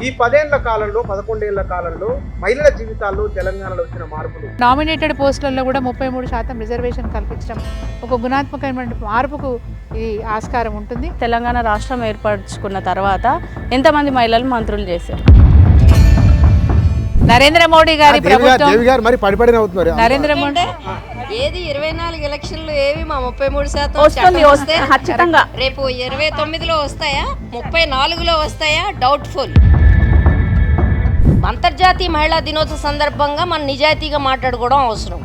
ఈ 10 ఏళ్ల కాలంలో 11 ఏళ్ల కాలంలో మహిళల జీవితాల్లో తెలంగాణలో వచ్చిన మార్పులు, నామినేటెడ్ పోస్టులలో కూడా 33% రిజర్వేషన్ కల్పించడం ఒక గుణాత్మకమైన మార్పుకు ఈ ఆస్కారం ఉంటుంది. తెలంగాణ రాష్ట్రం ఏర్పరచుకున్న తర్వాత ఎంతమంది మహిళలు మంత్రులు చేశారు? నరేంద్ర మోడీ గారి ప్రభుత్వం నరేంద్ర మోడీ ఏది 24 ఎలక్షన్లు ఏవి మా 33% వస్తుంది, వస్తే ఖచ్చితంగా రేపు 29లో వస్తాయా, 34లో వస్తాయా? డౌట్ఫుల్. అంతర్జాతీయ మహిళా దినోత్సవ సందర్భంగా మనం నిజాయితీగా మాట్లాడుకోవడం అవసరం.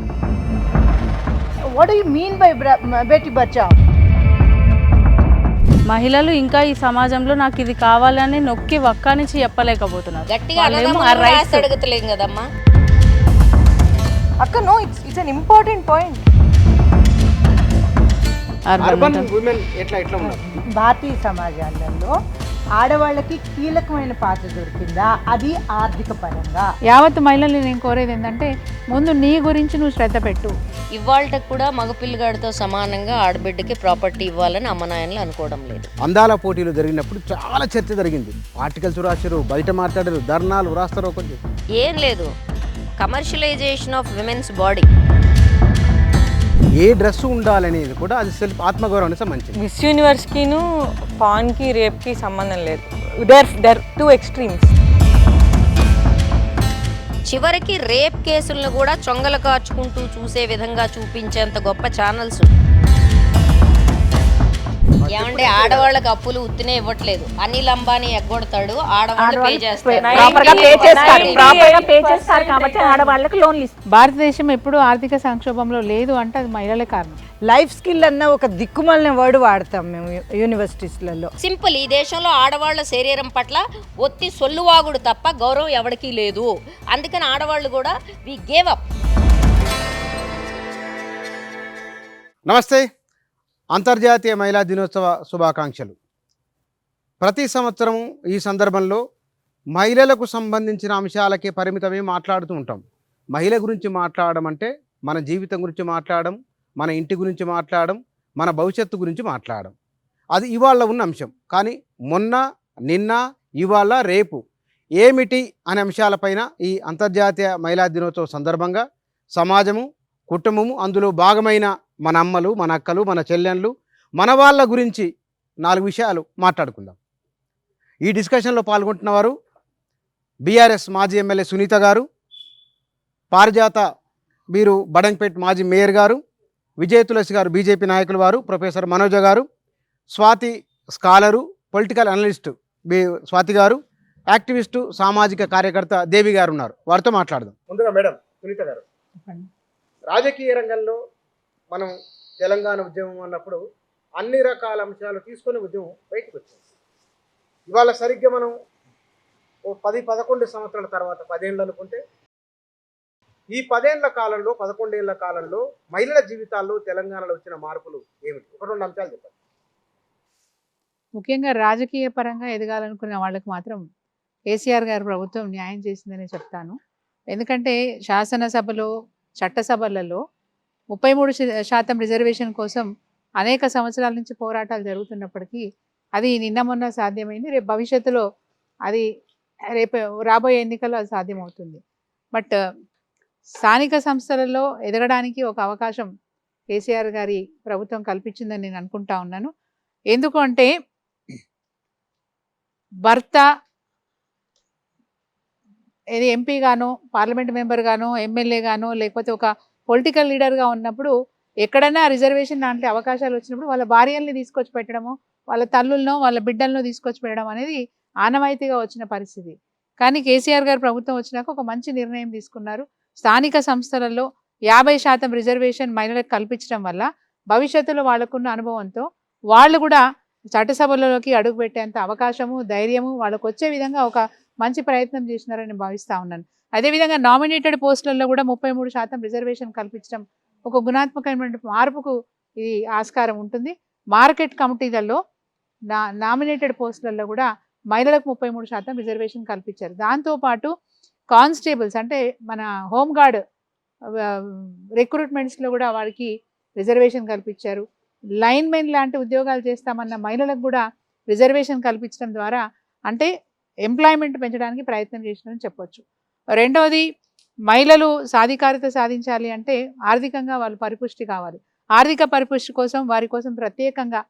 What do you mean by Beti Bachao? మహిళలు ఇంకా ఈ సమాజంలో నాకు ఇది కావాలని నొక్కి వక్కా నుంచి చెప్పలేకపోతున్నారు. గట్టిగా వాళ్ళేమో ఆ rights అడగతలేం కదమ్మా. Akka, no, it's an important point. Urban women ఎట్లా ఉన్నారు? భారతీయ సమాజాలలో ఆడవాళ్ళకి కీలకమైన పాత్ర దొరికిందా? అది ఆర్థిక పరంగా. యావత్ మహిళల్ని నేను కోరేది ఏంటంటే ముందు నీ గురించి నువ్వు శ్రద్ధ పెట్టు. ఇవాళ కూడా మగపిల్లగాడితో సమానంగా ఆడబిడ్డకి ప్రాపర్టీ ఇవ్వాలని అమ్మనాయనలు అనుకోవడం లేదు. అందాల పోటీలు జరిగినప్పుడు చాలా చర్చ జరిగింది. ఆర్టికల్స్ రాశారు, బయట మాట్లాడారు, ధర్నాలు రాస్తారు. కొంచెం ఏం లేదు, commercialisation of women's body. A dress ఉండాలనేది కూడా అది సెల్ఫ్ ఆత్మగౌరవానికి సంబంధించింది. మిస్ యూనివర్స్కిను పాన్కి రేప్కి సంబంధం లేదు. There two extremes. చివరికి రేప్ కేసులను కూడా చొంగలు కార్చుకుంటూ చూసే విధంగా చూపించేంత గొప్ప ఛానల్స్. ఏమంటే ఆడవాళ్ళకి అప్పులు ఉత్తినే ఇవ్వట్లేదు. అనిల్ అంబానీ ఎగ్గొడతాడు, ఆడవాళ్ళు పే చేస్తారు. భారతదేశం ఎప్పుడు ఆర్థిక సంక్షోభంలో లేదు అంటే అది మహిళలే కారణం. లైఫ్ స్కిల్ అన్న ఒక దిక్కుమాలిన వర్డ్ వాడతాం మేము యూనివర్సిటీస్లలో. సింపుల్, ఈ దేశంలో ఆడవాళ్ళ శరీరం పట్ల ఒత్తి సొల్లువాగుడు తప్ప గౌరవం ఎవరికీ లేదు. అందుకని ఆడవాళ్ళు కూడా వి గేవ్ అప్. నమస్తే, అంతర్జాతీయ మహిళా దినోత్సవ శుభాకాంక్షలు. ప్రతి సంవత్సరం ఈ సందర్భంలో మహిళలకు సంబంధించిన అంశాలకే పరిమితమే మాట్లాడుతూ ఉంటాం. మహిళ గురించి మాట్లాడడం అంటే మన జీవితం గురించి మాట్లాడడం, మన ఇంటి గురించి మాట్లాడడం, మన భవిష్యత్తు గురించి మాట్లాడడం. అది ఇవాళ ఉన్న అంశం. కానీ మొన్న, నిన్న, ఇవాళ, రేపు ఏమిటి అనే అంశాలపైన ఈ అంతర్జాతీయ మహిళా దినోత్సవ సందర్భంగా సమాజము, కుటుంబము, అందులో భాగమైన మన అమ్మలు, మన అక్కలు, మన చెల్లెళ్ళు, మన వాళ్ళ గురించి 4 విషయాలు మాట్లాడుకుందాం. ఈ డిస్కషన్లో పాల్గొంటున్న వారు బీఆర్ఎస్ మాజీ ఎమ్మెల్యే సునీత గారు, పారిజాత వీరు బడంగ్పేట్ మాజీ మేయర్ గారు, విజయ తులసి గారు బీజేపీ నాయకులు వారు, ప్రొఫెసర్ మనోజ గారు, Swathi scholar, political analyst Swathi గారు, యాక్టివిస్టు, సామాజిక కార్యకర్త దేవి గారు ఉన్నారు. వారితో మాట్లాడదాం. ముందుగా మేడం సునీత గారు, రాజకీయ రంగంలో మనం తెలంగాణ ఉద్యమం అన్నప్పుడు అన్ని రకాల అంశాలు తీసుకొని ఉద్యమం బయటకు వచ్చింది. ఇవాళ సరిగ్గా మనం 10-11 సంవత్సరాల తర్వాత 10 ఏళ్ళు అనుకుంటే ఈ 10 ఏళ్ల కాలంలో 11 ఏళ్ల కాలంలో మహిళల జీవితాల్లో తెలంగాణలో వచ్చిన మార్పులు ఏమిటి? 1-2 అంశాలు చెప్పండి. ముఖ్యంగా రాజకీయ పరంగా ఎదగాలనుకున్న వాళ్ళకి మాత్రం కేసీఆర్ గారి ప్రభుత్వం న్యాయం చేసిందనే చెప్తాను. ఎందుకంటే శాసనసభలో, చట్టసభలలో 33% రిజర్వేషన్ కోసం అనేక సంవత్సరాల నుంచి పోరాటాలు జరుగుతున్నప్పటికీ అది నిన్న మొన్న సాధ్యమైంది. రేపు భవిష్యత్తులో అది రేపు రాబోయే ఎన్నికల్లో అది సాధ్యమవుతుంది. బట్ స్థానిక సంస్థలలో ఎదగడానికి ఒక అవకాశం కేసీఆర్ గారి ప్రభుత్వం కల్పించిందని నేను అనుకుంటా ఉన్నాను. ఎందుకు అంటే భర్త ఏది ఎంపీ గానో, పార్లమెంట్ మెంబర్ గానో, ఎమ్మెల్యే గానో, లేకపోతే ఒక పొలిటికల్ లీడర్గా ఉన్నప్పుడు ఎక్కడైనా రిజర్వేషన్ లాంటి అవకాశాలు వచ్చినప్పుడు వాళ్ళ భార్యల్ని తీసుకొచ్చి పెట్టడము, వాళ్ళ తల్లులను, వాళ్ళ బిడ్డలను తీసుకొచ్చి పెట్టడం అనేది ఆనవాయితీగా వచ్చిన పరిస్థితి. కానీ కేసీఆర్ గారు ప్రభుత్వం వచ్చినాక ఒక మంచి నిర్ణయం తీసుకున్నారు. స్థానిక సంస్థలలో 50% రిజర్వేషన్ మహిళలకు కల్పించడం వల్ల భవిష్యత్తులో వాళ్ళకున్న అనుభవంతో వాళ్ళు కూడా చట్టసభలలోకి అడుగు పెట్టేంత అవకాశము, ధైర్యము వాళ్ళకు వచ్చే విధంగా ఒక మంచి ప్రయత్నం చేసినారని భావిస్తూ ఉన్నాను. అదేవిధంగా నామినేటెడ్ పోస్టులలో కూడా 33% రిజర్వేషన్ కల్పించడం ఒక గుణాత్మకమైన మార్పుకు ఇది ఆస్కారం ఉంటుంది. మార్కెట్ కమిటీలలో నామినేటెడ్ పోస్టులలో కూడా మహిళలకు 33% రిజర్వేషన్ కల్పించారు. దాంతోపాటు కానిస్టేబుల్స్ అంటే మన హోంగార్డ్ రిక్రూట్మెంట్స్లో కూడా వారికి రిజర్వేషన్ కల్పించారు. లైన్ మెన్ లాంటి ఉద్యోగాలు చేస్తామన్న మహిళలకు కూడా రిజర్వేషన్ కల్పించడం ద్వారా అంటే ఎంప్లాయ్మెంట్ పెంచడానికి ప్రయత్నం చేసినారని చెప్పొచ్చు. రెండవది, మహిళలు సాధికారత సాధించాలి అంటే ఆర్థికంగా వాళ్ళు పరిపుష్టి కావాలి. ఆర్థిక పరిపుష్టి కోసం వారి కోసం ప్రత్యేకంగా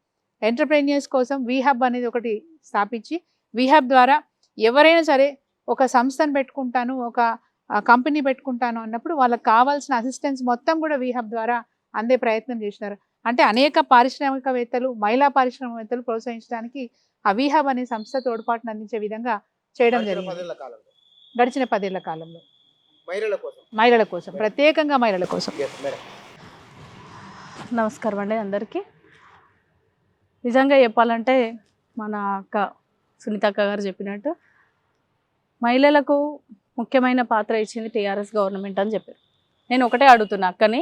ఎంటర్ప్రెన్యూర్స్ కోసం వీహబ్ అనేది ఒకటి స్థాపించి, వీహబ్ ద్వారా ఎవరైనా సరే ఒక సంస్థను పెట్టుకుంటాను, ఒక కంపెనీ పెట్టుకుంటాను అన్నప్పుడు వాళ్ళకి కావాల్సిన అసిస్టెన్స్ మొత్తం కూడా వీహబ్ ద్వారా అందే ప్రయత్నం చేసినారు. అంటే అనేక పారిశ్రామికవేత్తలు, మహిళా పారిశ్రామికవేత్తలు ప్రోత్సహించడానికి ఆ వీహబ్ అనే సంస్థ తోడ్పాటును అందించే విధంగా చేయడం జరిగింది గడిచిన 10 ఏళ్ల కాలంలో. మహిళల కోసం ప్రత్యేకంగా మహిళల కోసం. నమస్కారం అండి అందరికీ. నిజంగా చెప్పాలంటే మన అక్క సునీత అక్క గారు చెప్పినట్టు మహిళలకు ముఖ్యమైన పాత్ర ఇచ్చింది టీఆర్ఎస్ గవర్నమెంట్ అని చెప్పారు. నేను ఒకటే అడుగుతున్నా అక్కని,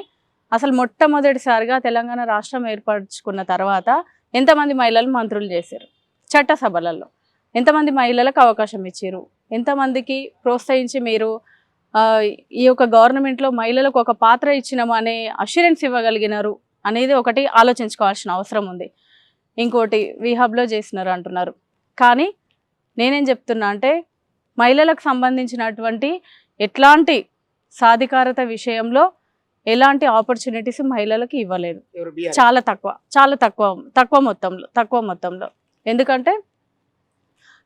అసలు మొట్టమొదటిసారిగా తెలంగాణ రాష్ట్రం ఏర్పరచుకున్న తర్వాత ఎంతమంది మహిళలు మంత్రులు చేశారు? చట్టసభలలో ఎంతమంది మహిళలకు అవకాశం ఇచ్చారు? ఎంతమందికి ప్రోత్సహించి మీరు ఈ యొక్క గవర్నమెంట్లో మహిళలకు ఒక పాత్ర ఇచ్చినాము అనే అష్యూరెన్స్ ఇవ్వగలిగినారు అనేది ఒకటి ఆలోచించుకోవాల్సిన అవసరం ఉంది. ఇంకోటి వీహబ్లో చేసినారు అంటున్నారు, కానీ నేనేం చెప్తున్నా అంటే మహిళలకు సంబంధించినటువంటి ఎట్లాంటి సాధికారత విషయంలో ఎలాంటి ఆపర్చునిటీస్ మహిళలకు ఇవ్వలేదు. చాలా తక్కువ మొత్తంలో. ఎందుకంటే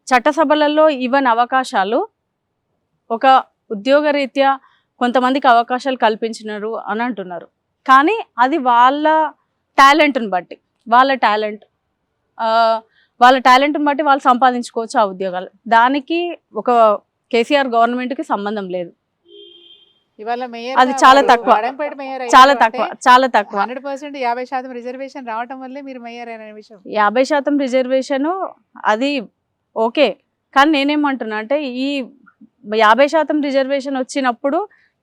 చట్టసభలలో ఇవ్వని అవకాశాలు ఒక ఉద్యోగరీత్యా కొంతమందికి అవకాశాలు కల్పించినారు అని అంటున్నారు, కానీ అది వాళ్ళ టాలెంట్ని బట్టి వాళ్ళ టాలెంట్ని బట్టి వాళ్ళు సంపాదించుకోవచ్చు ఆ ఉద్యోగాలు. దానికి ఒక కేసీఆర్ గవర్నమెంట్కి సంబంధం లేదు. ఇవాళ మేయర్ అది చాలా తక్కువ 100% 50% రిజర్వేషన్ రావటం వల్లే మీరు మేయర్ అనే విషయం. 50% రిజర్వేషను అది ఓకే, కానీ నేనేమంటున్నా అంటే ఈ 50% రిజర్వేషన్ వచ్చినప్పుడు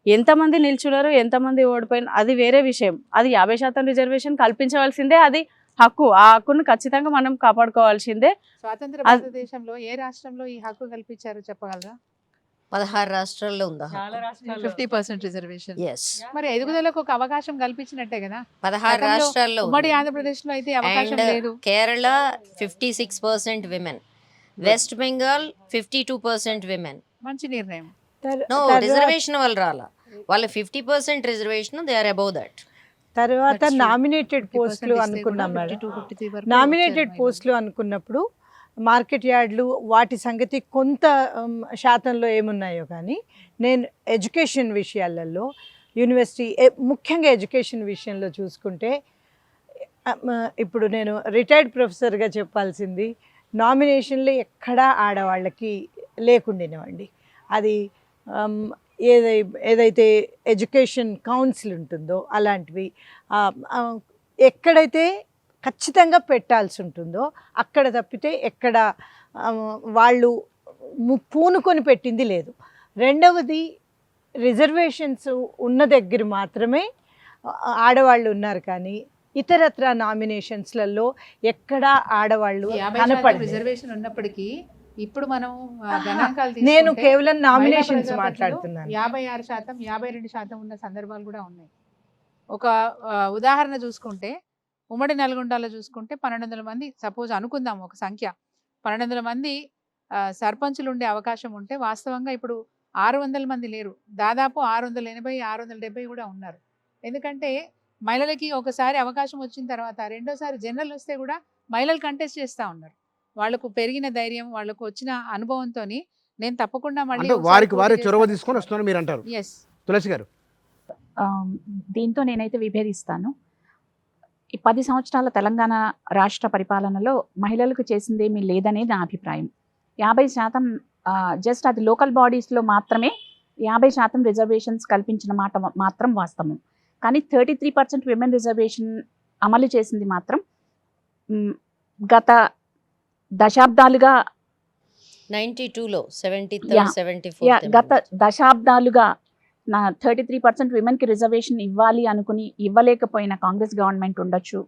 ఎంతమంది నిల్చున్నారు, ఎంతమంది ఓడిపోయిన అది వేరే విషయం. అది 50% రిజర్వేషన్ కల్పించవలసిందే, అది హక్కు. ఆ హక్కును ఖచ్చితంగా మనం కాపాడుకోవాల్సిందే. స్వాతంత్ర భారతదేశంలో ఏ రాష్ట్రంలో ఈ హక్కు కల్పించారు చెప్పగలరా? 16 రాష్ట్రాల్లో ఉందా? 50% రిజర్వేషన్. ఎస్, మరి ఎదుగుదలకు ఒక అవకాశం కల్పించినట్టే కదా. 16 రాష్ట్రాల్లో ఉమ్మడి ఆంధ్రప్రదేశ్ లో అయితే అవకాశం లేదు. Kerala 56% women, West Bengal 52% women. మంచి నిర్ణయం. నో రిజర్వేషన్ వాళ్ళు రాలా, వాళ్ళ 50% reservation, they are above that. తర్వాత నామినేటెడ్ పోస్టులు అనుకున్నాం మేడం. నామినేటెడ్ పోస్టులు అనుకున్నప్పుడు మార్కెట్ యార్డ్లు వాటి సంగతి కొంత శాతంలో ఏమున్నాయో, కానీ నేను ఎడ్యుకేషన్ విషయాలలో యూనివర్సిటీ ముఖ్యంగా ఎడ్యుకేషన్ విషయంలో చూసుకుంటే ఇప్పుడు నేను రిటైర్డ్ ప్రొఫెసర్గా చెప్పాల్సింది, నామినేషన్లు ఎక్కడా ఆడవాళ్ళకి లేకుండినవండి. అది ఏదైతే ఎడ్యుకేషన్ కౌన్సిల్ ఉంటుందో అలాంటివి ఎక్కడైతే ఖచ్చితంగా పెట్టాల్సి ఉంటుందో అక్కడ తప్పితే ఎక్కడ వాళ్ళు పూనుకొని పెట్టింది లేదు. రెండవది, రిజర్వేషన్స్ ఉన్న దగ్గర మాత్రమే ఆడవాళ్ళు ఉన్నారు, కానీ ఇతరత్ర నామినేషన్స్లలో ఎక్కడా ఆడవాళ్ళు కనపడలేదు. రిజర్వేషన్ ఉన్నప్పటికీ ఇప్పుడు మనం గణాంకాలు నేను కేవలం నామినేషన్స్ మాట్లాడుతున్నాను. 56%, 52% ఉన్న సందర్భాలు కూడా ఉన్నాయి. ఒక ఉదాహరణ చూసుకుంటే ఉమ్మడి నల్గొండలో చూసుకుంటే 1200 మంది, సపోజ్ అనుకుందాం ఒక సంఖ్య, 1200 మంది సర్పంచులు ఉండే అవకాశం ఉంటే వాస్తవంగా ఇప్పుడు 600 మంది లేరు, దాదాపు 680, 670 కూడా ఉన్నారు. ఎందుకంటే మహిళలకి ఒకసారి అవకాశం వచ్చిన తర్వాత రెండోసారి జనరల్ వస్తే కూడా మహిళలు కంటెస్ట్ చేస్తూ ఉన్నారు. వాళ్ళకు పెరిగిన ధైర్యం, వాళ్ళకు వచ్చిన అనుభవంతో నేను తప్పకుండా మళ్ళీ వారి చొరవ తీసుకొని వస్తున్నారు మీరు అంటారు. ఎస్ తులసి గారు, దీంతో నేనైతే విభేదిస్తాను. ఈ 10 సంవత్సరాల తెలంగాణ రాష్ట్ర పరిపాలనలో మహిళలకు చేసిందేమీ లేదనేది నా అభిప్రాయం. 50% జస్ట్ అది లోకల్ బాడీస్లో మాత్రమే 50% రిజర్వేషన్స్ కల్పించిన మాట మాత్రం వాస్తవం. కానీ 33% విమెన్ రిజర్వేషన్ అమలు చేసింది మాత్రం గత దశాబ్దాలుగా 92లో 74 గత దశాబ్దాలుగా 33% విమెన్కి రిజర్వేషన్ ఇవ్వాలి అనుకుని ఇవ్వలేకపోయిన కాంగ్రెస్ గవర్నమెంట్ ఉండొచ్చు,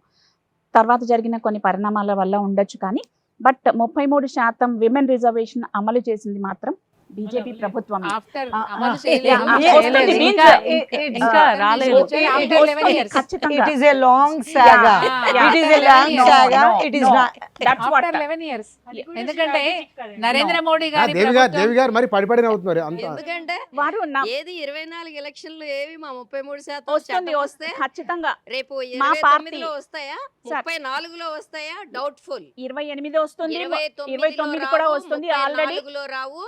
తర్వాత జరిగిన కొన్ని పరిణామాల వల్ల ఉండొచ్చు, కానీ బట్ 33% విమెన్ రిజర్వేషన్ అమలు చేసింది మాత్రం బీజేపీ ప్రభుత్వం ఆఫ్టర్ ఆ, అమలు ఆ, చేయలేదు. వస్తుంది. చేయలేదు. ఇంకా It's- ఇంకా రాలేదు. After 11 years. ఖచ్చితంగా It is a long saga. Yeah. It is a Yeah. long No, saga. no, It is no. not. That's what. After 11 years. ఎందుకంటే నరేంద్ర మోడీ గారి దేవి ప్రభుత్వం గారు మరి పడిపడిన అవుతున్నారు అంత ఎందుకంటే వారు ఏది 24 ఎలక్షన్లు ఏవి మా 33% వస్తుంది చట్టం వస్తే ఖచ్చితంగా రేపు మా 29లో వస్తాయా సార్. 34లో వస్తాయా డౌట్ఫుల్ 28 వస్తుంది 29 కూడా వస్తుంది ఆల్రెడీ 34లో రావు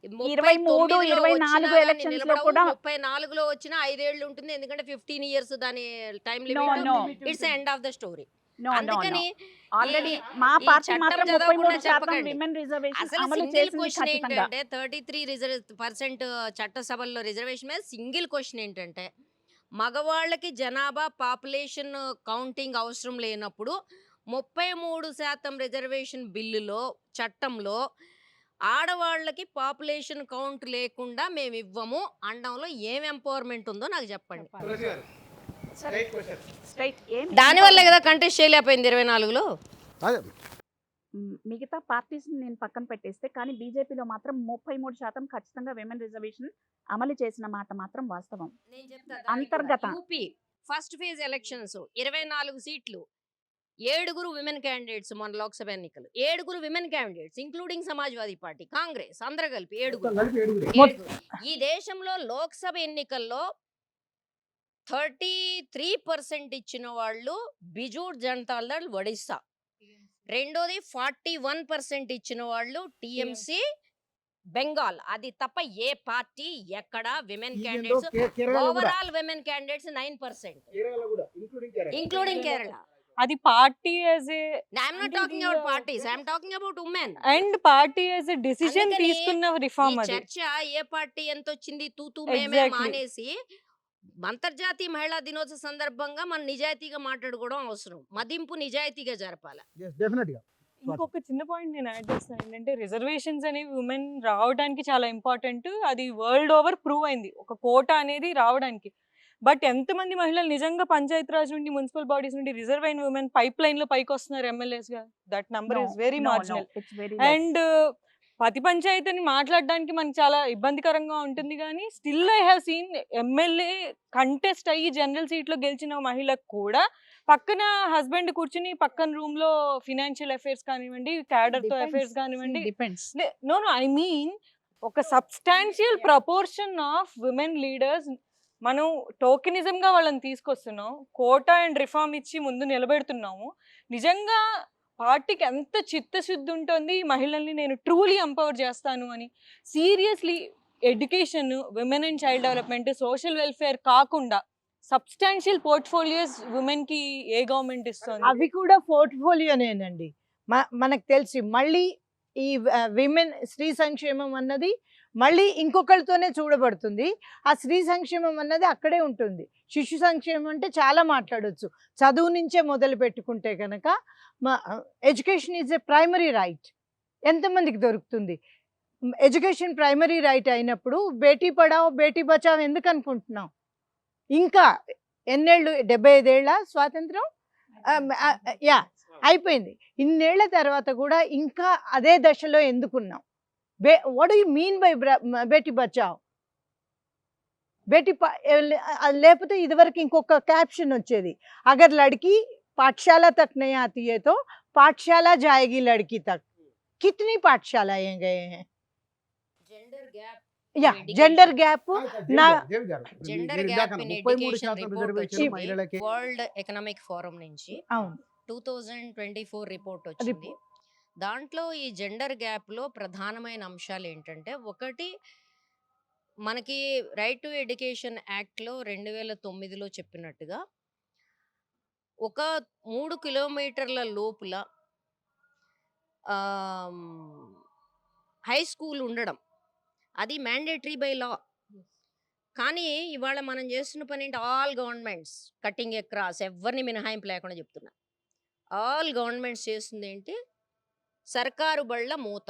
23, 24 ఎలక్షన్స్ లో కూడా 34లో వచ్చిన 5 ఏళ్ళు ఉంటుంది ఎందుకంటే 15 ఇయర్స్ దాని time No, limit no. It's end of the story No, no, no. అందుకని ఆల్రెడీ ఈ- మా ఈ పార్టీ చట్టం మాత్రం చదవకుండా 33% చెప్పకండి. విమెన్ రిజర్వేషన్ అసలు అమలు సింగిల్ చేసింది క్వశ్చన్ ఖచ్చితంగా. ఏంటంటే 33% చట్టసభల్లో రిజర్వేషన్ మీద సింగిల్ క్వశ్చన్ ఏంటంటే మగవాళ్ళకి జనాభా పాపులేషన్ కౌంటింగ్ అవసరం లేనప్పుడు 33% రిజర్వేషన్ బిల్లులో చట్టంలో ఆడవాళ్ళకి పాపులేషన్ కౌంట్ లేకుండా మేము ఇవ్వము అనడంలో ఏం ఎంపవర్మెంట్ ఉందో నాకు చెప్పండి. స్ట్రైట్ ఏం దానివల్లే కదా కంటెస్ట్ చేయలేకపోయింది 24లో. అదే మిగతా పార్టీస్ నేను పక్కన పెట్టేస్తే కానీ బీజేపీలో మాత్రం 33% ఖచ్చితంగా విమెన్ రిజర్వేషన్ అమలు చేసిన మాట మాత్రం వాస్తవం. అంతర్గత. యూపీ ఫస్ట్ ఫేజ్ ఎలక్షన్స్ 24 సీట్లు 7 విమెన్ క్యాండిడేట్స్ మన లోక్సభ ఎన్నికలు 7 women candidates including Samajwadi party Congress అందరూ కలిపి 7. ఈ దేశంలో లోక్సభ ఎన్నికల్లో 33% ఇచ్చిన వాళ్ళు బిజూ జనతాదళ్ ఒడిస్సా, రెండోది 41% ఇచ్చిన వాళ్ళు టీఎంసీ బెంగాల్. అది తప్ప ఏ పార్టీ ఎక్కడ women candidates overall women candidates 9% including Kerala. అది party as a I'm not talking about parties, I'm talking about women. And party as a decision అందుకని తీసుకున్న రిఫార్మ్ ఈ అది. చర్చ ఏ పార్టీ ఎంత వచ్చింది తూతూ మేమే Exactly. మానేసి అంతర్జాతీయ మహిళా దినోత్సవ సందర్భంగా మనం నిజాయితీగా మాట్లాడుకోవడం అవసరం. మదింపు నిజాయితీగా జరపాలి. డెఫినెట్ గా ఇంకొక చిన్న పాయింట్ నేను యాడ్ చేస్తాను ఏంటంటే రిజర్వేషన్స్ అనేవి ఉమెన్ రావడానికి చాలా ఇంపార్టెంట్. అది వరల్డ్ ఓవర్ ప్రూవ్ అయింది ఒక కోటా అనేది రావడానికి. బట్ ఎంతమంది మహిళలు నిజంగా పంచాయతీరాజ్ నుండి మున్సిపల్ బాడీస్ నుండి రిజర్వ్ అయిన ఉమెన్ పైప్ లైన్ లో పైకి వస్తున్నారు ఎమ్మెల్యేస్ గా? That number is very marginal. And ప్రతి పంచాయతీని మాట్లాడడానికి మనకి చాలా ఇబ్బందికరంగా ఉంటుంది కానీ still I have seen MLA contest అయ్యి జనరల్ సీట్లో గెలిచిన మహిళకు కూడా పక్కన హస్బెండ్ కూర్చుని పక్కన రూమ్ లో ఫినాన్షియల్ అఫైర్స్ కానివ్వండి క్యాడర్ తో అఫైర్స్ కానివ్వండి డిపెండ్స్. నో ఐ మీన్ ఒక substantial proportion of women leaders మనం టోకెనిజం గా వాళ్ళని తీసుకొస్తున్నాం. కోటా అండ్ రిఫార్మ్ ఇచ్చి ముందు నిలబెడుతున్నాము. నిజంగా పార్టీకి ఎంత చిత్తశుద్ధి ఉంటుంది ఈ మహిళల్ని నేను ట్రూలీ ఎంపవర్ చేస్తాను అని. Seriously education, women and child development, social welfare కాకుండా సబ్స్టాన్షియల్ పోర్ట్ఫోలియోస్ ఉమెన్ కి ఏ గవర్నమెంట్ ఇస్తుంది? అవి కూడా పోర్ట్ఫోలియోనేనండి. మనకు తెలిసి మళ్ళీ ఈ విమెన్ స్త్రీ సంక్షేమం అన్నది మళ్ళీ ఇంకొకరితోనే చూడబడుతుంది. ఆ స్త్రీ సంక్షేమం అన్నది అక్కడే ఉంటుంది. శిశు సంక్షేమం అంటే చాలా మాట్లాడవచ్చు. చదువు నుంచే మొదలు పెట్టుకుంటే కనుక education is a primary right. ఎంతమందికి దొరుకుతుంది? ఎడ్యుకేషన్ ప్రైమరీ రైట్ అయినప్పుడు బేటీ పడావో బేటీ బచావో ఎందుకు అనుకుంటున్నాం? ఇంకా ఎన్నేళ్ళు? 75 ఏళ్ళ స్వాతంత్రం యా అయిపోయింది. ఇన్నేళ్ల తర్వాత కూడా ఇంకా అదే దశలో ఎందుకున్నాం? What do you mean by Beti Bachao? లేకపోతే ఇదివరకు ఇంకొక క్యాప్షన్ వచ్చేది, అగర్ లడ్కి పాఠశాల తక్ నహీ ఆతీ హై తో పాఠశాల జాయేగి లడ్కి తక్. కితనీ పాఠశాలయే గయే హై? జెండర్ గ్యాప్ యా జెండర్ గ్యాప్ నా gender gap in education report వచ్చింది మహిళలకి వరల్డ్ ఎకనామిక్ ఫోరం నుంచి. అవును 2024 రిపోర్ట్ వచ్చింది. దాంట్లో ఈ జెండర్ గ్యాప్ లో ప్రధానమైన అంశాలు ఏంటంటే, ఒకటి మనకి రైట్ టు ఎడ్యుకేషన్ యాక్ట్ లో 2009లో చెప్పినట్టుగా ఒక 3 కిలోమీటర్ల లోపల హై స్కూల్ ఉండడం అది మ్యాండేటరీ బై లా. కానీ ఇవాళ మనం చేస్తున్న పని ఏంటి? ఆల్ గవర్నమెంట్స్ కటింగ్ అక్రాస్, ఎవరిని మినహాయింపు లేకుండా చెప్తున్నా, ఆల్ గవర్నమెంట్స్ చేస్తుంది ఏంటి? సర్కారు బళ్ళ మూత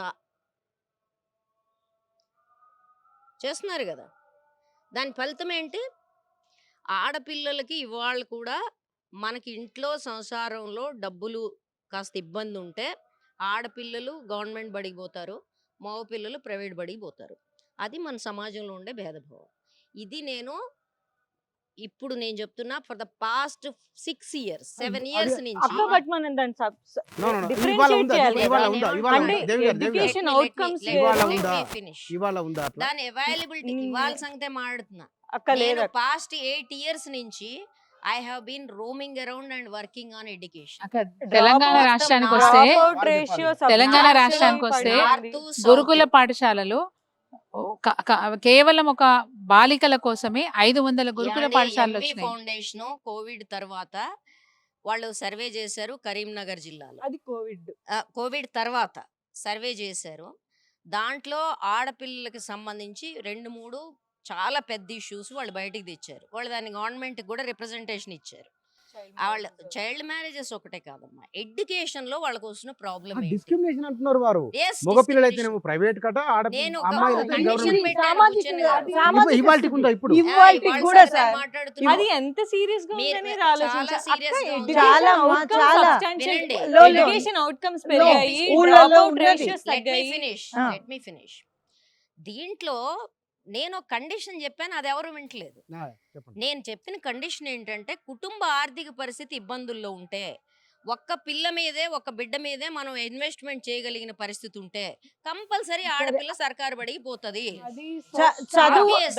చేస్తున్నారు కదా. దాని ఫలితం ఏంటి? ఆడపిల్లలకి ఇవాళ కూడా మనకి ఇంట్లో సంసారంలో డబ్బులు కాస్త ఇబ్బంది ఉంటే ఆడపిల్లలు గవర్నమెంట్ బడికి పోతారు, మగ పిల్లలు ప్రైవేట్ బడికి పోతారు. అది మన సమాజంలో ఉండే భేదభావం. ఇది ఇప్పుడు నేను చెప్తున్నా ఫర్ ద పాస్ట్ 6 years 7 అది- years నుంచి అక్క బట్ మనం దాన్ని No, no, no. differentiate ఇవాళ ఉందా? చేయాలి ఇవాళ కదా. ఉందా? ఇవాళ అంటే ఉందా? దేవి గారు, దేవి గారు. education outcomes ఇవాళ వేరు. ఉందా? ఫినిష్ ఇవాళ ఉందా అట్లా? దాని అవైలబిలిటీ Mm. ఇవాళ సంగతే మాట్లాడుతున్నా. అక్క లేదు నేను పాస్ట్ 8 years నుంచి I have been roaming around and working on education. అక్కడ తెలంగాణ Drop రాష్ట్రానికి out- వస్తే Dropout వాళ్ళు ratio చెప్పాలి. తెలంగాణ substantially రాష్ట్రానికి వస్తే పడిపోయింది. గురుకుల పాఠశాలలు కేవలం ఒక బాలికల కోసమే 500 గురుకుల పాఠశాలలు వచ్చినాయి. ఫౌండేషన్ కోవిడ్ తర్వాత వాళ్ళు సర్వే చేశారు కరీంనగర్ జిల్లాలో. అది కోవిడ్. కోవిడ్ తర్వాత సర్వే చేశారు. దాంట్లో ఆడపిల్లలకి సంబంధించి 2-3 చాలా పెద్ద ఇష్యూస్ వాళ్ళు బయటికి తెచ్చారు. వాళ్ళు దాన్ని గవర్నమెంట్కి కూడా రిప్రజెంటేషన్ ఇచ్చారు. వాళ్ళ చైల్డ్ మ్యారేజెస్ ఒకటే కాదమ్మా, ఎడ్యుకేషన్ లో వాళ్ళకి వస్తున్న ప్రాబ్లం డిస్క్రిమినేషన్ అంటున్నారు వారు. మగపిల్లలు అయితేనేమో ప్రైవేట్ కట, నేను ఒక అమ్మాయిలు అయితే కండిషన్ గవర్నమెంట్. పెట్టాను సామాజిక- కూర్చొని కాదు. సామాజిక ఇవాళకి ఉందా ఇప్పుడు? ఇవాళకి కూడా సార్. మాట్లాడుతున్నా అది ఎంత సీరియస్ గా మీరు ఉందని చాలా ఆలోచించాలి. serious గా ఉంది. చాలా అమ్మా, చాలా. వినండి. ఎడ్యుకేషన్ అవుట్కమ్స్ పెరిగాయి, ఊళ్ళలో dropout ఉన్నది. ratios తగ్గాయి. ఆ. Let me finish. దీంట్లో నేను కండిషన్ చెప్పాను, అది ఎవరు వింటలేదు. చెప్పండి. నేను చెప్పిన కండిషన్ ఏంటంటే కుటుంబ ఆర్థిక పరిస్థితి ఇబ్బందుల్లో ఉంటే, ఒక్క పిల్ల మీదే ఒక బిడ్డ మీదే మనం ఇన్వెస్ట్మెంట్ చేయగలిగిన పరిస్థితి ఉంటే కంపల్సరీ ఆడపిల్ల సర్కారు బడికి పోతుంది. అది చదువు- Obvious.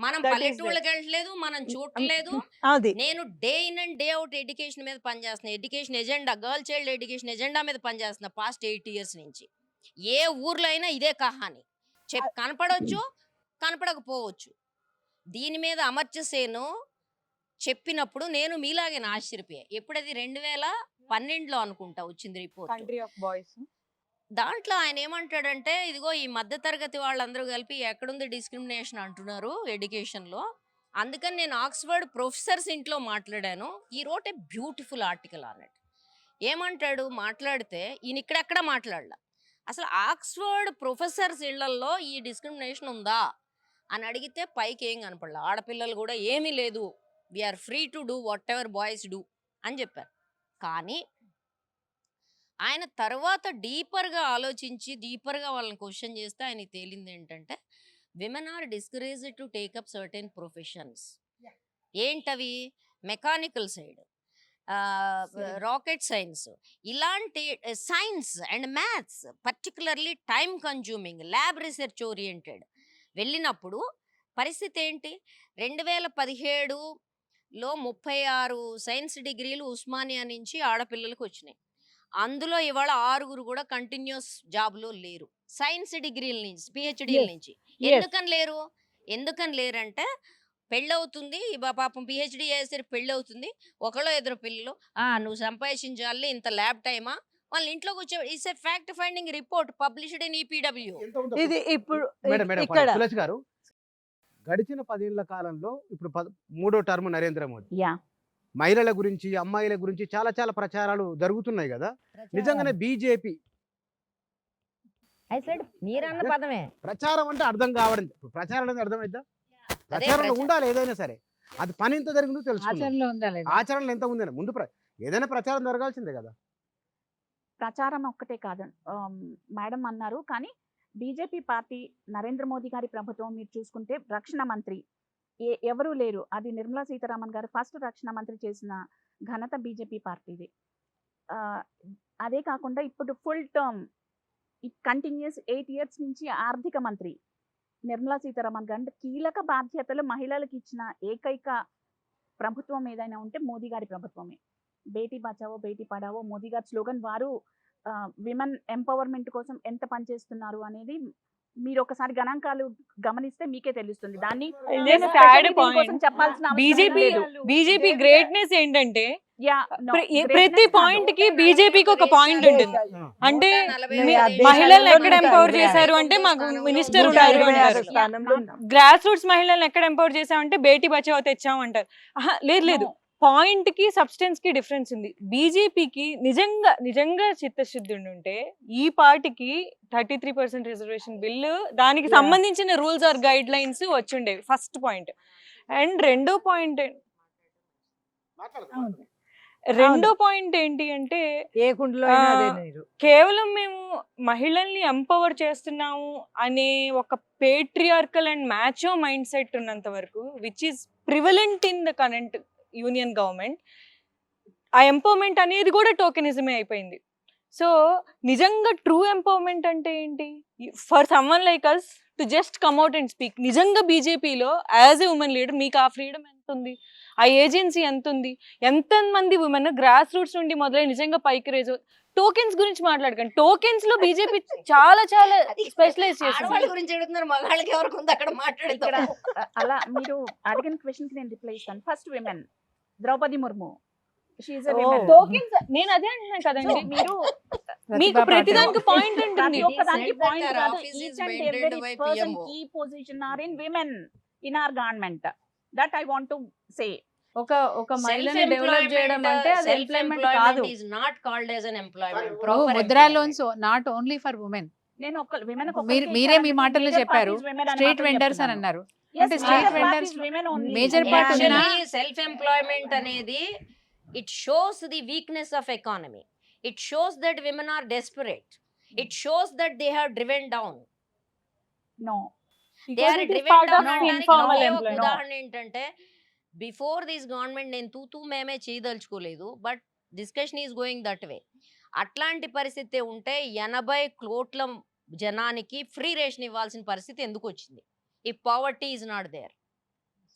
మనం that is పల్లెటూళ్ళకి వెళ్ళట్లేదు, మనం చూడలేదు. అది నేను day in and day out education మీద పనిచేస్తున్నా. Education agenda, girl child education agenda మీద పనిచేస్తున్నా పాస్ట్ 8 years నుంచి. ఏ ఊర్లో అయినా ఇదే కహాని కనపడవచ్చు, కనపడకపోవచ్చు. దీని మీద అమర్త్యసేను చెప్పినప్పుడు నేను మీలాగే ఆశ్చర్యపోయా. ఎప్పుడది 2012లో అనుకుంటా వచ్చింది రిపోర్ట్. Country of boys. దాంట్లో ఆయన ఏమంటాడంటే, ఇదిగో ఈ మధ్య తరగతి వాళ్ళందరూ కలిపి ఎక్కడుంది డిస్క్రిమినేషన్ అంటున్నారు ఎడ్యుకేషన్లో. అందుకని నేను ఆక్స్ఫర్డ్ ప్రొఫెసర్స్ ఇంట్లో మాట్లాడాను. ఈ రోట్ ఏ బ్యూటిఫుల్ ఆర్టికల్ అన్నట్టు. ఏమంటాడు మాట్లాడితే, ఈయన ఇక్కడెక్కడ మాట్లాడలా, అసలు ఆక్స్ఫర్డ్ ప్రొఫెసర్స్ ఇళ్లల్లో ఈ డిస్క్రిమినేషన్ ఉందా అని అడిగితే పైకి ఏం కనపడలా. ఆడపిల్లలు కూడా ఏమీ లేదు, we are free to do whatever boys do అని చెప్పారు. కానీ ఆయన తర్వాత డీపర్గా ఆలోచించి డీపర్గా వాళ్ళని క్వశ్చన్ చేస్తే ఆయనకి తేలింది ఏంటంటే, women are discouraged to take up certain professions. ఏంటవి? మెకానికల్ సైడ్, రాకెట్ సైన్స్, ఇలాంటి science and maths, particularly time consuming lab research oriented వెళ్ళినప్పుడు పరిస్థితి ఏంటి? 2017లో 36 సైన్స్ డిగ్రీలు ఉస్మానియా నుంచి ఆడపిల్లలకు వచ్చినాయి. అందులో ఇవాళ 6 కూడా కంటిన్యూస్ జాబ్లో లేరు, సైన్స్ డిగ్రీల నుంచి, పిహెచ్డీల నుంచి. ఎందుకని లేరంటే, పెళ్ళవుతుంది, పాపం పిహెచ్డీ చేస్తే పెళ్ళవుతుంది, ఒకళ్ళో ఇద్దరు పిల్లలు, నువ్వు సంపాదించాలి, ఇంత ల్యాబ్ టైమా, వాళ్ళ ఇంట్లోకి వచ్చే. It's a fact finding report published in EPW. ఇది ఇప్పుడు మేడం ఇక్కడ తులసి గారు, గడిచిన 10 ఏళ్ల కాలంలో ఇప్పుడు 3వ టర్మ్ నరేంద్ర మోదీ యా మహిళల గురించి, అమ్మాయిల గురించి చాలా చాలా ప్రచారాలు జరుగుతున్నాయి కదా. నిజంగానే బీజేపీ మీరన్న పదమే ప్రచారం అంటే అర్థం కావడం, ప్రచారం అనేది అర్థమైద్దా? ప్రచారంలో ఉండాలి ఏదైనా సరే. అది పని ఎంత జరిగిందో తెలుసుకుందాం. ఆచరణలో ఉందా లేదా? ఆచరణలో ఎంత ఉందని ముందు ఏదైనా ప్రచారం జరగాల్సిందే కదా. ప్రచారం ఒక్కటే కాదు మేడం అన్నారు. కానీ బీజేపీ పార్టీ, నరేంద్ర మోదీ గారి ప్రభుత్వం మీరు చూసుకుంటే రక్షణ మంత్రి ఎవరూ లేరు. అది నిర్మలా సీతారామన్ గారు ఫస్ట్ రక్షణ మంత్రి చేసిన ఘనత బీజేపీ పార్టీది. అదే కాకుండా ఇప్పుడు ఫుల్ టర్మ్ కంటిన్యూస్ 8 years నుంచి ఆర్థిక మంత్రి నిర్మలా సీతారామన్ గారు. కీలక బాధ్యతలు మహిళలకు ఇచ్చిన ఏకైక ప్రభుత్వం ఏదైనా ఉంటే మోదీ గారి ప్రభుత్వమే. బేటీ బచావో బేటీ పడావో మోదీ గారి స్లోగన్. వారు విమెన్ ఎంపవర్మెంట్ కోసం ఎంత పనిచేస్తున్నారు అనేది మీరు ఒకసారి గణాంకాలు గమనిస్తే మీకే తెలుస్తుంది. దాన్ని Yes, sad point. చెప్పాల్సిన బీజేపీ గ్రేట్నెస్ ఏంటంటే Yeah, no, ప్రతి greatness పాయింట్ కి కాదు. బీజేపీకి ఒక పాయింట్ ఉంటుంది. అంటే 145 మహిళలను ఎక్కడ దేశాల్లో ఎంపవర్ 125 చేశారు అంటే మాకు మినిస్టర్ 126 ఉన్నారు అంటారు. స్థానంలో ఉన్నాం. గ్రాస్ రూట్స్ మహిళలను ఎక్కడ ఎంపవర్ చేసామంటే బేటీ బచావో తెచ్చాం అంటారు. లేదు, పాయింట్ కి సబ్స్టెన్స్ కి డిఫరెన్స్ ఉంది. బీజేపీకి నిజంగా చిత్తశుద్ధి ఉంటే ఈ పార్టీకి 33% రిజర్వేషన్ బిల్లు, దానికి సంబంధించిన రూల్స్ ఆర్ గైడ్ లైన్స్ వచ్చిండేవి. First point. అండ్ రెండో పాయింట్ రెండో పాయింట్ ఏంటి అంటే ఏ కుండలో అయినా అదే ఆ, నీరు. కేవలం మేము మహిళల్ని ఎంపవర్ చేస్తున్నాము అనే ఒక పేట్రియార్కల్ అండ్ మ్యాచో మైండ్ సెట్ ఉన్నంత వరకు which is prevalent in the current union government, ఆ ఎంపవర్మెంట్ అనేది కూడా టోకెనిజమే అయిపోయింది. సో నిజంగా ట్రూ ఎంపవర్మెంట్ అంటే ఏంటి? For someone like us to just come at and speak. నిజంగా బీజేపీలో యాజ్ ఎ ఉమెన్ లీడర్ మీకు ఆ ఫ్రీడమ్ ఎంత ఉంది, ఆ ఏజెన్సీ ఎంత ఉంది, ఎంతమంది ఉమెన్ గ్రాస్ రూట్స్ నుండి మొదలై నిజంగా పైకి రేజ్. టోకెన్స్ గురించి మాట్లాడకండి. టోకెన్స్ లో బీజేపీ చాలా చాలా స్పెషలైజ్ ఆడవాళ్ళ చేసింది. గురించి అడుగుతున్నారు, మగాళ్ళకి ఎవరికి ఉంది అక్కడ ఇక్కడ మాట్లాడతాం. అలా మీరు అడిగిన క్వశ్చన్ కి నేను రిప్లై ఇస్తాను. First women Draupadi Murmu, she a Oh. Women. Tokens నేను అదే అంటున్నాను కదండి. మీరు మీకు ప్రతిభా ప్రతిదానికి పాటిల్. పాయింట్ ఉంటుంది. ప్రతి ఒక్కదానికి said that పాయింట్ their కాదు. office each is and maintained every by person PMO. Key position are in women in our government. That I want to say. ఒక మహిళని డెవలప్ చేయడం అంటే అది ఎంప్లాయ్మెంట్ కాదు. is not called as an employment. Oh, Proper Mudra employment. Loans not only for women. నేను ఒక women మీరే మీ మాటల్లో చెప్పారు స్ట్రీట్ వెండర్స్ అని అన్నారు. అంటే street vendors major part ఉన్న Actually, self-employment అనేది it shows the weakness of economy. It shows that women are desperate. It shows that they have driven down. No. They are driven down అనడానికి ఒకే ఒక ఉదాహరణ ఏంటంటే, before this government నేను తూతూ మేమే చేయదలుచుకోలేదు, but discussion is going that way. అట్లాంటి పరిస్థితి ఉంటే 80 కోట్ల జనానికి ఫ్రీ రేషన్ ఇవ్వాల్సిన పరిస్థితి ఎందుకు వచ్చింది? If poverty is not there,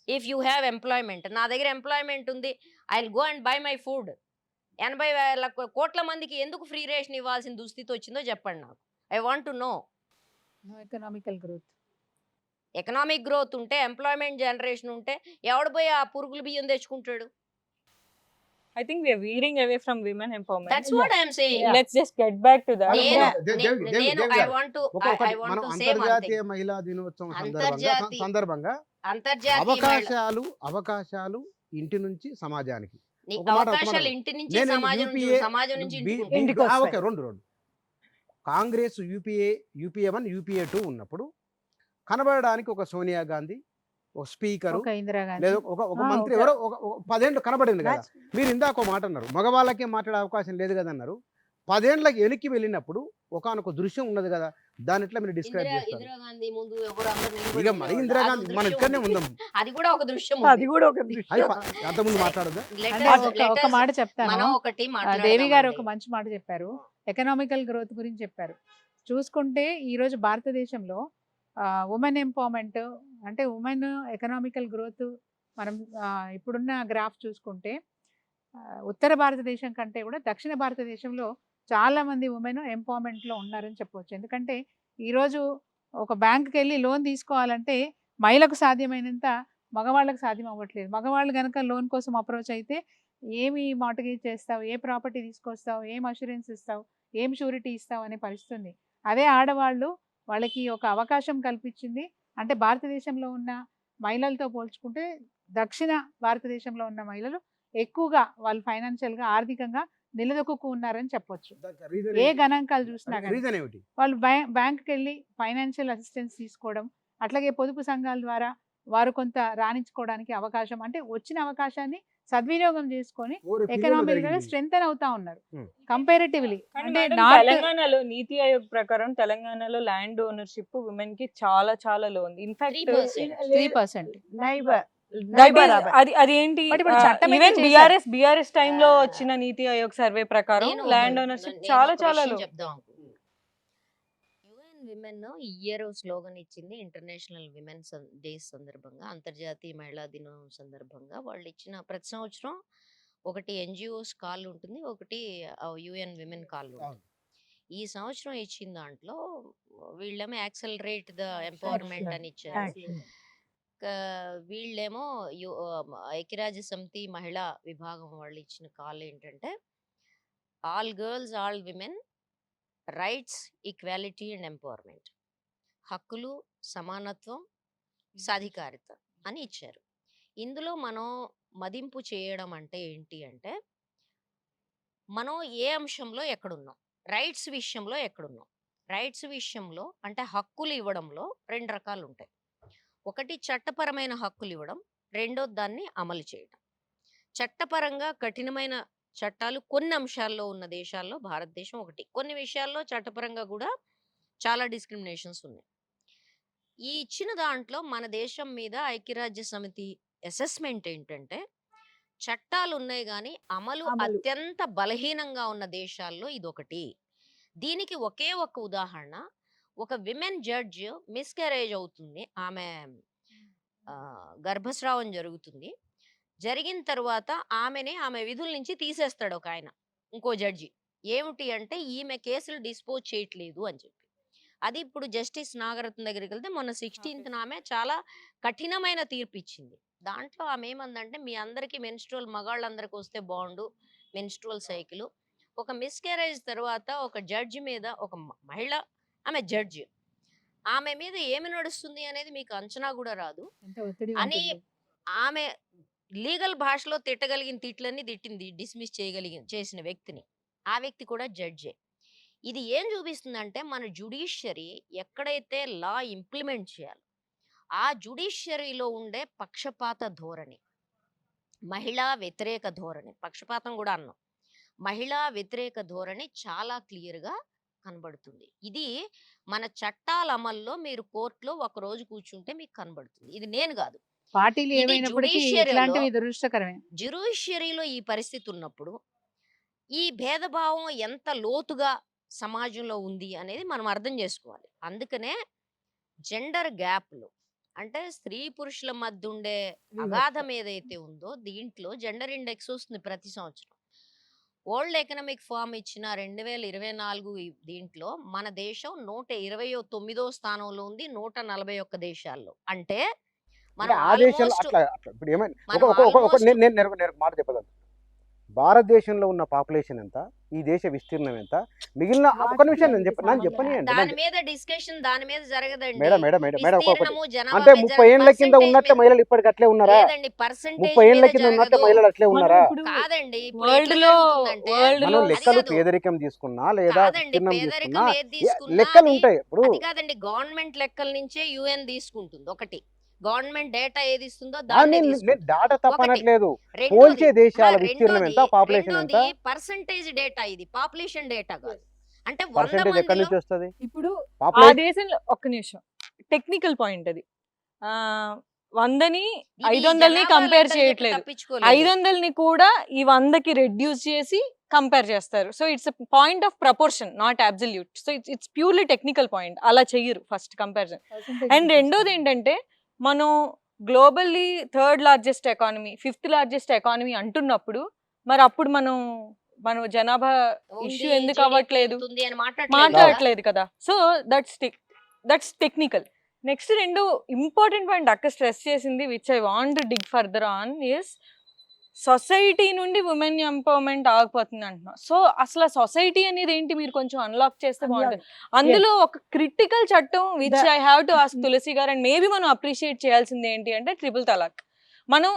if you have employment. నా దగ్గర ఎంప్లాయ్మెంట్ ఉంది, I will go and buy my food. 80,000 కోట్ల మందికి ఎందుకు ఫ్రీ రేషన్ ఇవ్వాల్సిన దుస్థితి వచ్చిందో చెప్పండి నాకు. I want to know. Economical growth. Economic growth ఉంటే, ఎంప్లాయ్మెంట్ జనరేషన్ ఉంటే ఎవడు పోయి ఆ పురుగులు బియ్యం తెచ్చుకుంటాడు? I think we are veering away from women empowerment. That's what I'm saying. Let's just get back to that. నేను I want to I want మనం టు సే వన్ అంతర్జాతీయ థింగ్. మహిళా దినోత్సవం అంతర్జాతీయ- సందర్భంగా అంతర్జాతీయ మహిళ- అవకాశాలు ఇంటి నుంచి సమాజానికి. నీ ఒక మాట, అవకాశాలు ఒక ఇంటి నుంచి నేను సమాజం నుంచి, UPA సమాజం నుంచి ఇంటికి ఉంటాయి. ఇంటికి వస్తాయి. ఓకే, రెండు కాంగ్రెస్ యూపీఏ 1 యూపీఏ 2 ఉన్నప్పుడు కనబడడానికి ఒక సోనియా గాంధీ, ఒక స్పీకరు, ఒక ఇందిరాగాంధీ. లేదా ఒక మంత్రి, ఎవరో ఒక 10 ఏళ్ళు కనబడింది కదా. మీరు ఇందాక ఒక మాట అన్నారు, మగవాళ్ళకే మాట్లాడే అవకాశం లేదు కదా అన్నారు. 10 ఏళ్ళకి వెనక్కి వెళ్ళినప్పుడు ఒకానొక దృశ్యం ఉన్నది కదా, దాని ఎట్లా మీరు డిస్క్రైబ్ చేస్తారు? ఇందిరాగాంధీ ముందు ఎవరు అందరూ ఇక నిలబడి మరి ఉండేవాళ్ళు. ఇందిరాగాంధీ అది మనం దృశ్యం ఇక్కడనే ఉంది. ఉందాం. అది కూడా ఒక దృశ్యం అది కూడా ఒక దృష్టి. అయి అంతకుముందు మాట్లాడదా? అంటే ఒక మాట చెప్తాను. మనం ఒకటి దేవి గారు ఒక మాట్లాడదామండి. మంచి మాట చెప్పారు, ఎకనామికల్ గ్రోత్ గురించి చెప్పారు. చూసుకుంటే ఈ రోజు భారతదేశంలో ఉమెన్ ఎంపవర్మెంట్ అంటే ఉమెన్ ఎకనామికల్ గ్రోత్ మనం ఇప్పుడున్న గ్రాఫ్ చూసుకుంటే ఉత్తర భారతదేశం కంటే కూడా దక్షిణ భారతదేశంలో చాలా మంది ఉమెన్ ఎంపవర్మెంట్లో ఉన్నారని చెప్పవచ్చు. ఎందుకంటే ఈరోజు ఒక బ్యాంకుకి వెళ్ళి లోన్ తీసుకోవాలంటే మహిళకు సాధ్యమైనంత మగవాళ్ళకు సాధ్యం అవ్వట్లేదు. మగవాళ్ళు కనుక లోన్ కోసం అప్రోచ్ అయితే ఏమి మార్టగేజ్ చేస్తావు, ఏ ప్రాపర్టీ తీసుకొస్తావు, ఏం అష్యూరెన్స్ ఇస్తావు, ఏం షూరిటీ ఇస్తావు అనే పరిస్థితి ఉంది. అదే ఆడవాళ్ళు వాళ్ళకి ఒక అవకాశం కల్పించింది. అంటే భారతదేశంలో ఉన్న మహిళలతో పోల్చుకుంటే దక్షిణ భారతదేశంలో ఉన్న మహిళలు ఎక్కువగా వాళ్ళు ఫైనాన్షియల్గా ఆర్థికంగా నిలదొక్కు ఉన్నారని చెప్పొచ్చు. ఏ గణాంకాలు చూసినా కానీ రీజన్ ఏమిటి? వాళ్ళు బ్యాంక్కి వెళ్ళి ఫైనాన్షియల్ అసిస్టెన్స్ తీసుకోవడం, అట్లాగే పొదుపు సంఘాల ద్వారా వారు కొంత రాణించుకోవడానికి అవకాశం, అంటే వచ్చిన అవకాశాన్ని సద్వినియోగం చేసుకొని ఎకనామిక్ గా స్ట్రెంగ్తన్ అవుతా ఉన్నారు కంపారిటివ్లీ. కానీ అంటే మేడం, నార్త్ తెలంగాణలో నీతి ఆయోగ్ ప్రకారం తెలంగాణలో ల్యాండ్ ఓనర్షిప్ ఉమెన్ కి చాలా చాలా లో ఉంది. ఇన్ఫాక్ట్ 3%. అది ఏంటి? But ఇప్పుడు చట్టం ఈవెన్ అయితే చేశారు. బీఆర్ఎస్ టైంలో వచ్చిన నీతి ఆయోగ్ సర్వే ప్రకారం నేను ల్యాండ్ ఓనర్షిప్ చాలా చాలా లో. చెప్దాం అనుకుంటున్నాను. యుఎన్ విమెన్ ఈ ఇయర్ స్లోగన్ ఇచ్చింది ఇంటర్నేషనల్ విమెన్ డేస్ సందర్భంగా, అంతర్జాతీయ మహిళా దినం సందర్భంగా. వాళ్ళు ఇచ్చిన ప్రతి సంవత్సరం ఒకటి ఎన్జిఓస్ కాల్ ఉంటుంది, ఒకటి యుఎన్ విమెన్ కాల్ ఉంటుంది. ఈ సంవత్సరం ఇచ్చిన దాంట్లో వీళ్ళేమో యాక్సలరేట్ ద ఎంపవర్మెంట్ అని ఇచ్చారు. వీళ్ళేమో ఐక్యరాజ్య సమితి మహిళా విభాగం వాళ్ళు ఇచ్చిన కాల్ ఏంటంటే, all girls all women rights equality and empowerment, హక్కులు సమానత్వం సాధికారిత అని ఇచ్చారు. ఇందులో మనం మదింపు చేయడం అంటే ఏంటి అంటే, మనం ఏ అంశంలో ఎక్కడున్నాం, రైట్స్ విషయంలో ఎక్కడున్నాం. రైట్స్ విషయంలో అంటే హక్కులు ఇవ్వడంలో 2 రకాలు ఉంటాయి. ఒకటి చట్టపరమైన హక్కులు ఇవ్వడం, రెండో దాన్ని అమలు చేయడం. చట్టపరంగా కఠినమైన చట్టాలు కొన్ని అంశాల్లో ఉన్న దేశాల్లో భారతదేశం ఒకటి. కొన్ని విషయాల్లో చట్టపరంగా కూడా చాలా డిస్క్రిమినేషన్స్ ఉన్నాయి. ఈ ఇచ్చిన దాంట్లో మన దేశం మీద ఐక్యరాజ్య సమితి అసెస్మెంట్ ఏంటంటే, చట్టాలు ఉన్నాయి గాని అమలు అమలు. అత్యంత బలహీనంగా ఉన్న దేశాల్లో ఇదొకటి. దీనికి ఒకే ఒక ఉదాహరణ, ఒక విమెన్ జడ్జ్ మిస్‌క్యారేజ్ అవుతుంది. ఆమె గర్భస్రావం జరుగుతుంది. జరిగిన తర్వాత ఆమె విధుల నుంచి తీసేస్తాడు ఒకాయన. ఇంకో జడ్జి. ఏమిటి అంటే, ఈమె కేసులు డిస్పోజ్ చేయట్లేదు అని చెప్పి. అది ఇప్పుడు జస్టిస్ నాగరత్న దగ్గరికెళ్తే మొన్న 16థ్ ఆమె చాలా కఠినమైన తీర్పు ఇచ్చింది. దాంట్లో ఆమె ఏమందంటే, మీ అందరికీ మెన్‌స్ట్రువల్ మగాళ్ళందరికి వస్తే బావుండు మెన్‌స్ట్రువల్ సైకిలు. ఒక మిస్‌క్యారేజ్ తర్వాత ఒక జడ్జి మీద ఒక మహిళ, ఆమె జడ్జి. ఆమె మీద ఏమి నడుస్తుంది అనేది మీకు అంచనా కూడా రాదు. ఎంత ఒత్తిడి అని ఉంటుంది. ఆమె లీగల్ భాషలో తిట్టగలిగిన తిట్లన్నీ తిట్టింది. డిస్మిస్ చేసిన వ్యక్తిని. ఆ వ్యక్తి కూడా జడ్జే. ఇది ఏం చూపిస్తుందంటే, మన జ్యుడిషియరీ ఎక్కడైతే లా ఇంప్లిమెంట్ చేయాలో, ఆ జ్యుడిషియరీలో ఉండే పక్షపాత ధోరణి, మహిళా వ్యతిరేక ధోరణి, పక్షపాతం కూడా అన్నాం. మహిళా వ్యతిరేక ధోరణి చాలా క్లియర్‌గా కనబడుతుంది. ఇది మన చట్టాల అమల్లో మీరు కోర్ట్‌లో ఒకరోజు కూర్చుంటే మీకు కనబడుతుంది. ఇది నేను గాదు. పార్టీలు ఇది ఏమైనప్పటికీ జ్యుడిషియరీలో ఇట్లాంటివి దురదృష్టకరమే. జ్యుడిషియరీలో ఈ పరిస్థితి ఉన్నప్పుడు, ఈ భేదభావం ఎంత లోతుగా సమాజంలో ఉంది అనేది మనం అర్థం చేసుకోవాలి. అందుకనే జెండర్ గ్యాప్‌లు అంటే స్త్రీ పురుషుల మధ్య ఉండే అగాధం ఏదైతే ఉందో, దీంట్లో జెండర్ ఇండెక్స్ వస్తుంది ప్రతి సంవత్సరం. వరల్డ్ ఎకనామిక్ ఫోరం ఇచ్చిన 2024 దీంట్లో మన దేశం 129వ స్థానంలో ఉంది 141 దేశాల్లో. అంటే మనం ఆ దేశంలో ఆల్మోస్ట్ అట్లా ఇప్పుడు ఏమైంది, మనం ఒక ఆల్మోస్ట్ నేను ఒక మాట చెప్పగలను. భారతదేశంలో ఉన్న పాపులేషన్ ఎంత, ఈ దేశ విస్తీర్ణం ఎంత, మిగిలిన ఒక నిమిషం నేను చెప్పనియండి. దాని మీద డిస్కషన్ దాని మీద జరగదండి. మేడం ఒకటి విస్తీర్ణము, అంటే జనాభా 30 ఏళ్ల కింద percentage ఉన్నట్టే మీద మహిళలు ఇప్పటికి అట్లే ఉన్నారా? లేదండి, పర్సెంటేజ్ 30 ఏళ్ల మీద కింద ఉన్నట్టే జరగదు. మహిళలు అట్లే ఉన్నారా? కాదండి, ఇప్పుడు వరల్డ్ ఎట్లా లో జరుగుతుందంటే, వరల్డ్ మనం లో అది లెక్కలు కాదు. పేదరికం తీసుకున్నా లేదా కాదండి, విస్తీర్ణం పేదరికం తీసుకున్నా ఏది తీసుకున్నా లెక్కలు అది ఉంటాయి. ఇప్పుడు అది కాదండి, గవర్నమెంట్ లెక్కల నుంచే యుఎన్ తీసుకుంటుంది. ఒకటి గవర్నమెంట్ డేటా ఏది ఇస్తుందో ఆ, దాన్నే నేను తీసుకుంటుంది. డాటా ఒకటి తప్పనట్లేదు. రెండోది పోల్చే దేశాల విస్తీర్ణం ఎంత, పాపులేషన్ ఎంత, పర్సంటేజ్ డేటా, ఇది పాపులేషన్ డేటా కాదు. అంటే 100 పర్సెంటేజ్ ఎక్కడి మందిలో నుంచి వస్తుంది? ఇప్పుడు ఆ పాపులేషన్ దేశంలో ఒక్క నిమిషం టెక్నికల్ పాయింట్ అది. 100ని ఇది 500ని జనాభా కంపేర్ లెక్కలు చెప్పి చేయట్లేదు. తప్పించుకోలేదు. 500ని కూడా ఈ 100కి రెడ్యూస్ చేసి కంపేర్ చేస్తారు. So it's point of proportion, not absolute. So it's purely technical point. అలా చెయ్యరు ఫస్ట్ కంపారిజన్. అండ్ రెండోది ఏంటంటే, మనం globally 3rd largest economy, 5th largest economy అంటున్నప్పుడు, మరి అప్పుడు మనం జనాభా ఉంది, ఇష్యూ ఎందుకు GDP అవ్వట్లేదు, ఉంటుంది అని మాట్లాడట్లేదు కదా. మాట్లాడట్లేదు కదా. So that's technical. నెక్స్ట్ రెండు ఇంపార్టెంట్ పాయింట్ అక్క స్ట్రెస్ చేసింది, which I want to dig further on, is society నుండి ఉమెన్ ఎంపవర్మెంట్ ఆగిపోతుంది అంటున్నా. సో అసలు సొసైటీ అనేది ఏంటి మీరు కొంచెం అన్లాక్ చేస్తే బాగుంటుంది. అందులో ఒక క్రిటికల్ చట్టం which I have to ask Tulasi గారు, అండ్ మేబీ మనం అప్రిషియేట్ చేయాల్సింది ఏంటి అంటే ట్రిపుల్ తలాక్. మనం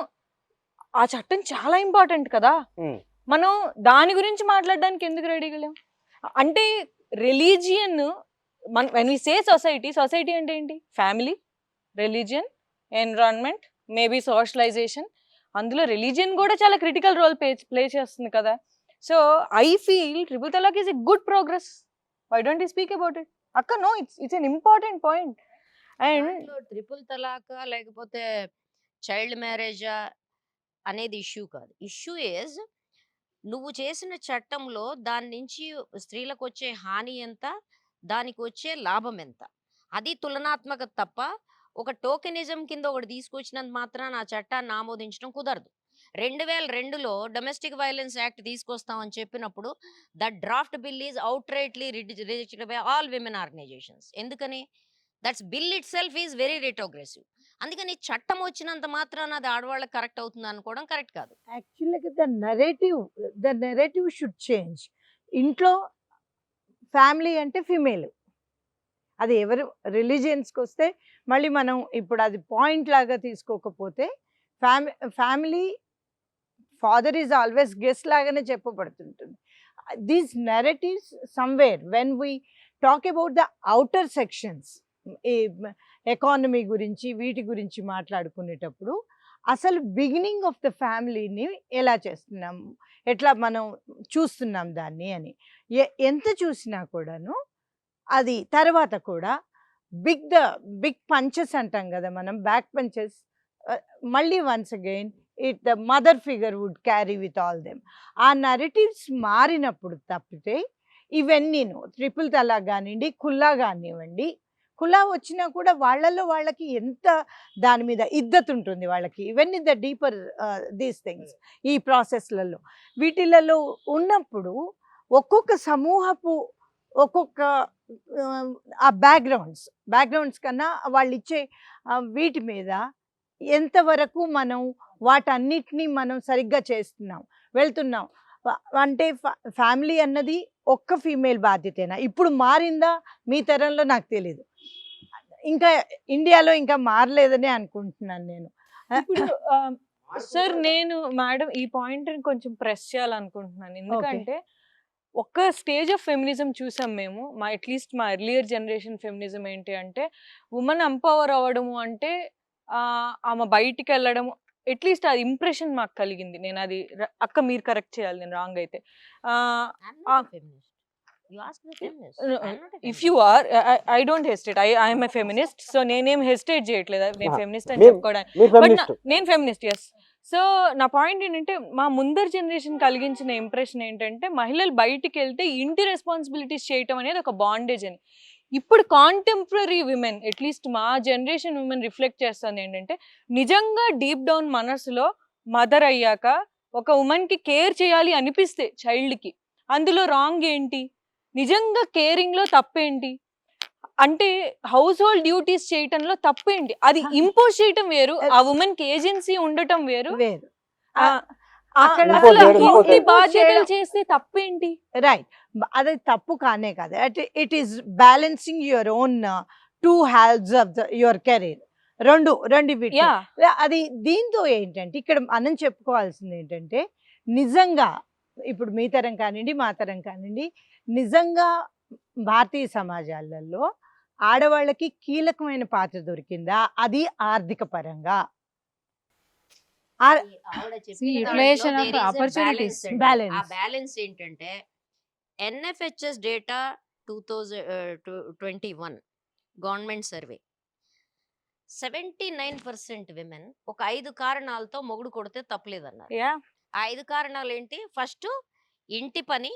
ఆ చట్టం చాలా ఇంపార్టెంట్ కదా, Hmm. మనం దాని గురించి మాట్లాడడానికి ఎందుకు రెడీగా లేం? అంటే religion, when we say society అంటే ఏంటి? Family, religion, environment, maybe socialisation. అందులో రిలీజియన్ కూడా చాలా క్రిటికల్ రోల్ ప్లే చేస్తుంది కదా. So I feel triple talaq is a good progress. Why don't you speak about it? అక్క no, it's an important point. And దాంట్లో triple talaq లేకపోతే చైల్డ్ మ్యారేజా అనేది ఇష్యూ కాదు. ఇష్యూ ఈజ్, నువ్వు చేసిన చట్టంలో దాని నుంచి స్త్రీలకు వచ్చే హాని ఎంత, దానికి వచ్చే లాభం ఎంత, అది తులనాత్మక తప్ప ఒక టోకెనిజం కింద ఒకటి తీసుకొచ్చినంత మాత్రాన ఆ చట్టాన్ని ఆమోదించడం కుదరదు. 2002లో డొమెస్టిక్ వైలెన్స్ యాక్ట్ తీసుకొస్తామని చెప్పినప్పుడు the draft bill is outrightly rejected by all women organisations. ఎందుకని? That's bill itself is very retrogressive. అందుకని చట్టం వచ్చినంత మాత్రాన అది ఆడవాళ్ళకి కరెక్ట్ అవుతుంది అనుకోవడం కరెక్ట్ కాదు. యాక్చువల్గా ద నెరేటివ్ షుడ్ చేంజ్. ఇంట్లో ఫ్యామిలీ అంటే ఫిమేల్, అది ఎవరు రిలీజియన్స్కి వస్తే మళ్ళీ మనం ఇప్పుడు అది పాయింట్ లాగా తీసుకోకపోతే family father is always guest లాగానే చెప్పబడుతుంటుంది. These narratives somewhere when we talk about the outer sections, ఈ ఎకానమీ గురించి వీటి గురించి మాట్లాడుకునేటప్పుడు అసలు బిగినింగ్ ఆఫ్ ద ఫ్యామిలీని ఎలా చేస్తున్నాం, ఎట్లా మనం చూస్తున్నాం దాన్ని అని ఎంత చూసినా కూడాను అది తర్వాత కూడా బిగ్ పంచెస్ అంటాం కదా మనం, బ్యాక్ పంచెస్ మళ్ళీ once again the mother figure would carry with all them. ఆ నరేటివ్స్ మారినప్పుడు తప్పితే ఇవన్నీను ట్రిపుల్ తలాక్ కానివ్వండి, ఖుల్లా కానివ్వండి, ఖుల్లా వచ్చినా కూడా వాళ్ళకి ఎంత దాని మీద ఇద్దత్ ఉంటుంది వాళ్ళకి. ఇవన్నీ ద డీపర్ దీస్ థింగ్స్ ఈ ప్రాసెస్లలో వీటిలలో ఉన్నప్పుడు ఒక్కొక్క సమూహపు ఒక్కొక్క ఆ బ్యాక్గ్రౌండ్స్ కన్నా వాళ్ళు ఇచ్చే వీటి మీద ఎంతవరకు మనం వాటన్నిటినీ మనం సరిగ్గా చేస్తున్నాం వెళ్తున్నాం. అంటే ఫ్యామిలీ అన్నది ఒక్క ఫీమేల్ బాధ్యతేనా? ఇప్పుడు మారిందా మీ తరంలో నాకు తెలీదు, ఇంకా ఇండియాలో ఇంకా మారలేదని అనుకుంటున్నాను నేను. ఇప్పుడు సార్ నేను మేడం ఈ పాయింట్ కొంచెం ప్రెస్ చేయాలనుకుంటున్నాను. ఎందుకంటే ఒక స్టేజ్ ఆఫ్ ఫెమినిజం చూసాం మేము, అట్లీస్ట్ మా ఎర్లియర్ జనరేషన్ ఫెమినిజం ఏంటి అంటే ఉమెన్ ఎంపవర్ అవ్వడము అంటే ఆమె బయటికి వెళ్ళడము, అట్లీస్ట్ ఆ ఇంప్రెషన్ మాకు కలిగింది. నేను అది అక్క మీరు కరెక్ట్ చేయాలి నేను రాంగ్ అయితే. If you are I don't hesitate, I'm a feminist. So నేనేం హెసిటేట్ చేయట్లేదు నేను ఫెమినిస్ట్ అని చెప్పుకోవడానికి, బట్ నేను ఫెమినిస్ట్ ఎస్. సో నా పాయింట్ ఏంటంటే మా ముందర జనరేషన్ కలిగించిన ఇంప్రెషన్ ఏంటంటే మహిళలు బయటికి వెళ్తే ఇంటి రెస్పాన్సిబిలిటీస్ చేయటం అనేది ఒక బాండేజ్ అని. ఇప్పుడు కాంటెంపరీ విమెన్, అట్లీస్ట్ మా జనరేషన్ విమెన్ రిఫ్లెక్ట్ చేస్తుంది ఏంటంటే నిజంగా డీప్ డౌన్ మనసులో మదర్ అయ్యాక ఒక ఉమెన్కి కేర్ చేయాలి అనిపిస్తే చైల్డ్కి, అందులో రాంగ్ ఏంటి? నిజంగా కేరింగ్లో తప్పేంటి? అంటే హౌస్ హోల్డ్ డ్యూటీస్ చేయటంలో తప్పేంటి? అది ఇంపోజ్ చేయటం వేరు, ఆ ఉమెన్ కి ఏజెన్సీ ఉండటం వేరు. అక్కడ ఇంటి బాధ్యతలు చేస్తే తప్పేంటి? రైట్, అది తప్పు కానే కాదు. It is balancing your own two halves of your career, రెండు అది. దీంతో ఏంటంటే ఇక్కడ మనం చెప్పుకోవాల్సింది ఏంటంటే నిజంగా ఇప్పుడు మీ తరం కానివ్వండి మా తరం కానివ్వండి, నిజంగా భారతీయ సమాజాలలో ఆడవాళ్ళకి కీలకమైన పాత్ర దొరికిందా? అది ఆర్థిక పరంగా యూటిలైజేషన్ ఆఫ్ ఆపర్చునిటీస్ బ్యాలెన్స్ ఏంటంటే NFHS data 2021 government survey 79% women ఒక 5 కారణాలతో మొగుడు కొడితే తప్పలేదన్నారు. ఆ 5 కారణాలు ఏంటి? ఫస్ట్ ఇంటి పని,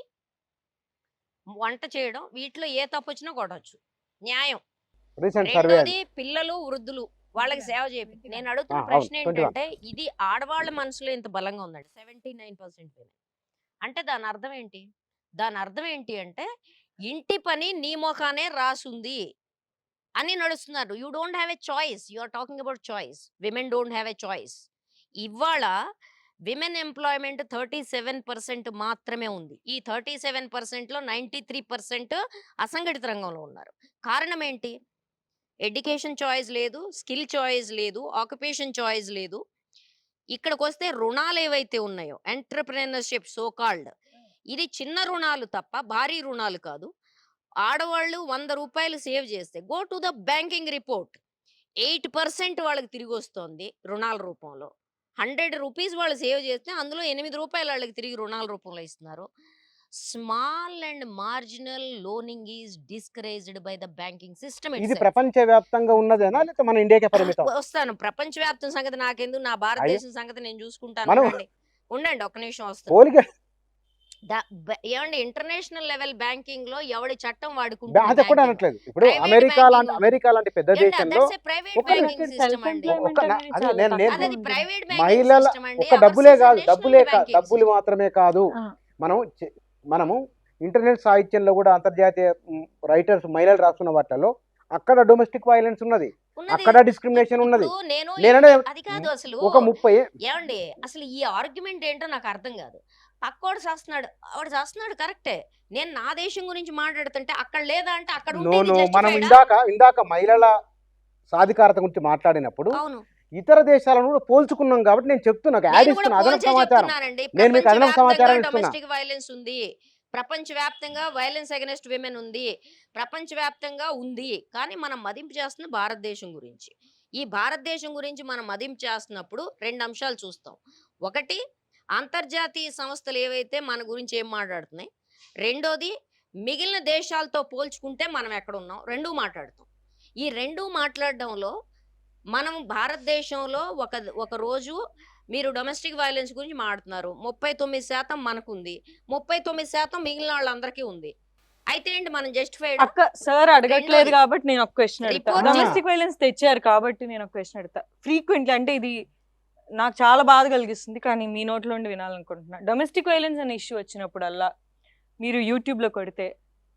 వంట చేయడం, వీటిలో ఏ తప్పు వచ్చినా కొట్టచ్చు, న్యాయం. రెండోది పిల్లలు వృద్ధులు, వాళ్ళకి సేవ చేయాలి. నేను అడుగుతున్న ప్రశ్న ఏంటంటే ఇది ఆడవాళ్ళ మనసులో ఇంత బలంగా ఉందండి 79% విమెన్ అంటే దాని అర్థం ఏంటి? దాని అర్థం ఏంటి అంటే ఇంటి పని నీ మొఖానే రాసుంది అని నడుస్తున్నారు. You don't have a choice. You are talking about choice. Women don't have a choice. ఇవాళ విమెన్ ఎంప్లాయ్మెంట్ 37% మాత్రమే ఉంది. ఈ 37%లో 93% అసంఘటిత రంగంలో ఉన్నారు. కారణం ఏంటి? ఎడ్యుకేషన్ చాయిస్ లేదు, స్కిల్ చాయిస్ లేదు, ఆక్యుపేషన్ చాయిస్ లేదు. ఇక్కడికి వస్తే రుణాలు ఏవైతే ఉన్నాయో ఎంటర్‌ప్రెన్యూర్‌షిప్ సో కాల్డ్, ఇది చిన్న రుణాలు తప్ప భారీ రుణాలు కాదు. ఆడవాళ్ళు 100 రూపాయలు సేవ్ చేస్తే go to the banking report 8% వాళ్ళకి తిరిగి వస్తుంది రుణాల రూపంలో. 100 రూపీస్ వాళ్ళు సేవ్ చేస్తే అందులో 8 రూపాయలు వాళ్ళకి తిరిగి రుణాల రూపంలో ఇస్తున్నారు. Small and marginal loaning is discouraged by the banking system. ఇది ప్రపంచవ్యాప్తంగా ఉన్నదేనా లేకపోతే మన ఇండియాకే పరిమితం? వస్తాను, ప్రపంచవ్యాప్తం సంగతి నాకెందుకు, నా భారతదేశం సంగతి నేను చూసుకుంటాను. ఉండండి ఒక్క నిమిషం వస్తాను. ఏమండి ఇంటర్నేషనల్ లెవెల్ బ్యాంకింగ్ లో ఎవడి చట్టం వాడుకుంటారు? ఇప్పుడు అమెరికా లాంటి పెద్ద దేశంలో ప్రైవేట్ బ్యాంకింగ్ సిస్టమ్ అండి. ప్రైవేట్ మహిళల ఒక డబ్బులు మాత్రమే కాదు, మనము ఇంటర్నెట్ సాహిత్యంలో కూడా అంతర్జాతీయ రైటర్స్ మహిళలు రాస్తున్న వాటిలో అక్కడ డొమెస్టిక్ వైలెన్స్ ఉన్నది, అక్కడ డిస్క్రిమినేషన్ ఉన్నది. అది కాదు అసలు ఒక 30 ఏమండి అసలు ఈ ఆర్గ్యుమెంట్ ఏంటో నాకు అర్థం కాదు. పక్కోడు చేస్తున్నాడు, ఆవిడ చేస్తున్నాడు కరెక్టే. నేను నా దేశం గురించి మాట్లాడుతుంటే అక్కడ లేదా అంటే అక్కడ మనం ఇందాక మహిళల సాధికారత గురించి మాట్లాడినప్పుడు ఇతర దేశాలను కూడా పోల్చుకున్నాం కాబట్టి నేను చెప్తున్నా, అదనపు సమాచారం నేను మీకు అదనపు సమాచారం ఇస్తున్నా. డొమెస్టిక్ వైలెన్స్ ఉంది, ప్రపంచవ్యాప్తంగా వైలెన్స్ అగైనెస్ట్ విమెన్ ఉంది, ప్రపంచవ్యాప్తంగా ఉంది. కానీ మనం మదింపు చేస్తున్న భారతదేశం గురించి. ఈ భారతదేశం గురించి మనం మదింపు చేస్తున్నప్పుడు 2 అంశాలు చూస్తాం. ఒకటి, అంతర్జాతీయ సంస్థలు ఏవైతే మన గురించి ఏం మాట్లాడుతున్నాయి. రెండోది, మిగిలిన దేశాలతో పోల్చుకుంటే మనం ఎక్కడున్నాం. 2 మాట్లాడతాం. ఈ 2 మాట్లాడడంలో మనం భారతదేశంలో ఒక రోజు మీరు డొమెస్టిక్ వయలెన్స్ గురించి మాట్లాడుతున్నారు. 39% మనకుంది. 39% మిగిలిన వాళ్ళందరికీ ఉంది. అయితే ఏంటి మనం జస్టిఫైడ్? అక్క సార్ అడగట్లేదు రెండోది, కాబట్టి నేను ఒక క్వశ్చన్ అడుగుతా. రిపోర్ట్ డొమెస్టిక్ వైలెన్స్ తెచ్చారు కాబట్టి నేను ఒక క్వశ్చన్ అడుగుతా. ఫ్రీక్వెంట్లీ, అంటే ఇది నాకు చాలా బాధ కలిగిస్తుంది, కానీ మీ నోట్లో నుండి వినాలనుకుంటున్నా. డొమెస్టిక్ వైలెన్స్ అనే ఇష్యూ వచ్చినప్పుడల్లా మీరు యూట్యూబ్ లో కొడితే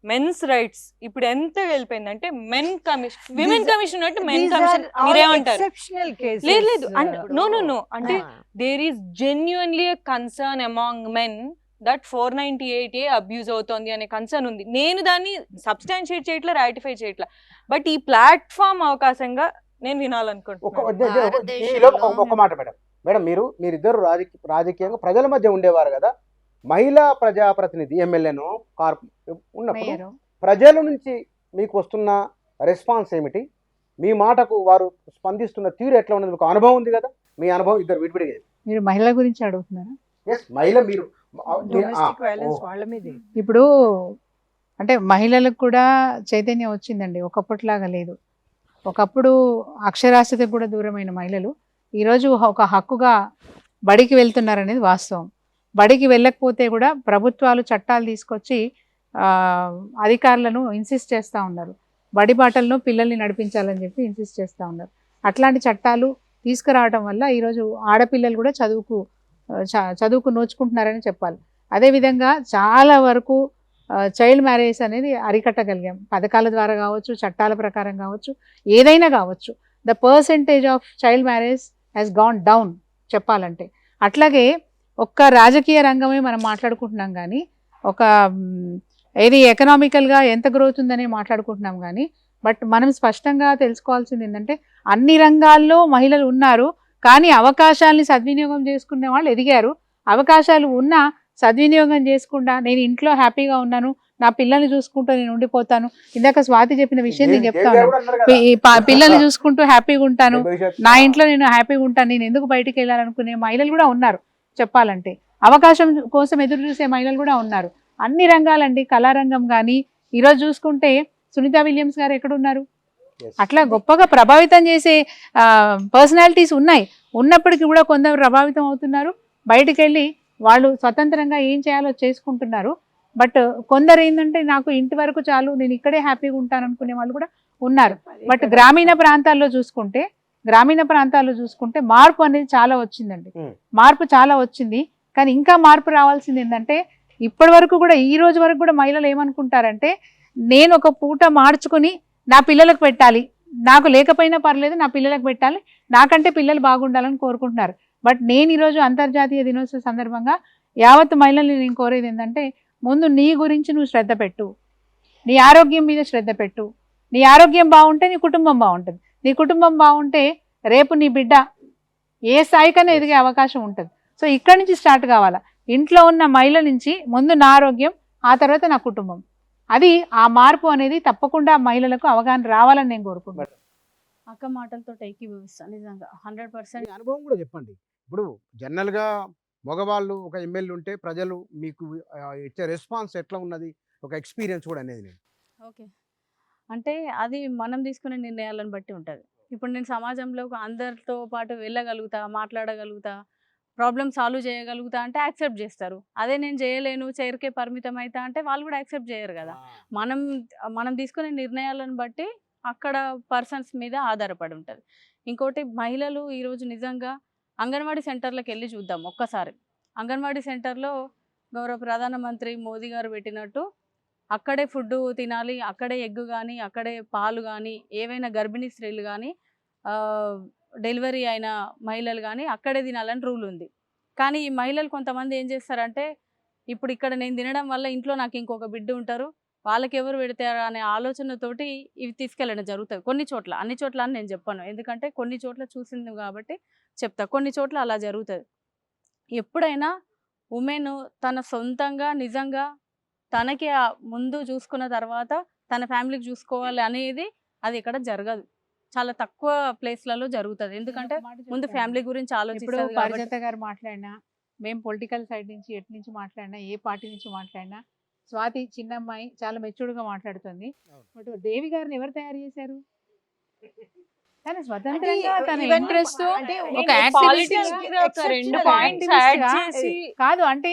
మెన్స్ రైట్స్ ఇప్పుడు ఎంత వెళ్ళిపోయిందంటే మెన్ కమిషన్, విమెన్ కమిషన్ అంటే మెన్ కమిషన్ మీరేమంటారు? లేదు లేదు, నో నో నో, అంటే there is genuinely concern among men that 498A abuse అవుతోంది అనే కన్సర్న్ ఉంది. నేను దాన్ని సబ్స్టాన్షియేట్ చేయట్లా, రాటిఫై చేయట్లా, బట్ ఈ ప్లాట్ఫామ్ అవకాశంగా నేను వినాలనుకుంటున్నాను. ఒక మాట మేడం, మీరిద్దరు రాజకీయంగా ప్రజల మధ్య ఉండేవారు కదా. మహిళా ప్రజాప్రతినిధి ఎమ్మెల్యేను ఉన్నప్పుడు మేయరు. ప్రజల నుంచి మీకు వస్తున్న రెస్పాన్స్ ఏమిటి? మీ మాటకు వారు స్పందిస్తున్న తీరు ఎట్లా ఉన్నది? మీకు అనుభవం ఉంది కదా, మీ అనుభవం ఇద్దరు విడివిడిగా. మీరు మహిళల గురించి అడుగుతున్నారా? మహిళ మీరు డొమెస్టిక్ వైలెన్స్ వాళ్ళ మీదే. ఇప్పుడు అంటే మహిళలకు కూడా చైతన్యం వచ్చిందండి, ఒకప్పటిలాగా లేదు. ఒకప్పుడు అక్షరాస్యతకు కూడా దూరమైన మహిళలు ఈరోజు ఒక హక్కుగా బడికి వెళ్తున్నారనేది వాస్తవం. బడికి వెళ్ళకపోతే కూడా ప్రభుత్వాలు చట్టాలు తీసుకొచ్చి అధికారులను ఇన్సిస్ట్ చేస్తూ ఉన్నారు. బడి బాటలను పిల్లల్ని నడిపించాలని చెప్పి ఇన్సిస్ట్ చేస్తూ ఉన్నారు. అట్లాంటి చట్టాలు తీసుకురావడం వల్ల ఈరోజు ఆడపిల్లలు కూడా చదువుకు నోచుకుంటున్నారని చెప్పాలి. అదేవిధంగా చాలా వరకు చైల్డ్ మ్యారేజ్ అనేది అరికట్టగలిగాం. పథకాల ద్వారా కావచ్చు, చట్టాల ప్రకారం కావచ్చు, ఏదైనా కావచ్చు. The percentage of child marriage has gone down చెప్పాలంటే. అట్లాగే ఒక్క రాజకీయ రంగమే మనం మాట్లాడుకుంటున్నాం కానీ, ఒక ఏది ఎకనామికల్గా ఎంత గ్రోత్ ఉందని మాట్లాడుకుంటున్నాం కానీ, బట్ మనం స్పష్టంగా తెలుసుకోవాల్సింది ఏంటంటే అన్ని రంగాల్లో మహిళలు ఉన్నారు, కానీ అవకాశాలని సద్వినియోగం చేసుకునే వాళ్ళు ఎదిగారు. అవకాశాలు ఉన్నా సద్వినియోగం చేసుకుండా నేను ఇంట్లో హ్యాపీగా ఉన్నాను, నా పిల్లల్ని చూసుకుంటూ నేను ఉండిపోతాను. ఇందాక స్వాతి చెప్పిన విషయం నేను చెప్తాను, పిల్లల్ని చూసుకుంటూ హ్యాపీగా ఉంటాను, నా ఇంట్లో నేను హ్యాపీగా ఉంటాను, నేను ఎందుకు బయటికి వెళ్ళాలనుకునే మహిళలు కూడా ఉన్నారు చెప్పాలంటే. అవకాశం కోసం ఎదురు చూసే మహిళలు కూడా ఉన్నారు. అన్ని రంగాలండి, కళారంగం కానీ ఈరోజు చూసుకుంటే సునీత విలియమ్స్ గారు ఎక్కడున్నారు? అట్లా గొప్పగా ప్రభావితం చేసే పర్సనాలిటీస్ ఉన్నాయి. ఉన్నప్పటికీ కూడా కొందరు ప్రభావితం అవుతున్నారు, బయటికి వెళ్ళి వాళ్ళు స్వతంత్రంగా ఏం చేయాలో చేసుకుంటున్నారు. బట్ కొందరు ఏంటంటే నాకు ఇంటి వరకు చాలు, నేను ఇక్కడే హ్యాపీగా ఉంటాను అనుకునే వాళ్ళు కూడా ఉన్నారు. బట్ గ్రామీణ ప్రాంతాల్లో చూసుకుంటే మార్పు అనేది చాలా వచ్చిందండి. మార్పు చాలా వచ్చింది, కానీ ఇంకా మార్పు రావాల్సింది ఏంటంటే ఇప్పటి వరకు కూడా ఈ రోజు వరకు కూడా మహిళలు ఏమనుకుంటారంటే నేను ఒక పూట మార్చుకొని నా పిల్లలకు పెట్టాలి, నాకు లేకపోయినా పర్లేదు నా పిల్లలకు పెట్టాలి, నాకంటే పిల్లలు బాగుండాలని కోరుకుంటున్నారు. బట్ నేను ఈరోజు అంతర్జాతీయ దినోత్సవ సందర్భంగా యావత్ మహిళల్ని నేను కోరేది ఏంటంటే ముందు నీ గురించి నువ్వు శ్రద్ధ పెట్టు, నీ ఆరోగ్యం మీద శ్రద్ధ పెట్టు. నీ ఆరోగ్యం బాగుంటే నీ కుటుంబం బాగుంటుంది, నీ కుటుంబం బాగుంటే రేపు నీ బిడ్డ ఏ స్థాయికైనా ఎదిగే అవకాశం ఉంటుంది. సో ఇక్కడి నుంచి స్టార్ట్ కావాలా. ఇంట్లో ఉన్న మహిళ నుంచి ముందు నా ఆరోగ్యం, ఆ తర్వాత నా కుటుంబం. అది ఆ మార్పు అనేది తప్పకుండా మహిళలకు అవగాహన రావాలని నేను కోరుకుంటున్నాను. అక్క మాటలతో ఏకీభవిస్తాను నిజంగా 100%. మీ అనుభవం కూడా చెప్పండి. ఇప్పుడు జనరల్గా మగవాళ్ళు ఒక ఎమ్మెల్యే ఉంటే ప్రజలు మీకు ఇచ్చే రెస్పాన్స్ ఎట్లా ఉన్నది, ఒక ఎక్స్పీరియన్స్ కూడా అనేది నేను. ఓకే, అంటే అది మనం తీసుకునే నిర్ణయాలను బట్టి ఉంటుంది. ఇప్పుడు నేను సమాజంలో అందరితో పాటు వెళ్ళగలుగుతా, మాట్లాడగలుగుతా, ప్రాబ్లమ్ సాల్వ్ చేయగలుగుతా అంటే యాక్సెప్ట్ చేస్తారు. అదే నేను చేయలేను, చైర్కే పరిమితం అవుతా అంటే వాళ్ళు కూడా యాక్సెప్ట్ చేయరు కదా. మనం తీసుకునే నిర్ణయాలను బట్టి అక్కడ పర్సన్స్ మీద ఆధారపడి ఉంటుంది. ఇంకోటి, మహిళలు ఈరోజు నిజంగా అంగన్వాడీ సెంటర్లకు వెళ్ళి చూద్దాం ఒక్కసారి. అంగన్వాడీ సెంటర్లో గౌరవ ప్రధానమంత్రి మోదీ గారు పెట్టినట్టు అక్కడే ఫుడ్ తినాలి, అక్కడే ఎగ్ కానీ, అక్కడే పాలు కానీ, ఏవైనా గర్భిణీ స్త్రీలు కానీ, డెలివరీ అయిన మహిళలు కానీ అక్కడే తినాలని రూల్ ఉంది. కానీ ఈ మహిళలు కొంతమంది ఏం చేస్తారంటే ఇప్పుడు ఇక్కడ నేను తినడం వల్ల ఇంట్లో నాకు ఇంకొక బిడ్డ ఉంటారు, వాళ్ళకి ఎవరు పెడతారా అనే ఆలోచనతోటి ఇవి తీసుకెళ్ళడం జరుగుతుంది కొన్ని చోట్ల. అన్ని చోట్ల అని నేను చెప్పాను, ఎందుకంటే కొన్ని చోట్ల చూసింది కాబట్టి చెప్తా. కొన్ని చోట్ల అలా జరుగుతుంది. ఎప్పుడైనా ఉమెన్ తన సొంతంగా నిజంగా తనకి ముందు చూసుకున్న తర్వాత తన ఫ్యామిలీకి చూసుకోవాలి అనేది అది ఇక్కడ జరగదు. చాలా తక్కువ ప్లేస్లలో జరుగుతుంది. ఎందుకంటే ముందు ఫ్యామిలీ గురించి ఇప్పుడు ఆలోచిస్తారు కాబట్టి. పరిజత గారు మాట్లాడినా, మేము పొలిటికల్ సైడ్ నుంచి ఎటు నుంచి మాట్లాడినా, ఏ పార్టీ నుంచి మాట్లాడినా, స్వాతి చిన్న అమ్మాయి చాలా మెచ్యూర్డ్ గా మాట్లాడుతుంది. అవును. బట్ దేవి గారిని ఎవరు తయారు చేశారు? తన స్వతంత్రంగా అంటే తన ఇవన్నీ ఇంట్రెస్ట్ అంటే ఒక పాలిటిక్స్ యాక్టివిస్ట్ మీద ఒక 2 exceptional పాయింట్స్ activist యాడ్ గా చేసి కాదు. అంటే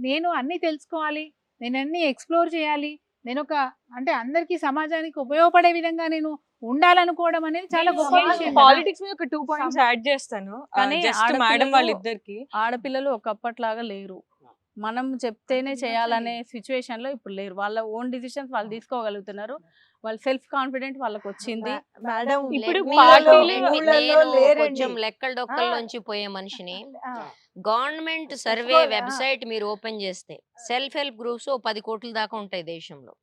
నేను అన్ని తెలుసుకోవాలి, నేను అన్ని ఎక్స్ప్లోర్ చేయాలి, నేను ఒక అంటే అందరికి సమాజానికి ఉపయోగపడే విధంగా నేను ఉండాలనుకోవడం అనేది చాలా గొప్ప విషయం కదా. పాలిటిక్స్ మీద ఒక 2 పాయింట్స్ యాడ్ చేస్తాను. కానీ జస్ట్ మేడం ఆడపిల్లలు- వాళ్ళిద్దరికి ఆడపిల్లలు ఒకప్పట్లాగా లేరు. మనం చెప్తేనే చేయాలనే సిచ్యువేషన్ లో ఇప్పుడు లేరు. వాళ్ళ ఓన్ డిసిషన్స్ వాళ్ళు తీసుకోగలుగుతున్నారు. వాళ్ళ సెల్ఫ్ కాన్ఫిడెంట్ వాళ్ళకి వచ్చింది. మేడం ఇప్పుడు ఊళ్ళలో పార్టీలు- లేరండి. కొంచెం లెక్కల డొక్కల్లోంచి పోయే మనిషిని ఆ, గవర్నమెంట్ సర్వే ఒప్పుకోలే. వెబ్సైట్ మీరు ఓపెన్ చేస్తే సెల్ఫ్ హెల్ప్ గ్రూప్స్ 10 కోట్ల దాకా ఉంటాయి దేశంలో.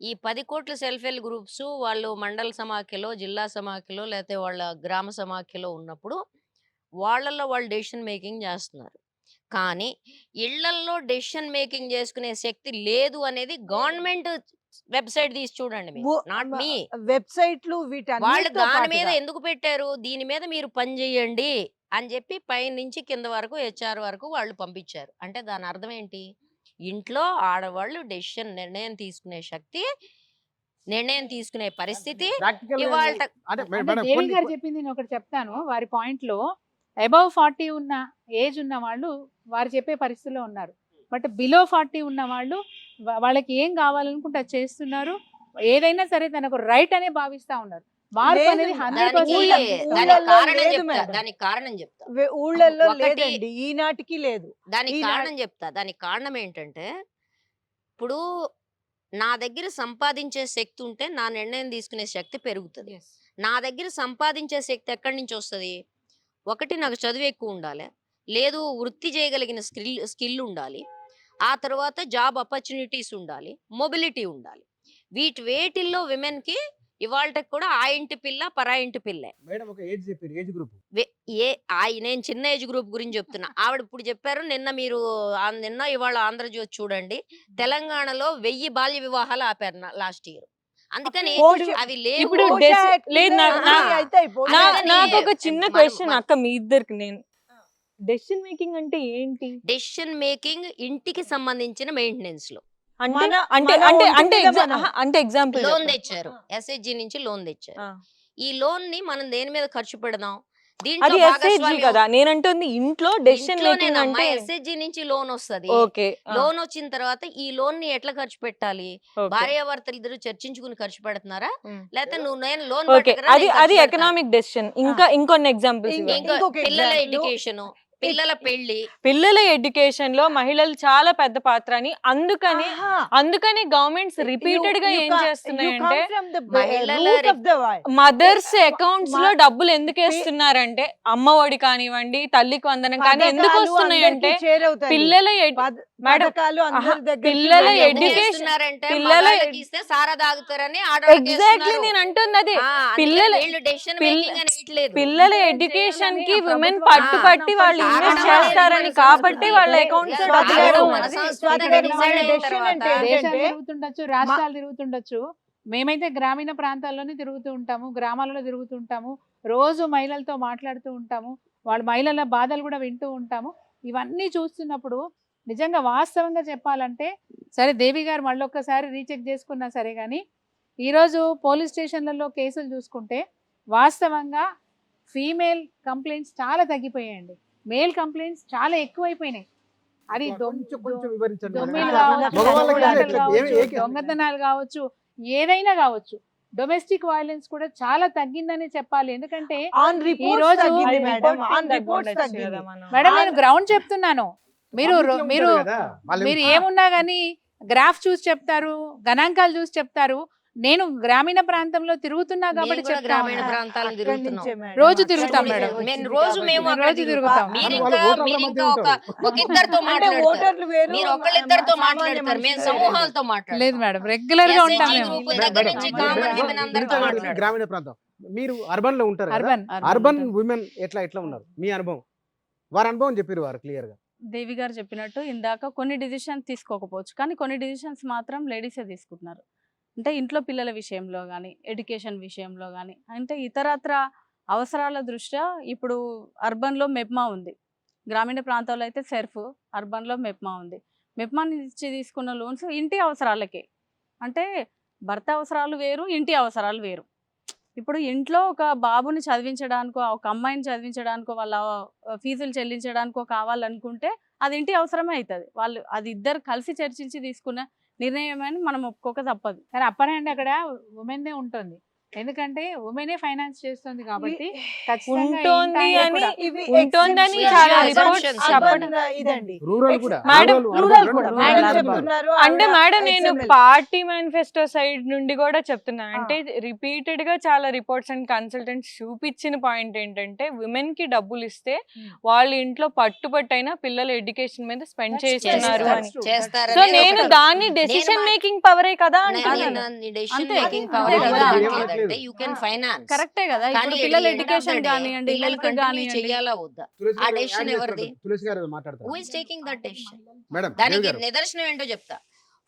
ఈ 10 కోట్ల సెల్ఫ్ హెల్ప్ గ్రూప్స్ వాళ్ళు మండల సమాఖ్యలో, జిల్లా సమాఖ్యలో, లేకపోతే వాళ్ళ గ్రామ సమాఖ్యలో ఉన్నప్పుడు వాళ్ళల్లో వాళ్ళు డెసిషన్ మేకింగ్ చేస్తున్నారు. కానీ ఇళ్లల్లో డెసిషన్ మేకింగ్ చేసుకునే శక్తి లేదు అనేది గవర్నమెంట్ వెబ్సైట్ తీసి చూడండి మీరు, ఊ- నాట్ మీ. వెబ్సైట్లు వాళ్ళు వీటన్నిటితో దాని మీద పాటుగా ఎందుకు పెట్టారు? దీని మీద మీరు పని చేయండి అని చెప్పి పై నుంచి కింద వరకు హెచ్ఆర్ వరకు వాళ్ళు పంపించారు. అంటే దాని అర్థం ఏంటి? ఇంట్లో ఆడవాళ్ళు డెసిషన్ నిర్ణయం తీసుకునే శక్తి, నిర్ణయం తీసుకునే పరిస్థితి ప్రాక్టికల్ ఇవాళ అంటే అంటే మేడం దేవి కొన్ని గారు చెప్పింది నేను ఒకటి చెప్తాను. వారి పాయింట్ లో అబౌవ్ 40 ఉన్న ఏజ్ ఉన్న వాళ్ళు వారు చెప్పే పరిస్థితిలో ఉన్నారు. బట్ బిలో 40 ఉన్న వాళ్ళు వాళ్ళకి ఏం కావాలనుకుంటే అది చేస్తున్నారు. ఏదైనా సరే తనకు రైట్ అనే భావిస్తా ఉన్నారు. మార్పు లేదు, అనేది దానికి 100% దానికి కారణం లేదు చెప్తా, మేడం. దానికి కారణం చెప్తా, ఊళ్ళల్లో ఒకటి- లేదండి, ఈనాటికి లేదు. దానికి ఈనాడు- కారణం చెప్తా. దానికి కారణం ఏంటంటే ఇప్పుడు నా దగ్గర సంపాదించే శక్తి ఉంటే నా నిర్ణయం తీసుకునే శక్తి పెరుగుతుంది. నా దగ్గర సంపాదించే శక్తి ఎక్కడి నుంచి వస్తుంది? ఒకటి నాకు చదువు ఎక్కువ ఉండాలి, లేదు వృత్తి చేయగలిగిన స్కిల్ ఉండాలి, ఆ తర్వాత జాబ్ ఆపర్చునిటీస్ ఉండాలి, మొబిలిటీ ఉండాలి. వేటిల్లో విమెన్ కి ఇవాళకి కూడా ఆ ఇంటి పిల్ల పరా ఇంటి పిల్లే. మేడం ఒక ఏజ్ చెప్పారు, ఏజ్ గ్రూప్ నేను చిన్న ఏజ్ గ్రూప్ గురించి చెప్తున్నా. ఆవిడ ఇప్పుడు చెప్పారు, నిన్న ఇవాళ ఆంధ్రజ్యోతి చూడండి, తెలంగాణలో 1000 బాల్య వివాహాలు ఆపారు లాస్ట్ ఇయర్. అందుకని పోష- అవి లేవు. ఇప్పుడు పోషా డెసి- యాక్ట్ లేదు, మీద నాకు- అన్నీ అవుతాయి, పోషా నా- యాక్ట్. నాకు ఒక చిన్న మనం- క్వశ్చన్ మనం- అక్క, మీ ఇద్దరికి నేను డెసిషన్ మేకింగ్ అంటే ఏంటి? డెసిషన్ మేకింగ్ ఇంటికి సంబంధించిన మెయింటెనెన్స్ లో అంటే మన- అంటే మన అంటే ఒంటి అంటే మీద ఎగ్జా- మనం. ఆహా, అంటే ఎగ్జాంపుల్ లోన్ తెచ్చారు, ఎస్హెచ్జి నుంచి లోన్ తెచ్చారు. ఈ లోన్ ని మనం దేని మీద ఖర్చు పెడదాం? అది దీంట్లో ఎస్హెచ్జి కదా, నేనంటుంది ఇంట్లో డెసిషన్ మేకింగ్ అంటే. ఎస్హెచ్జి నుంచి లోన్ వస్తది. ఓకే, లోన్ వచ్చిన తర్వాత ఈ లోన్ ని ఎట్లా ఖర్చు పెట్టాలి? భార్యాభర్తలు ఇద్దరు చర్చించుకుని ఖర్చు పెడుతున్నారా, లేకపోతే నేను లోన్ ఓకే, అది ఎకనామిక్ డెసిషన్. ఇంకా ఇంకొన్ని ఎగ్జాంపుల్స్ ఇంకో- ఇంకొక పిల్లల example. ఎడ్యుకేషన్, పిల్లల పెళ్లి. పిల్లల ఎడ్యుకేషన్ లో మహిళలు చాలా పెద్ద పాత్ర అని, అందుకని ఆహా. గవర్నమెంట్స్ రిపీటెడ్ గా ఏం చేస్తున్నాయంటే మహిళల మదర్స్ అకౌంట్స్ లో డబ్బులు ఎందుకు వేస్తున్నారంటే, అమ్మ ఒడి కానివ్వండి, తల్లికి వందనం కానీ ఎందుకు వస్తున్నాయంటే పిల్లల మేడం, పిల్లల చేస్తున్నారంటే పిల్లల మగాళ్ళకి ఇస్తే సారా తాగుతారని ఎగ్జాక్ట్లీ నేను అంటుంది అది. పిల్లల పిల్లల ఎడ్యుకేషన్ కి విమెన్ పట్టుబట్టి వాళ్ళు ఇన్వెస్ట్ చేస్తారని కాబట్టి వాళ్ళ అకౌంట్స్ లో డబ్బులు వేయడం దేశాలు తిరుగుతుండొచ్చు, రాష్ట్రాలు తిరుగుతుండొచ్చు. మేమైతే గ్రామీణ ప్రాంతాల్లోనే తిరుగుతూ ఉంటాము, గ్రామాలలో తిరుగుతూ ఉంటాము, రోజు మహిళలతో మాట్లాడుతూ ఉంటాము, వాళ్ళ మహిళల బాధలు కూడా వింటూ ఉంటాము. ఇవన్నీ చూస్తున్నప్పుడు నిజంగా వాస్తవంగా చెప్పాలంటే, సరే దేవి గారు మళ్ళీ ఒక్కసారి రీచెక్ చేసుకున్నా సరే కానీ, ఈరోజు పోలీస్ స్టేషన్లలో కేసులు చూసుకుంటే వాస్తవంగా ఫీమేల్ కంప్లైంట్స్ చాలా తగ్గిపోయాయండి, మేల్ కంప్లైంట్స్ చాలా ఎక్కువైపోయినాయి. అది కొంచెం వివరించండి మేడం. దొంగలు ఇట్లా కావచ్చు, మగవాళ్ళకి దొంగతనాలు ఎట్లా- కావచ్చు, ఏ- ఏ- దొంగతనాలు కావచ్చు, ఏదైనా కావచ్చు, డొమెస్టిక్ వైలెన్స్ కూడా చాలా తగ్గిందని చెప్పాలి. ఎందుకంటే మేడం నేను గ్రౌండ్ చెప్తున్నాను, మీరు పబ్లిక్లో మీరు ఉంటారు కదా, వాళ్ళు మీరు ఏమున్నా కానీ గ్రాఫ్ చూసి చెప్తారు, గణాంకాలు చూసి చెప్తారు. నేను గ్రామీణ ప్రాంతంలో తిరుగుతున్నా కాబట్టి చెప్తా గ్రామీణ ఉన్నా. ప్రాంతాలను తిరుగుతున్నాం రోజు తిరుగుతాం మేడం. మేము అక్కడ రోజు తిరుగుతాం. మీరు వాళ్ళు ఇంకా ఓటర్ల మీరు మధ్య ఇంకా ఒక ఇద్దరితో మాట్లాడతారు, మీరు ఒకళ్ళిద్దరితో మాట్లాడతారు, మేము సమూహాలతో మాట్లాడతాం. లేదు మేడం, రెగ్యులర్ గా SHG ఉంటాం మేము. గ్రూప్ దగ్గర నుంచి కామన్ విమెన్ అందరితో మాట్లాడతాం. గ్రామీణ ప్రాంతం, మీరు అర్బన్ లో ఉంటారు కదా, అర్బన్ అర్బన్ విమెన్ ఎట్లా ఉన్నారు? మీ అనుభవం, వారి అనుభవం చెప్పారు వారు క్లియర్ గా. దేవి గారు చెప్పినట్టు ఇందాక కొన్ని డిసిషన్స్ తీసుకోకపోవచ్చు, కానీ కొన్ని డిసిషన్స్ మాత్రం లేడీసే తీసుకుంటున్నారు. అంటే ఇంట్లో పిల్లల విషయంలో కానీ ఎడ్యుకేషన్ విషయంలో కానీ అంటే ఇతరత్ర అవసరాల దృష్ట్యా ఇప్పుడు అర్బన్లో మెప్మా ఉంది, గ్రామీణ ప్రాంతాల్లో అయితే సెర్ఫ్, అర్బన్లో మెప్మా ఉంది. మెప్మా నుంచి తీసుకున్న లోన్స్ ఇంటి అవసరాలకే, అంటే భర్త అవసరాలు వేరు, ఇంటి అవసరాలు వేరు. ఇప్పుడు ఇంట్లో ఒక బాబుని చదివించడానికో, ఒక అమ్మాయిని చదివించడానికో, వాళ్ళ ఫీజులు చెల్లించడానికో కావాలనుకుంటే అది ఇంటి అవసరమే అవుతుంది. వాళ్ళు అది ఇద్దరు కలిసి చర్చించి తీసుకున్న నిర్ణయం అని మనం ఒప్పుకోక తప్పదు. కానీ అప్పర్ హ్యాండ్ అక్కడ ఉమెన్దే ఉంటుంది, ఎందుకంటే ఉమెనే ఫైనాన్స్ చేస్తుంది కాబట్టి ఖచ్చితంగా ఉంటుంది ఇంటి ఆయన అని కూడా. ఇవి ఉంటుందని exemptions, చాలా urban- reports urban చెప్పండి. ఇదండి రూరల్ కూడా మేడం, రూరల్ కూడా రెండు మేడం urban. చెప్తున్నారు. అంటే ఆవిడ మేడం నేను XML. పార్టీ మేనిఫెస్టో సైడ్ నుండి కూడా చెప్తున్నాను. ఆ. అంటే రిపీటెడ్ గా చాలా రిపోర్ట్స్ అండ్ కన్సల్టెంట్స్ చూపించిన పాయింట్ ఏంటంటే విమెన్ కి డబ్బులు ఇస్తే వాళ్ళ ఇంట్లో పట్టుబట్టైనా పిల్లల ఎడ్యుకేషన్ మీద స్పెండ్ That's true. చేస్తున్నారు That's అని. true. చేస్తారు సో అనేది నేను ఒకటి. దాన్ని నేను డెసిషన్ మా- మేకింగ్ పవరే కదా అంటున్నాను. అంతే. డెసిషన్ అంతే. మేకింగ్ అంతే పవర్ కదా. అంటే యూ కెన్ ఫైనాన్స్ కరెక్టే కదా. ఇప్పుడు పిల్లల ఎడ్యుకేషన్ కానివ్వండి, పిల్లలు హెల్త్ కానివ్వండి. చెయ్యాలా వద్దా? ఆ decision ఎవరిది? తులసి గారు మాట్లాడతారు. Who is taking that decision? Madam దానికి దేవి గారు. నిదర్శనం ఏంటో చెప్తా.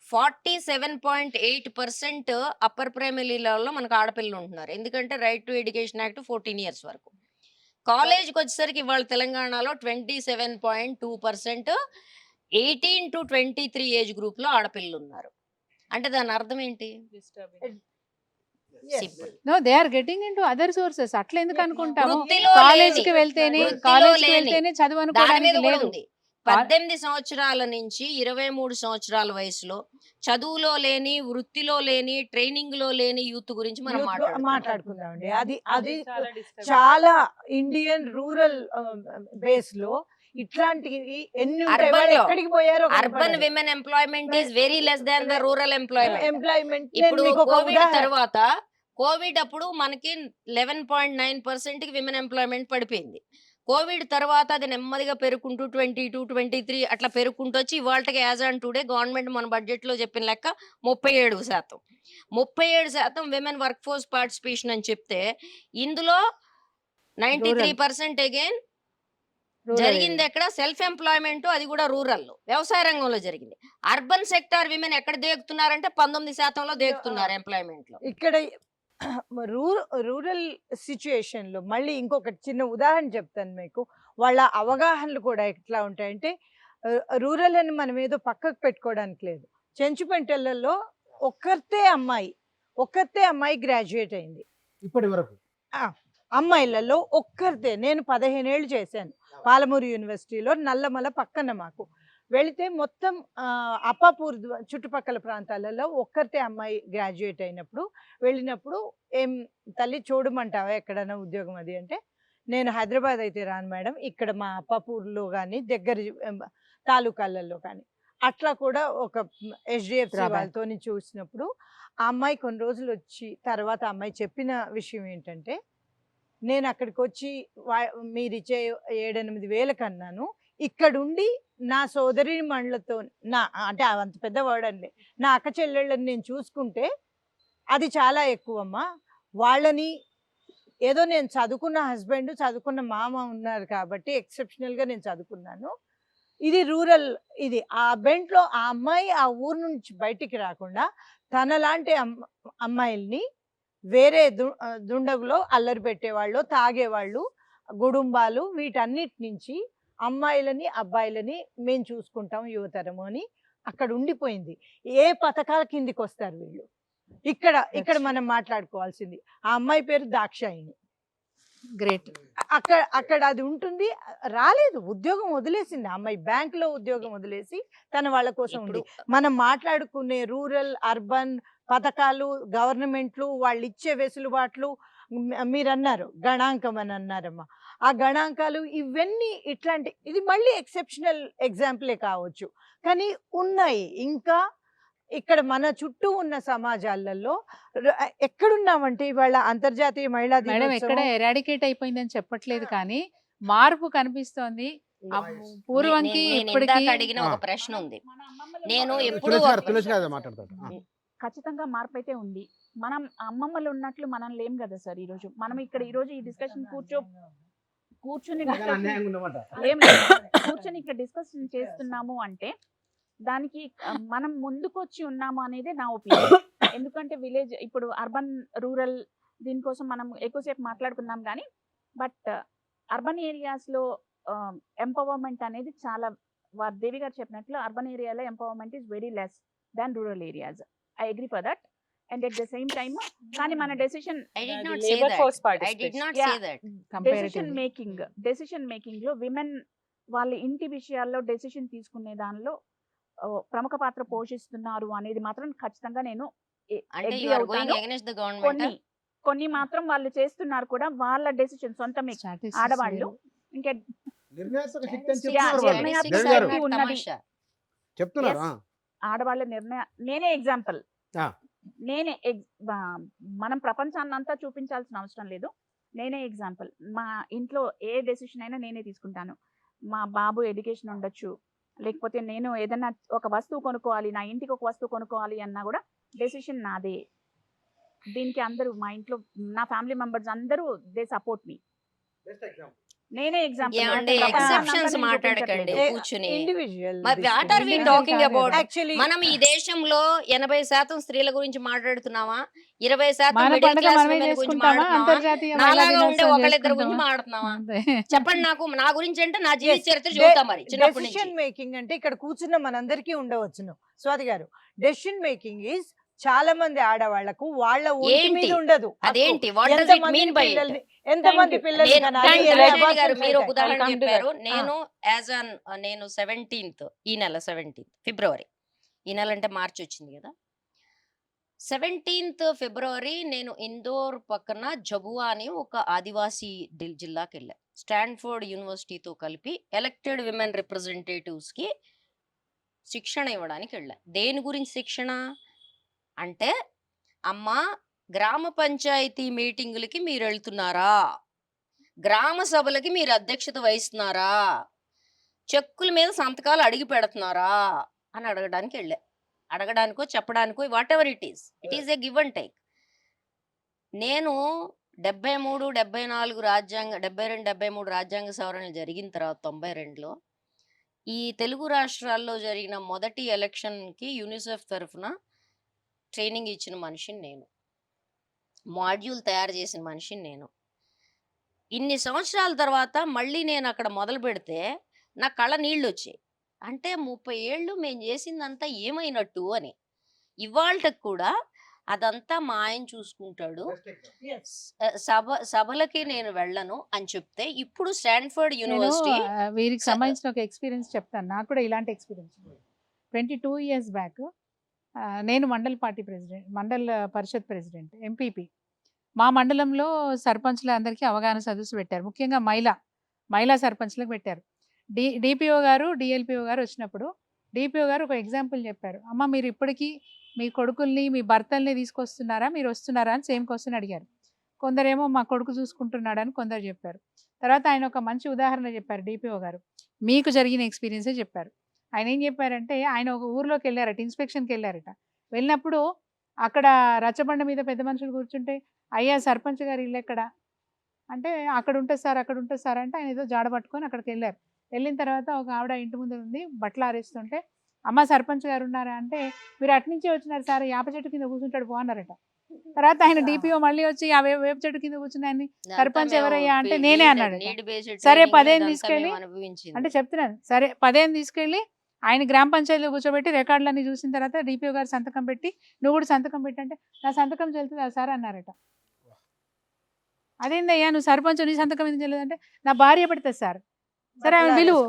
47.8% అప్పర్ ప్రైమరీ లెవెల్లో మనకు ఆడపిల్లలు ఉంటున్నారు. ఎందుకంటే right to education act 14 years వరకు. కాలేజ్కి వచ్చేసరికి ఇవాళ తెలంగాణలో 27.2% 18 to 23 ఏజ్ గ్రూప్ లో ఆడపిల్లలు ఉన్నారు. అంటే దాని అర్థం ఏంటి? Yes. Simple. No they are getting into other sources. అట్లా ఎందుకు అనుకుంటాము? వృత్తిలో కాలేజ్ కి లేని, వెళ్తేనే వృత్తిలో కాలేజ్ కి లేని. వెళ్తేనే చదువు దాని మీద అనుకోవడానికి కూడా లేదు. ఉంది. 18 సంవత్సరాల నుంచి 23 సంవత్సరాల వయసులో చదువులో లేని, వృత్తిలో లేని, ట్రైనింగ్ లో లేని యూత్ గురించి మనం Youth మాట్లాడుకుందాం. మాట్లాడుకుందామండి. అది చాలా ఇండియన్ రూరల్ బేస్ లో ఇట్లాంటివి ఎన్ని ఉంటాయి. Urban వాళ్ళు లో. ఎక్కడికి పోయారో urban women employment is very less than the rural employment. Employment. ఇప్పుడు కోవిడ్ అప్పుడు మనకి 11.9% కి విమెన్ ఎంప్లాయ్మెంట్ పడిపోయింది. కోవిడ్ తర్వాత అది నెమ్మదిగా పెరుగుకుంటూ 22, 23 అట్లా పెరుగుకుంటూ వచ్చి ఇవాళకి యాజ్ ఆన్ టుడే గవర్నమెంట్ మన బడ్జెట్ లో చెప్పిన లెక్క 37%. 37% విమెన్ వర్క్ ఫోర్స్ పార్టిసిపేషన్ అని చెప్తే ఇందులో 93% అగైన్ జరిగింది ఎక్కడ? సెల్ఫ్ ఎంప్లాయ్మెంట్, అది కూడా రూరల్ వ్యవసాయ రంగంలో జరిగింది. అర్బన్ సెక్టార్ విమెన్ ఎక్కడ దేగుతున్నారంటే 19% లో దేగుతున్నారు ఎంప్లాయ్మెంట్ లో. ఇక్కడ రూరల్ సిచ్యుయేషన్ లో మళ్ళీ ఇంకొక చిన్న ఉదాహరణ చెప్తాను మీకు. వాళ్ళ అవగాహనలు కూడా ఎట్లా ఉంటాయంటే రూరల్ అని మనం ఏదో పక్కకు పెట్టుకోవడానికి లేదు. చెంచుపెంటలలో ఒక్కతే అమ్మాయి గ్రాడ్యుయేట్ అయింది. ఇప్పటి వరకు అమ్మాయిలలో ఒక్కరితే. నేను 15 ఏళ్ళు చేశాను పాలమూరు యూనివర్సిటీలో, నల్లమల పక్కన మాకు. వెళితే మొత్తం అప్పాపూర్ చుట్టుపక్కల ప్రాంతాలలో ఒక్కరితే అమ్మాయి గ్రాడ్యుయేట్ అయినప్పుడు వెళ్ళినప్పుడు ఏం తల్లి చూడమంటావా ఎక్కడైనా ఉద్యోగం అది అంటే, నేను హైదరాబాద్ అయితే రాను మేడం, ఇక్కడ మా అప్పాపూర్లో కానీ దగ్గర తాలూకాలలో కానీ అట్లా కూడా ఒక HDFC వాళ్ళతో చూసినప్పుడు ఆ అమ్మాయి కొన్ని రోజులు వచ్చి తర్వాత అమ్మాయి చెప్పిన విషయం ఏంటంటే, నేను అక్కడికి వచ్చి మీరు ఇచ్చే 7-8 వేల కన్నాను ఇక్కడుండి నా సోదరి మండలతో అంటే అంత పెద్ద వర్డ్ అండి, నా అక్క చెల్లెళ్ళని నేను చూసుకుంటే అది చాలా ఎక్కువమ్మా. వాళ్ళని ఏదో నేను చదువుకున్న హస్బెండ్ చదువుకున్న మామ ఉన్నారు కాబట్టి ఎక్సెప్షనల్గా నేను చదువుకున్నాను. ఇది రూరల్. ఇది ఆ బెంట్లో ఆ అమ్మాయి ఆ ఊరు నుంచి బయటికి రాకుండా తనలాంటి అమ్మాయిల్ని వేరే దుండగులో అల్లరి పెట్టేవాళ్ళు, తాగేవాళ్ళు, గుడుంబాలు, వీటన్నిటి నుంచి అమ్మాయిలని అబ్బాయిలని మేము చూసుకుంటాం యువతరము అని అక్కడ ఉండిపోయింది. ఏ పథకాల కిందికి వస్తారు వీళ్ళు? ఇక్కడ మనం మాట్లాడుకోవాల్సింది ఆ అమ్మాయి పేరు దాక్షాయిని. గ్రేట్. అక్కడ అది ఉంటుంది. రాలేదు, ఉద్యోగం వదిలేసింది ఆ అమ్మాయి. బ్యాంకులో ఉద్యోగం వదిలేసి తన వాళ్ళ కోసం ఉంది. మనం మాట్లాడుకునే రూరల్ అర్బన్ పథకాలు, గవర్నమెంట్లు వాళ్ళు ఇచ్చే వెసులుబాట్లు, మీరు అన్నారు గణాంకం అని అన్నారమ్మా, ఆ గణాంకాలు ఇవన్నీ ఇట్లాంటి ఇది మళ్ళీ ఎక్సెప్షనల్ ఎగ్జాంపులే కావచ్చు కానీ ఉన్నాయి. ఇంకా ఇక్కడ మన చుట్టూ ఉన్న సమాజాలలో ఎక్కడున్నామంటే ఇవాళ అంతర్జాతీయ మహిళా మేడం ఎక్కడ దినోత్సవం ఎరాడికేట్ అయిపోయిందని చెప్పట్లేదు కానీ మార్పు కనిపిస్తోంది. పూర్వంకి ఇప్పటికి అడిగిన ఒక ప్రశ్న ఉంది. మన అమ్మమ్మలు నేను ఉన్నప్పుడు ఎప్పుడు తులసి గారు మాట్లాడతారు. ఖచ్చితంగా మార్పు అయితే ఉంది. మనం అమ్మమ్మలు ఉన్నట్లు మనం లేం కదా సార్. ఈరోజు మనం ఇక్కడ ఈరోజు ఈ డిస్కషన్ కూర్చుని ఏం లేదు. కూర్చొని ఇక్కడ డిస్కషన్ చేస్తున్నాము అంటే దానికి మనం ముందుకొచ్చి ఉన్నాము అనేది నా ఒపీనియన్. ఎందుకంటే విలేజ్ ఇప్పుడు అర్బన్ రూరల్ దీనికోసం మనం ఎక్కువసేపు మాట్లాడుకున్నాం కానీ బట్ అర్బన్ ఏరియాస్లో ఎంపవర్మెంట్ అనేది చాలా దేవి గారు చెప్పినట్లు అర్బన్ ఏరియాలో empowerment is very less than rural areas. I agree for that. And at the same time కానీ మన డెసిషన్ I did అది not say labor that. force I did participation. not Yeah. say that. Decision making లో women వాళ్ళ ఇంటి విషయాల్లో decision తీసుకునే దానిలో ప్రముఖ పాత్ర పోషిస్తున్నారు అనేది మాత్రం ఖచ్చితంగా నేను అంటే agree you are going అవుతాను. against the government. కొన్ని మాత్రం వాళ్ళు చేస్తున్నారు కూడా వాళ్ళ డెసిషన్ సొంత Statistics ఆడవాళ్ళు వేరు. ఇంకా నిర్ణయాత్మక శక్తి అని Yeah, చెప్తున్నారు వాళ్ళు. నిర్ణయాత్మక దేవి గారు శక్తి ఉన్నది. చెప్తున్నారు. Yes. ఆడవాళ్ళ నేనే ఎగ్జాంపుల్. ఆ. మనం ప్రపంచాన్ని అంతా చూపించాల్సిన అవసరం లేదు. నేనే ఎగ్జాంపుల్. మా ఇంట్లో ఏ డెసిషన్ అయినా నేనే తీసుకుంటాను. మా బాబు ఎడ్యుకేషన్ ఉండొచ్చు, లేకపోతే నేను ఏదైనా ఒక వస్తువు కొనుక్కోవాలి, నా ఇంటికి ఒక వస్తువు కొనుక్కోవాలి అన్నా కూడా డెసిషన్ నాదే. దీనికి అందరూ మా ఇంట్లో నా ఫ్యామిలీ మెంబర్స్ అందరూ దే సపోర్ట్ మీ. నేనే ఎగ్జాంపుల్. ఏమండి ఎక్సెప్షన్స్ మాట్లాడకండి కూర్చుని. Individual what are we Individual talking కాదు అబౌట్? కదా. యాక్చువల్లీ మనం ఈ దేశంలో 80% స్త్రీల గురించి మాట్లాడుతున్నామా? 20% మన మిడిల్ పండుగ క్లాస్ మనమే విమెన్ గురించి చేసుకుంటామా? మాట్లాడుతున్నామా? అంతర్జాతీయ మహిళా నాలాగా ఉండే దినోత్సవం ఒకళ్ళిద్దరు గురించి చేసుకుంటామా? మాట్లాడుతున్నావా? అంతే. చెప్పండి నాకు. నా గురించి అంటే నా జీవిత చరిత్ర చెబుతా మరి చిన్నప్పటి నుంచి. డెసిషన్ మేకింగ్ అంటే ఇక్కడ కూర్చున్న మనందరికీ ఉండవచ్చును. స్వాతి గారు, డెసిషన్ మేకింగ్ ఈజ్ చాలా మంది ఆడవాళ్లకు వాళ్ళ ఒంటి ఏంటి? మీద ఉండదు. అదేంటి? What does it mean by it? ఎంతమంది పిల్లలు నేను కనాలి, Thank you. ఎన్ని రాజశేఖర్ గారు abortions మీరు ఒక అవుతాయి? ఉదాహరణ I'll come to చెప్పారు. that. నేను 17th ఈ నెల 17th ఫిబ్రవరి, ఈ నెల అంటే మార్చి వచ్చింది కదా, 17th ఫిబ్రవరి నేను ఇందోర్ పక్కన జబువా అని ఒక ఆదివాసీ జిల్లాకి వెళ్ళా. స్టాన్ఫోర్డ్ యూనివర్సిటీతో కలిపి ఎలక్టెడ్ విమెన్ రిప్రజెంటేటివ్స్ కి శిక్షణ ఇవ్వడానికి వెళ్ళా. దేని గురించి శిక్షణ అంటే, అమ్మా గ్రామ పంచాయతీ మీటింగులకి మీరు వెళ్తున్నారా, గ్రామ సభలకి మీరు అధ్యక్షత వహిస్తున్నారా, చెక్కుల మీద సంతకాలు అడిగి పెడుతున్నారా అని అడగడానికి వెళ్ళా. అడగడానికో చెప్పడానికో whatever it is a give and take. నేను 73, 74 రాజ్యాంగ 72, 73 రాజ్యాంగ సవరణలు జరిగిన తర్వాత 92లో ఈ తెలుగు రాష్ట్రాల్లో జరిగిన మొదటి ఎలక్షన్కి యూనిసెఫ్ తరఫున ట్రైనింగ్ ఇచ్చిన మనిషిని నేను, మాడ్యూల్ తయారు చేసిన మనిషిని నేను. ఇన్ని సంవత్సరాల తర్వాత మళ్ళీ నేను అక్కడ మొదలు పెడితే నా కళ్ళ నీళ్ళు వచ్చాయి. అంటే 30 ఏళ్ళు మేము చేసిందంతా ఏమైనట్టు అని. ఇవాళకి కూడా అదంతా మా ఆయన చూసుకుంటాడు, సభలకి నేను వెళ్ళను అని చెప్తే, ఇప్పుడు స్టాన్ఫోర్డ్ నేను యూనివర్సిటీ వీరికి సంబంధించిన ఒక ఎక్స్పీరియన్స్ చెప్తాను. నాకు కూడా ఇలాంటి ఎక్స్పీరియన్స్ 22 years బ్యాక్ నేను మండల్ పార్టీ ప్రెసిడెంట్, మండల్ పరిషత్ ప్రెసిడెంట్, ఎంపీపీ. మా మండలంలో సర్పంచ్ల అందరికీ అవగాహన సదస్సు పెట్టారు. ముఖ్యంగా మహిళా సర్పంచ్లకు పెట్టారు. డిపిఓ గారు, డిఎల్పిఓ గారు వచ్చినప్పుడు డిపిఓ గారు ఒక ఎగ్జాంపుల్ చెప్పారు. అమ్మ మీరు ఇప్పటికీ మీ కొడుకుల్ని మీ భర్తల్ని తీసుకొస్తున్నారా, మీరు వస్తున్నారా అని సేమ్ క్వశ్చన్ అడిగారు. కొందరేమో మా కొడుకు చూసుకుంటున్నాడని కొందరు చెప్పారు. తర్వాత ఆయన ఒక మంచి ఉదాహరణ చెప్పారు. డిపిఓ గారు మీకు జరిగిన ఎక్స్పీరియన్సే చెప్పారు. ఆయన ఏం చెప్పారంటే, ఆయన ఒక ఊర్లోకి వెళ్ళారట, ఇన్స్పెక్షన్కి వెళ్ళారట. వెళ్ళినప్పుడు అక్కడ రచ్చబండ మీద పెద్ద మనుషులు కూర్చుంటే, అయ్యా సర్పంచ్ గారు ఇల్లు ఎక్కడ అంటే, అక్కడ ఉంటుంది సార్ అంటే ఆయన ఏదో జాడ పట్టుకొని అక్కడికి వెళ్ళారు. వెళ్ళిన తర్వాత ఒక ఆవిడ ఇంటి ముందు ఉంది, బట్టలు ఆరేస్తుంటే, అమ్మ సర్పంచ్ గారు ఉన్నారా అంటే, మీరు అట్నుంచే వచ్చినారు సార్, యాప చెట్టు కింద కూర్చుంటాడు బాగున్నారట. తర్వాత ఆయన డిపిఓ మళ్ళీ వచ్చి ఆ వేప చెట్టు కింద కూర్చుని ఆయన్ని సర్పంచ్ ఎవరయ్యా అంటే నేనే అన్నాడు. సరే 10 తీసుకెళ్ళి అంటే చెప్తున్నాను, సరే 10 తీసుకెళ్ళి ఆయన గ్రామ పంచాయతీలో కూర్చోబెట్టి రికార్డులన్నీ చూసిన తర్వాత డిపిఓ గారు సంతకం పెట్టి, నువ్వు కూడా సంతకం పెట్టంటే, నా సంతకం చెల్లుతుందా సార్ అన్నారట. అదేందయ్యా నువ్వు సర్పంచ్, నీ సంతకం ఎందుకు చెల్లదంటే, నా భార్య పెడుతుంది సార్. సరే ఆమె విలువ,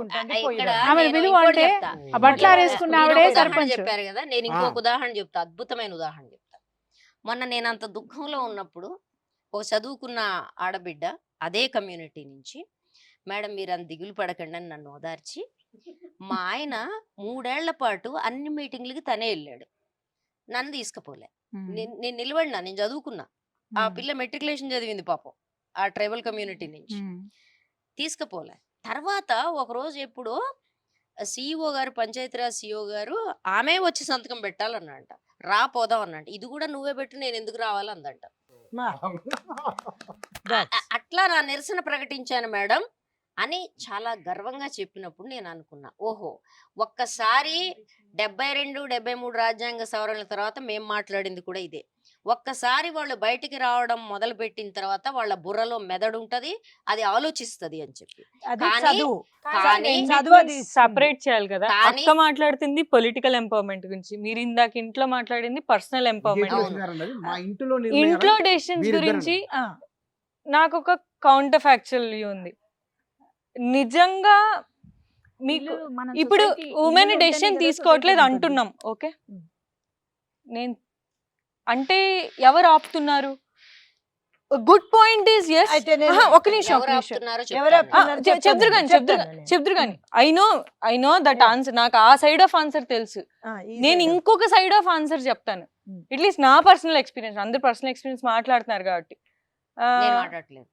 ఆమె విలువ అంటే ఆ బట్టలు ఆరేసుకున్న ఆవిడే సర్పంచ్ చెప్పారు కదా. నేను ఇంకొక ఉదాహరణ చెప్తా, అద్భుతమైన ఉదాహరణ చెప్తా. మొన్న నేను అంత దుఃఖంలో ఉన్నప్పుడు ఒక చదువుకున్న ఆడబిడ్డ అదే కమ్యూనిటీ నుంచి, మేడం మీరు అంత దిగులు పడకండి అని నన్ను ఓదార్చి, మా ఆయన 3 ఏళ్ల పాటు అన్ని మీటింగ్లకి తనే వెళ్ళాడు, నన్ను తీసుకుపోలే. నేను నిలబడినా, నేను చదువుకున్నా. ఆ పిల్ల మెట్రికులేషన్ చదివింది పాపం, ఆ ట్రైబల్ కమ్యూనిటీ నుంచి, తీసుకుపోలే. తర్వాత ఒకరోజు ఎప్పుడు సిఇఓ గారు, పంచాయతీరాజ్ సిఇఓ గారు, ఆమె వచ్చి సంతకం పెట్టాలన్నంట. పోదాం అన్నంట. ఇది కూడా నువ్వే పెట్టు, నేను ఎందుకు రావాలందంట. అట్లా నా నిరసన ప్రకటించాను మేడం. అని చాలా గర్వంగా చెప్పినప్పుడు నేను అనుకున్నా, ఓహో ఒక్కసారి 72, 73 రాజ్యాంగ సవరణల తర్వాత మేము మాట్లాడింది కూడా ఇదే. ఒక్కసారి వాళ్ళు బయటికి రావడం మొదలు పెట్టిన తర్వాత వాళ్ళ బుర్రలో మెదడు ఉంటది, అది ఆలోచిస్తది అని చెప్పి. అది కానీ- చదువు కానీ చదువు అది సపరేట్ చేయాలి కదా. కానీ- అక్క మాట్లాడుతుంది పొలిటికల్ ఎంపవర్మెంట్ గురించి, మీరు ఇందాక ఇంట్లో మాట్లాడింది పర్సనల్ ఎంపవర్మెంట్. విజయ్ అవును. తులసి గారు అన్నది మా ఇంట్లో ఇంట్లో నిర్ణయాలు డెసిషన్స్ వీరిద్దరు గురించి ఆ, నాకు ఒక కౌంటర్ ఫ్యాక్చువల్ వ్యూ ఉంది. నిజంగా మీకు ఇల్లు మన ఇప్పుడు society ఉమెన్ ఇల్లు డెసిషన్ ఉంటేనే కదా తీసుకోవట్లేదు society ఉంటుంది. అంటున్నాం, ఓకే. ఉమ్. నేను అంటే ఎవరు ఆపుతున్నారు? Good point is yes. అయితే నేను ఒక నిమిషం ఎవరు ఆపుతున్నారో ఎవరు చెప్తాను. ఆపుతున్నారు? చెప్తురు కానీ చెప్తాను నేను. చెప్తురు కానీ I know that Yeah. Answer. నాకు ఆ సైడ్ ఆఫ్ ఆన్సర్ తెలుసు. ఆ, ఈ నేను side. ఇంకొక సైడ్ ఆఫ్ ఆన్సర్ చెప్తాను. Hmm. అట్లీస్ట్ నా పర్సనల్ ఎక్స్పీరియన్స్, అందరు పర్సనల్ ఎక్స్పీరియన్స్ మాట్లాడుతున్నారు కాబట్టి. నేను మాట్లాడట్లేదు.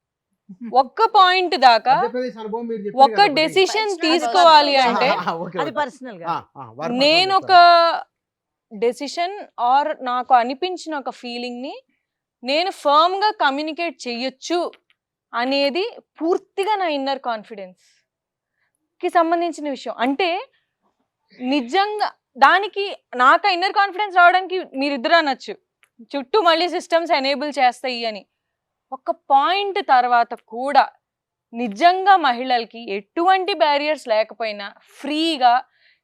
ఒక్క పాయింట్ దాకా మధ్యప్రదేశ్ అనుభవం మీరు చెప్పారు ఒక కదా ఒకటి. డెసిషన్ Personal తీసుకోవాలి personal. అంటే ఓకే, అది ఓకే. పర్సనల్ గా వారు నేను personal ఒక డెసిషన్ ఆర్ నాకు అనిపించిన ఒక ఫీలింగ్ ని నేను ఫర్మ్ గా కమ్యూనికేట్ చెయ్యొచ్చు అనేది పూర్తిగా నా ఇన్నర్ కాన్ఫిడెన్స్ కి సంబంధించిన విషయం. అంటే నిజంగా దానికి నాకు ఇన్నర్ కాన్ఫిడెన్స్ రావడానికి మీరిద్దరు అనొచ్చు చుట్టూ మళ్ళీ సిస్టమ్స్ ఎనేబుల్ చేస్తాయి అని. ఒక పాయింట్ తర్వాత కూడా నిజంగా మహిళలకి ఎటువంటి బ్యారియర్స్ లేకపోయినా ఫ్రీగా,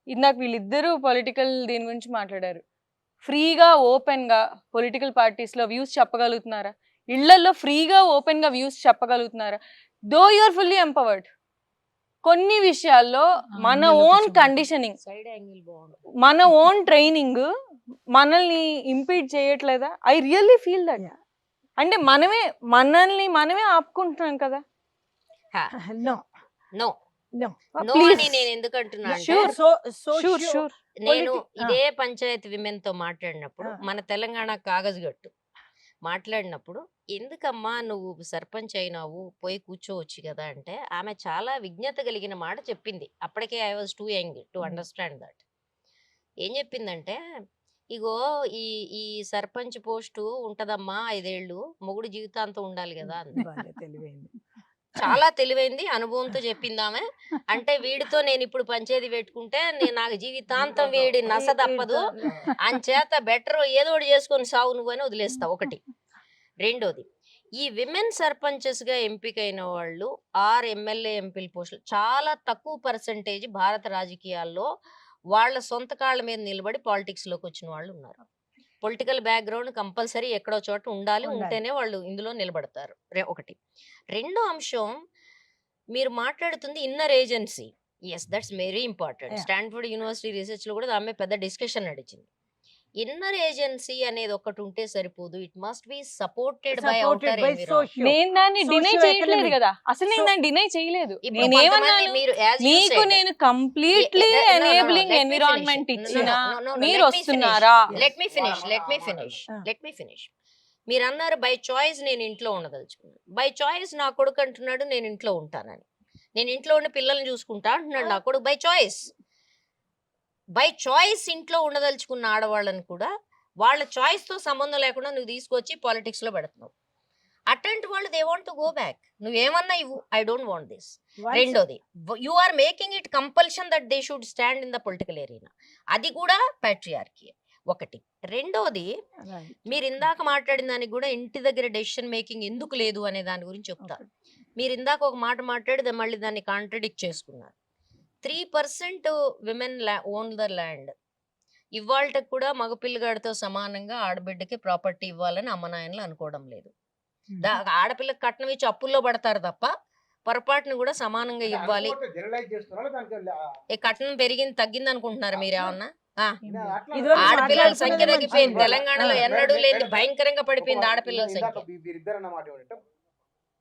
ఇందాక వీళ్ళిద్దరూ పొలిటికల్ దీని గురించి మాట్లాడారు, ఫ్రీగా ఓపెన్గా పొలిటికల్ పార్టీస్లో వ్యూస్ చెప్పగలుగుతున్నారా? ఇళ్లలో ఫ్రీగా ఓపెన్గా వ్యూస్ చెప్పగలుగుతున్నారా? Though you're fully empowered. కొన్ని విషయాల్లో మన ఓన్ కండిషనింగ్, సైడ్ యాంగిల్ బాగుంది. మన ఓన్ ట్రైనింగ్ మనల్ని ఇంపీడ్ చేయట్లేదా? I really feel that. అంటే మనమే ఆపుకుంటున్నాం కదా. No no no no Please. అని నేను ఎందుకు అంటున్నా అంటే, Sure. షూర్ షూర్ నేను Politi- ఇదే పంచాయతీ విమెన్ తో మాట్లాడినప్పుడు, ఆ. మన తెలంగాణ కాగజుగట్టు మాట్లాడినప్పుడు, ఎందుకమ్మా నువ్వు సర్పంచ్ అయినావు, పోయి కూర్చోవచ్చు కదా అంటే, ఆమె చాలా విజ్ఞత కలిగిన మాట చెప్పింది. అప్పటికే I was two young to understand that. ఏం చెప్పిందంటే, ఇగో ఈ ఈ సర్పంచ్ పోస్టు ఉంటదమ్మా 5 ఏళ్ళు, మొగుడు జీవితాంతం ఉండాలి కదా అంది. తెలివైంది. చాలా తెలివైంది, అనుభవంతో చెప్పింది ఆమె. అంటే వీడితో నేను ఇప్పుడు పంచాయతీ పెట్టుకుంటే నాకు జీవితాంతం వీడి నస తప్పదు, అంచేత బెటర్ ఏదో ఒకటి చేసుకొని సావు నువ్వు అని వదిలేస్తావు. ఒకటి. రెండోది, ఈ విమెన్ సర్పంచెస్ గా ఎంపికైన వాళ్ళు ఎమ్మెల్యే ఎంపీల పోస్టులు చాలా తక్కువ పర్సెంటేజ్ భారత రాజకీయాల్లో వాళ్ళ సొంత కాళ్ళ మీద నిలబడి పాలిటిక్స్ లోకి వచ్చిన వాళ్ళు ఉన్నారు. పొలిటికల్ బ్యాక్గ్రౌండ్ కంపల్సరీ ఎక్కడో చోట ఉండాలి, ఉండాలి. ఉంటేనే వాళ్ళు ఇందులో నిలబడతారు. ఒకటి. రెండో అంశం, మీరు మాట్లాడుతుంది inner agency. Yes, that's very important. Yeah. Stanford University research లో కూడా దాని మీద పెద్ద డిస్కషన్ నడిచింది. ఇన్నర్ ఏజెన్సీ అనేది ఒకటి ఉంటే సరిపోదు, it must be supported by outer environment. నేను దాన్ని డినై చేయట్లేదు Socio-economic. కదా. అసలు నేను So- దాన్ని డినై చేయలేదు. ఇప్పుడు కొంతమంది నేనేమన్నాను, మీరు as you మీకు said, నేను completely No, no, no, enabling let me environment finish. ఇచ్చిన No, no, no, no, మీరు let me వస్తున్నారా? let me finish. మీరు అన్నారు బై చాయిస్ నేను ఇంట్లో ఉండదలుచుకున్నాను. బై చాయిస్ నా కొడుకు అంటున్నాడు నేను ఇంట్లో ఉంటానని. నేను ఇంట్లో ఉండి పిల్లల్ని చూసుకుంటా అంటున్నాడు నా కొడుకు. బై చాయిస్ ఇంట్లో ఉండదలుచుకున్న ఆడవాళ్ళని కూడా వాళ్ళ చాయిస్ తో సంబంధం లేకుండా నువ్వు తీసుకొచ్చి పాలిటిక్స్ లో పెడుతున్నావు. అటెంట్ వాళ్ళు they want to go back. నువ్వేమన్నా ఇవ్వు, ఐ డోంట్ వాంట్ దిస్. రెండోది, you are making it compulsion that they should stand in the political area. అది కూడా ప్యాట్రియార్కీ. ఒకటి. రెండోది, మీరు ఇందాక మాట్లాడిన దానికి కూడా ఇంటి దగ్గర డెసిషన్ మేకింగ్ ఎందుకు లేదు అనే దాని గురించి చెప్తారు. మీరు ఇందాక ఒక మాట మాట్లాడి మళ్ళీ దాన్ని కాంట్రడిక్ట్ చేసుకున్నారు. 3% విమెన్ ఓన్ ద ల్యాండ్. ఇవాళకి కూడా మగపిల్లగాడితో సమానంగా ఆడబిడ్డకి ప్రాపర్టీ ఇవ్వాలని అమ్మ నాయనలు అనుకోవడం లేదు. ఆడపిల్లకి కట్నం ఇచ్చి అప్పుల్లో పడతారు తప్ప పొరపాటును కూడా సమానంగా ఇవ్వాలి. ఈ కట్నం పెరిగింది తగ్గింది అనుకుంటున్నారు మీరు ఏమన్నా? ఆడపిల్లల సంఖ్య తగ్గిపోయింది. తెలంగాణలో ఎన్నడూ లేని భయంకరంగా పడిపోయింది ఆడపిల్లల సంఖ్య.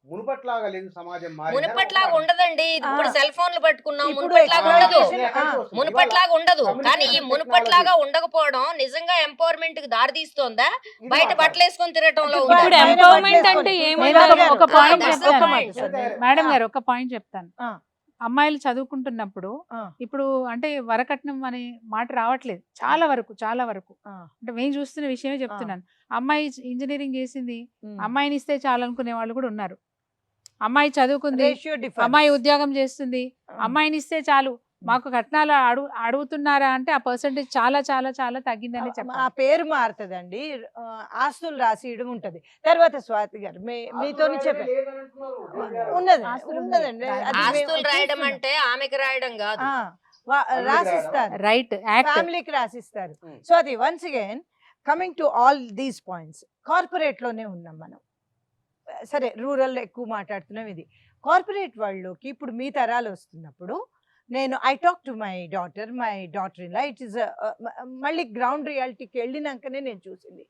మునుపట్లాగా లేదు సమాజం. మునుపట్లాగా ఉండదండి. ఇప్పుడు సెల్ ఫోన్లు పట్టుకున్నాం, ఇప్పుడు మునుపట్లాగా ఉండదు. exploitation, మునుపట్లాగా ఉండదు. కానీ ఈ మునుపట్లాగా ఉండకపోవడం నిజంగా ఎంపవర్మెంట్ కి దారి తీస్తోందా? బయట బట్టలు వేసుకొని తిరగటంలో ఉందా? ఇప్పుడు బయట ఎంపవర్మెంట్ బట్టలు అంటే వేసుకొని ఏమన్నా ఒక పాయింట్ that's the చెప్తాను point. మేడం గారు, ఒక పాయింట్ చెప్తాను. ఆ. అమ్మాయిలు చదువుకుంటున్నప్పుడు ఇప్పుడు అంటే వరకట్నం అనే మాట రావట్లేదు చాలా వరకు అంటే మేము చూస్తున్న విషయమే చెప్తున్నాను. అమ్మాయి ఇంజనీరింగ్ చేసింది, అమ్మాయిని ఇస్తే చాలు అనుకునే వాళ్ళు కూడా ఉన్నారు. అమ్మాయి చదువుకుంది, రేషియో అమ్మాయి ఉద్యోగం చేస్తుంది, అమ్మాయిని ఇస్తే చాలు మాకు కట్నాలు అడుగుతున్నారా అంటే ఆ పర్సెంటేజ్ చాలా చాలా చాలా తగ్గిందని ఆ చెప్పాలి. పేరు మారుతుందండి, ఆస్తులు రాసియడం ఉంటది. తర్వాత స్వాతి గారు మీతో చెప్పారు ఉన్నది ఆస్తులు ఉన్నదండి, ఉన్నాయి. అది మేము ఆస్తులు రాయడం చూస్తున్నాం. అంటే ఆమెకి రాయడం కాదు. రాసిస్తారు, రైట్ యాక్ట్. ఫ్యామిలీకి రాసిస్తారు. సో అది once again coming to all these points, corporate లోనే ఉన్నాం మనం. సరే రూరల్ ఎక్కువ మాట్లాడుతున్నాం. ఇది కార్పొరేట్ వాళ్ళలోకి ఇప్పుడు మీ తరాలు వస్తున్నప్పుడు నేను I talk to my daughter in law, it is మళ్ళీ గ్రౌండ్ రియాలిటీకి వెళ్ళినాకనే నేను చూసింది.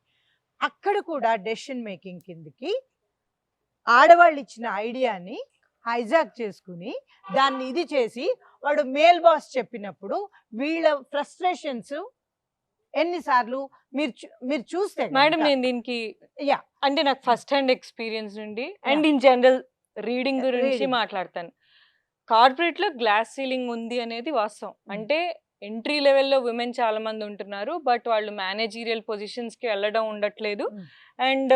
అక్కడ కూడా డెసిషన్ మేకింగ్ కిందకి ఆడవాళ్ళు ఇచ్చిన ఐడియాని హైజాక్ చేసుకుని దాన్ని ఇది చేసి వాడు మేల్ బాస్ చెప్పినప్పుడు వీళ్ళ ఫ్రస్ట్రేషన్స్ ఎన్నిసార్లు మీరు చూస్తే మేడం నేను దీనికి యా అంటే నాకు ఫస్ట్ హ్యాండ్ ఎక్స్పీరియన్స్ నుండి అండ్ ఇన్ జనరల్ రీడింగ్ గురించి Reading. మాట్లాడతాను. కార్పొరేట్ లో గ్లాస్ సీలింగ్ ఉంది అనేది వాస్తవం. అంటే ఎంట్రీ లెవెల్లో విమెన్ చాలా మంది ఉంటున్నారు, బట్ వాళ్ళు మేనేజీరియల్ పొజిషన్స్ కి వెళ్ళడం ఉండట్లేదు. అండ్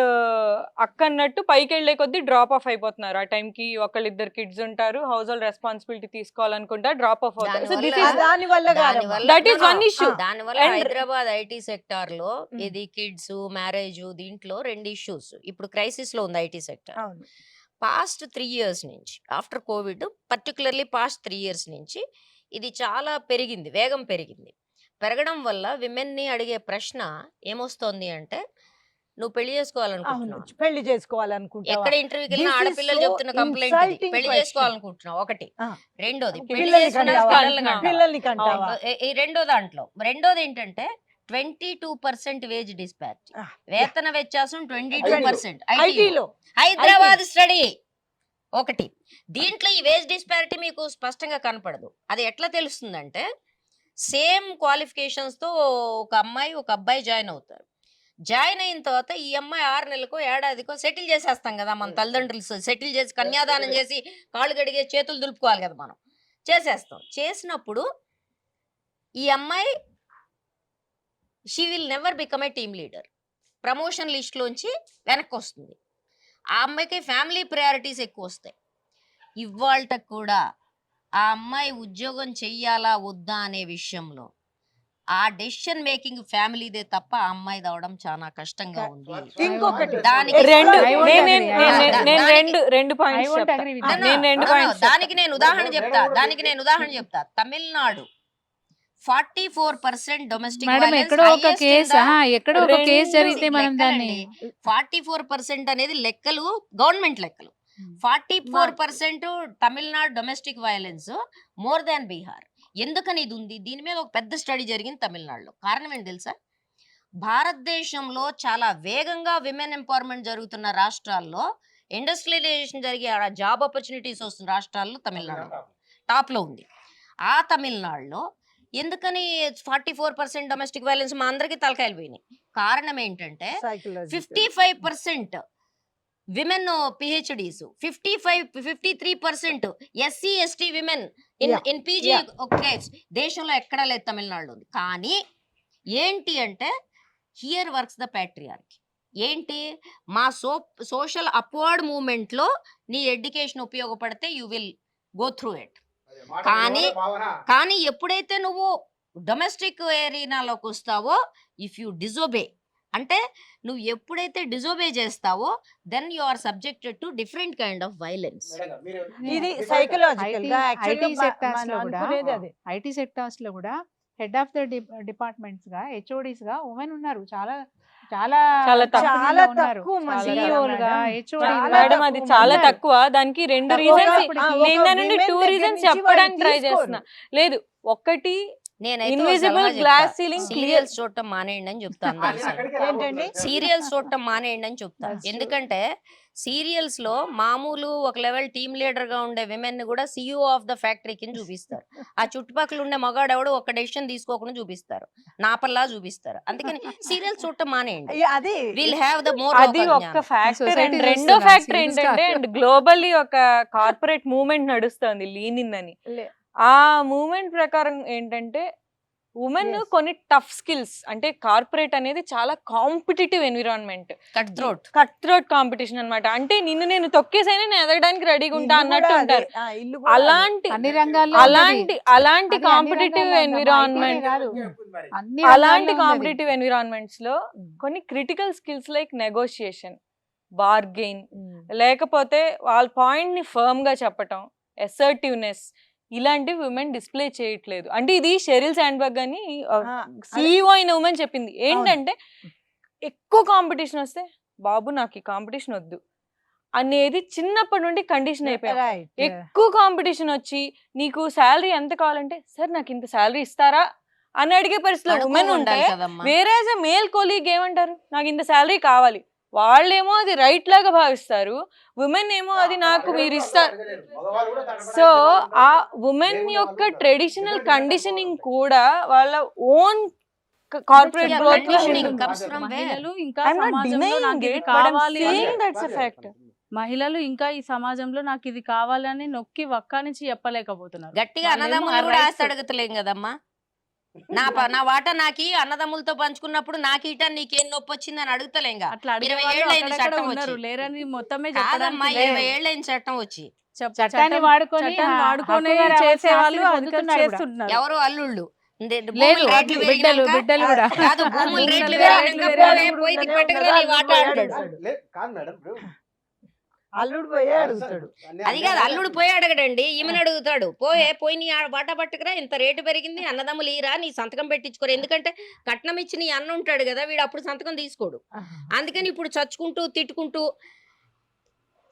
అక్కన్నట్టు పైకి వెళ్ళే కొద్దీ డ్రాప్ ఆఫ్ అయిపోతున్నారు. ఆ టైంకి ఒకళ్ళిద్దరు కిడ్స్ ఉంటారు, హౌస్ హోల్డ్ రెస్పాన్సిబిలిటీ తీసుకోవాలనుకుంటా డ్రాప్ ఆఫ్ అవుతారు. సో దిస్ ఇస్ దాని వల్ల That is one issue. దానివల్ల And- హైదరాబాద్ ఐటీ సెక్టార్ లో ఇది కిడ్స్ మ్యారేజ్ దీంట్లో 2 ఇష్యూస్ ఇప్పుడు క్రైసిస్ లో ఉంది ఐటీ సెక్టర్. అవును పాస్ట్ 3 years నుంచి after Covid particularly past 3 years నుంచి ఇది చాలా పెరిగింది, వేగం పెరిగింది. పెరగడం వల్ల విమెన్ని అడిగే ప్రశ్న ఏమొస్తోంది అంటే నువ్వు పెళ్లి అవును చేసుకోవాలనుకుంటున్నావు, పెళ్లి చేసుకోవాలనుకుంటా ఎక్కడ ఇంటర్వ్యూకి వెళ్ళినా This is ఆడపిల్లలు so చెప్తున్న కంప్లైంట్ insulting పెళ్లి question. చేసుకోవాలనుకుంటున్నావు ఒకటి. ఆ. రెండోది పెళ్లి పిల్లల్ని చేసుకున్నాక కంటావా? పిల్లల్ని కంటావా? పిల్లల్ని కంటావా? ఈ రెండో దాంట్లో రెండోది ఏంటంటే 22% వేజ్ డిస్పారిటీ, Ah, వేతన వ్యత్యాసం 22% ఐటీలో హైదరాబాద్ స్టడీ ఒకటి. దీంట్లో ఈ వేజ్ డిస్పారిటీ మీకు స్పష్టంగా కనపడదు. అది ఎట్లా తెలుస్తుందంటే సేమ్ క్వాలిఫికేషన్స్ తో ఒక అమ్మాయి ఒక అబ్బాయి జాయిన్ అవుతారు. జాయిన్ అయిన తర్వాత ఈ అమ్మాయి 6 నెలలకో ఏడాదికో సెటిల్ చేసేస్తాం కదా మన తల్లిదండ్రులు, సెటిల్ చేసి కన్యాదానం చేసి కాళ్ళు గడిగే చేతులు దులుపుకోవాలి కదా మనం, చేసేస్తాం. చేసినప్పుడు ఈ అమ్మాయి she will never become a team leader, promotion లిస్ట్లోంచి వెనక్కి వస్తుంది. ఆ అమ్మాయికి ఫ్యామిలీ ప్రయారిటీస్ ఎక్కువ వస్తాయి. ఇవాళ కూడా ఆ అమ్మాయి ఉద్యోగం చెయ్యాలా వద్దా అనే విషయంలో ఆ డెసిషన్ మేకింగ్ ఫ్యామిలీదే తప్ప ఆ అమ్మాయి అవడం చాలా కష్టంగా ఉంది. ఇంకొకటి దానికి రెండు I won't నేను- agree. నేను- నేను- నేను దానికి- రెండు I పాయింట్స్ won't చెప్తా. agree with No, that. no, నేను రెండు no, no, points దానికి నేను ఉదాహరణ చెప్తా. తమిళనాడు 44% డొమెస్టిక్ మేడం ఎక్కడో ఒక కేసు ఎక్కడో ఒక కేసు జరిగితే మనం దాన్ని 44% అనేది లెక్కలు, గవర్నమెంట్ లెక్కలు. 44% Tamil Nadu domestic violence more than Bihar. ఎందుకని ఇది ఉంది? దీని మీద ఒక పెద్ద స్టడీ జరిగింది తమిళనాడులో. కారణం ఏంటి తెలుసా? భారతదేశంలో చాలా వేగంగా విమెన్ ఎంపవర్మెంట్ జరుగుతున్న రాష్ట్రాల్లో, ఇండస్ట్రియలైజేషన్ జరిగే జాబ్ ఆపర్చునిటీస్ వస్తున్న రాష్ట్రాల్లో తమిళనాడు టాప్ లో ఉంది. ఆ తమిళనాడులో ఎందుకని 44% డొమెస్టిక్ వైలెన్స్ మా అందరికీ తలకాయలు పోయినాయి. కారణం ఏంటంటే 55% women PhDs, 53% SC ST women in PG grades దేశంలో ఎక్కడా లేదు, తమిళనాడులో ఉంది. కానీ ఏంటి అంటే హియర్ వర్క్స్ ద ప్యాట్రియార్కీ. ఏంటి మా సోషల్ అప్వర్డ్ మూవ్మెంట్ లో నీ ఎడ్యుకేషన్ ఉపయోగపడితే you will go through it. కానీ ఎప్పుడైతే నువ్వు డొమెస్టిక్ ఏరియాలోకి వస్తావో, ఇఫ్ యూ డిజోబే అంటే నువ్వు ఎప్పుడైతే డిజోబే చేస్తావో then you are subjected to different kind of violence. ఇది సైకలాజికల్ గా ఐటీ యాక్చువల్లీ సెక్టార్స్ లో కూడా అనుకునేది అదే. ఐటీ సెక్టార్స్ లో కూడా హెడ్ ఆఫ్ ద డిపార్ట్మెంట్స్ గా హెచ్ఓడిస్ గా ఉమెన్ ఉన్నారు. చాలా చాలా చాలా తక్కువ. చాలా ఉన్నారు. తక్కువ మంది చాలా కదా CEO లుగా, మేడం. HOD చాలా లుగా మేడం అది తక్కువ చాలా ఉన్నారు. తక్కువ. దానికి 2 తక్కువ రీజన్స్ కాదు. నేను దాని నుండి women 2 దగ్గర రీజన్స్ నుంచి చెప్పడానికి వాళ్ళు ట్రై తీసుకోరు. చేస్తున్నా. లేదు, ఒకటి నేనైతే invisible glass ceiling clear. Serials చూడటం మానేయండి అని చెప్తాను. ఏంటండి? సీరియల్స్ చూడటం మానేయండి అని చెప్తాను. That's true. ఎందుకంటే సీరియల్స్ లో మామూలు ఒక లెవెల్ టీమ్ లీడర్ గా ఉండే విమెన్ ని కూడా CEO ఆఫ్ ద ఫ్యాక్టరీ కింద చూపిస్తారు. ఆ చుట్టుపక్కల ఉండే మగాడెవడు ఒక డెసిషన్ తీసుకోకుండా చూపిస్తారు, నాపల్లా చూపిస్తారు. అందుకని సీరియల్స్ చూడటం మానేయండి. అది విల్ హ్యావ్ ద మోర్. అది ఒక్క ఫ్యాక్టర్. Society అండ్ రెండో చూస్తున్నా, ఫ్యాక్టర్ serious ఏంటంటే కాదు. అండ్ గ్లోబల్లీ ఒక కార్పొరేట్ మూవ్మెంట్ నడుస్తుంది లీన్ ఇన్ అని. లే- ఆ మూవ్మెంట్ ప్రకారం ఏంటంటే ఉమెన్ Yes. కొన్ని టఫ్ స్కిల్స్, అంటే కార్పొరేట్ అనేది చాలా competitive environment, cut throat. Cut throat competition అన్నమాట. అంటే నిన్ను నేను తొక్కేసైనా నేను ఎదగడానికి రెడీగా ఉంటా ఇల్లు అన్నట్టు కూడా అదే. ఉంటారు. ఆ, ఇల్లు కూడా అదే. అలాంటి అన్ని రంగాల్లో అలాంటి అలాంటి అది అన్ని కాంపిటేటివ్ రంగాల్లో ఉందమ్మా, ఎన్విరాన్మెంట్, ITనే కాదు. అన్ని అలాంటి రంగాల్లో ఉంది. కాంపిటేటివ్ ఎన్విరాన్మెంట్స్ లో కొన్ని critical skills like negotiation, bargain, లేకపోతే వాళ్ళ పాయింట్ ని ఫర్మ్ గా చెప్పటం, అసర్టివ్నెస్, ఇలాంటివి ఉమెన్ డిస్ప్లే చేయట్లేదు. అంటే ఇది షెరిల్ శాండ్బర్గ్ అని ఆ, CEO అయిన ఉమెన్ చెప్పింది. ఏంటంటే ఎక్కువ కాంపిటీషన్ వస్తే బాబు నాకు ఈ కాంపిటీషన్ వద్దు అనేది చిన్నప్పటి నుండి కండిషన్ అయిపోయాం. Right. ఎక్కువ కాంపిటీషన్ వచ్చి నీకు శాలరీ ఎంత కావాలంటే సార్ నాకు ఇంత శాలరీ ఇస్తారా అని అడిగే పరిస్థితిలో అడుగు ఉమెన్ ఉంటే, ఉండాలి కదమ్మా. వేరే మేల్ కొలీగ్ ఏమంటారు, నాకు ఇంత శాలరీ కావాలి. వాళ్ళేమో అది రైట్ లాగా భావిస్తారు, ఉమెన్ ఏమో అది నాకు మీరు ఇస్తారు. సో ఆ ఉమెన్ యొక్క ట్రెడిషనల్ కండిషనింగ్ కూడా వాళ్ళ ఓన్ కార్పొరేట్ Yeah, గ్రోత్ లో conditioning ఉంటుంది. comes from where? మహిళలు ఇంకా I'm not సమాజంలో denying నాకు ఇది it, but I'm కావాలి saying అని- that's a fact. మహిళలు ఇంకా ఈ సమాజంలో నాకు ఇది కావాలని నొక్కి వక్కా నుంచి చెప్పలేకపోతున్నారు. గట్టిగా వాళ్ళేమో అన్నదమ్ములు ఆ కూడా rights- ఆస్తి అడగతలేం కదమ్మా. నా వాటా నాకి అన్నదమ్ములతో పంచుకున్నప్పుడు నాకు ఇటా నీకేం నొప్పి వచ్చింది అని అడుగుతలేంగా. అట్లా అడిగే 20 వాళ్ళు ఏళ్ళు అయింది అక్కడక్కడ చట్టం ఉన్నారు, వచ్చి. లేరని మొత్తమే కాదమ్మా, చెప్పడానికి 20 లేదు. ఏళ్ళు అయింది చట్టం వచ్చి. చట్టాన్ని వాడుకొని చట్టాన్ని వాడుకొని హక్కుగా రావాల్సిన చేసే వాళ్ళు ఆస్తిని అధికారులు పొందుతున్నారు కూడా. చేస్తున్నారు. ఎవరు అల్లుళ్ళు లేదు, రేట్లు బిడ్డలు బిడ్డలు కూడా. కాదు, భూముల భూముల రేట్లు రేట్లు పెరిగినాక పెరిగాయి, పోయి అల్లుడు తిప్పటగా నీ వాటా అంటాడు. కాదు మేడం, ఇప్పుడు అల్లుడు పోయే అడుగుతాడు. అది కాదు, అల్లుడు పోయి అడగడండి, ఈమెను అడుగుతాడు. పోయి నీ వాటా పట్టుకురా, ఇంత రేటు పెరిగింది, అన్నదమ్ములు ఈరా, నీ సంతకం పెట్టించుకోరు. ఎందుకంటే కట్నం ఇచ్చి నీ అన్న ఉంటాడు కదా, వీడు అప్పుడు సంతకం తీసుకోడు. అందుకని ఇప్పుడు చచ్చుకుంటూ తిట్టుకుంటూ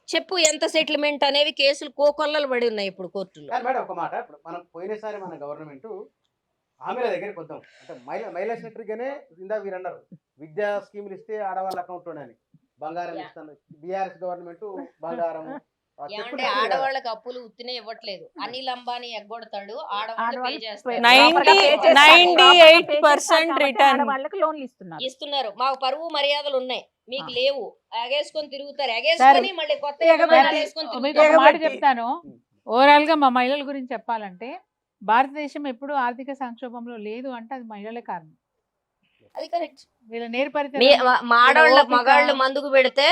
చెప్పు ఎంత సెటిల్మెంట్ అనేవి కేసులు కోకొల్లలు పడి ఉన్నాయి ఇప్పుడు కోర్టులో. కానీ మేడం ఒక మాట, ఇప్పుడు మనం పోయినసారి మన గవర్నమెంట్ హామీల దగ్గరికి వద్దాం అంటే మహిళా సెక్రటరీగానే ఇందా మీరు అన్నారు విద్యా స్కీములు ఇస్తే ఆడవాళ్ళ అకౌంట్ అని బంగారం ఇస్తాను. బీఆర్ఎస్ గవర్నమెంట్ బంగారం ఏమంటే ఆడవాళ్ళకి అప్పులు ఉత్తినే ఇవ్వట్లేదు. అనిల్ అంబానీ ఎగ్గొడతాడు, ఆడవాళ్ళు pay చేస్తారు. 98% రిటర్న్ వాళ్ళకి లోన్లు ఇస్తున్నారు. ఇస్తున్నారు. మాకు పరువు మర్యాదలు ఉన్నాయి, మీకు లేవు. ఎగేసుకొని తిరుగుతారు, సరే. ఎగేసుకొని మళ్ళీ కొత్త ఎగబెట్టి- వేసుకొని మీకు తిరుగుతారు. ఒక మాట ఎగబెట్టి. చెప్తాను. ఓవరాల్ గా మా మహిళల గురించి చెప్పాలంటే భారతదేశం ఎప్పుడు ఆర్థిక సంక్షోభంలో లేదు అంటే అది మహిళలే కారణం. అది కరెక్ట్. వీళ్ళ నేర్పరిత మా ఆడవాళ్ళ ఓపిక. మగాళ్ళు మందుకు పెడితే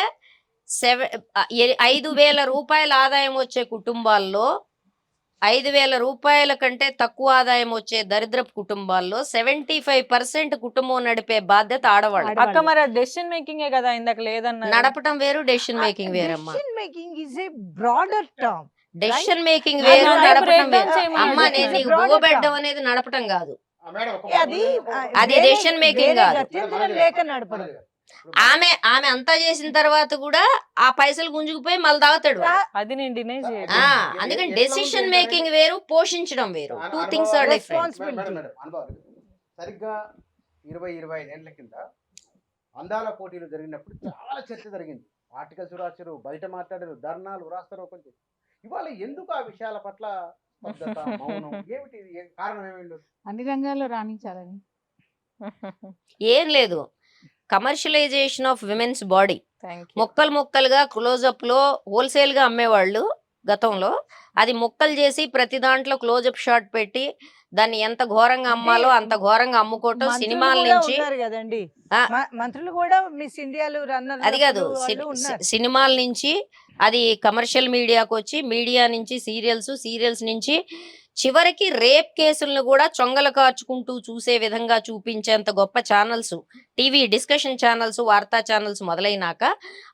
5,000 రూపాయల ఆదాయం వచ్చే కుటుంబాల్లో 5,000 రూపాయల కంటే తక్కువ ఆదాయం వచ్చే దరిద్రపు కుటుంబాల్లో 75% కుటుంబం నడిపే బాధ్యత ఆడవాళ్ళు. అక్క మరి డెసిషన్ మేకింగ్ కదా ఇందాక లేదన్నారు. నడపటం వేరు, డెసిషన్ మేకింగ్ వేరమ్మా. Decision making is a broader term. Decision making అది వేరు, నాకు నడపటం breakdown వేరు. చేయమని అమ్మా అడుగుతున్నా. నేను నీకు Broader బువ్వబెట్టడం term. అనేది నడపటం కాదు. అది అది వేరే- decision making వేరే కాదు. గత్యంతరం లేక నడపడం. ఆమె అంతా చేసిన తర్వాత కూడా ఆ పైసలు గుంజుకుపోయి మళ్ళీ తాగుతాడు. అది నేను డినై చేయను. అందుకని డెసిషన్ మేకింగ్ వేరు, పోషించడం వేరు. 2 things are different. సరిగ్గా 20-25 ఏళ్ల కింద అందాల పోటీలు జరిగినప్పుడు చాలా చర్చ జరిగింది. ఆర్టికల్స్ రాశారు, బయట మాట్లాడారు, ధర్నాలు రాస్తారు. కొంచెం ఇవాళ ఎందుకు ఆ విషయాల పట్ల స్తబ్దత, మౌనం ఏమిటి? కారణం ఏమైంది? అన్ని రంగాల్లో రాణించాలని. ఏం లేదు, commercialisation of women's body. Thank you. మొక్కలు మొక్కలుగా క్లోజప్ లో హోల్సేల్ గా అమ్మేవాళ్ళు గతంలో. అది మొక్కలు చేసి ప్రతి దాంట్లో క్లోజప్ షాట్ పెట్టి దాన్ని ఎంత ఘోరంగా అమ్మాలో అంత ఘోరంగా అమ్ముకోవటం. మంత్రులు సినిమాల కూడా నుంచి ఉన్నారు కదండి. ఆ. మంత్రులు కూడా మిస్ ఇండియాలు రన్నర్ అది కాదు, సినిమాల నుంచి అది కమర్షియల్ మీడియాకు వచ్చి, మీడియా నుంచి సీరియల్స్ నుంచి చివరికి రేప్ కేసులను కూడా చొంగలు కార్చుకుంటూ చూసే విధంగా చూపించేంత గొప్ప ఛానల్స్, టీవీ డిస్కషన్ ఛానల్స్, వార్తా ఛానల్స్ మొదలైనాక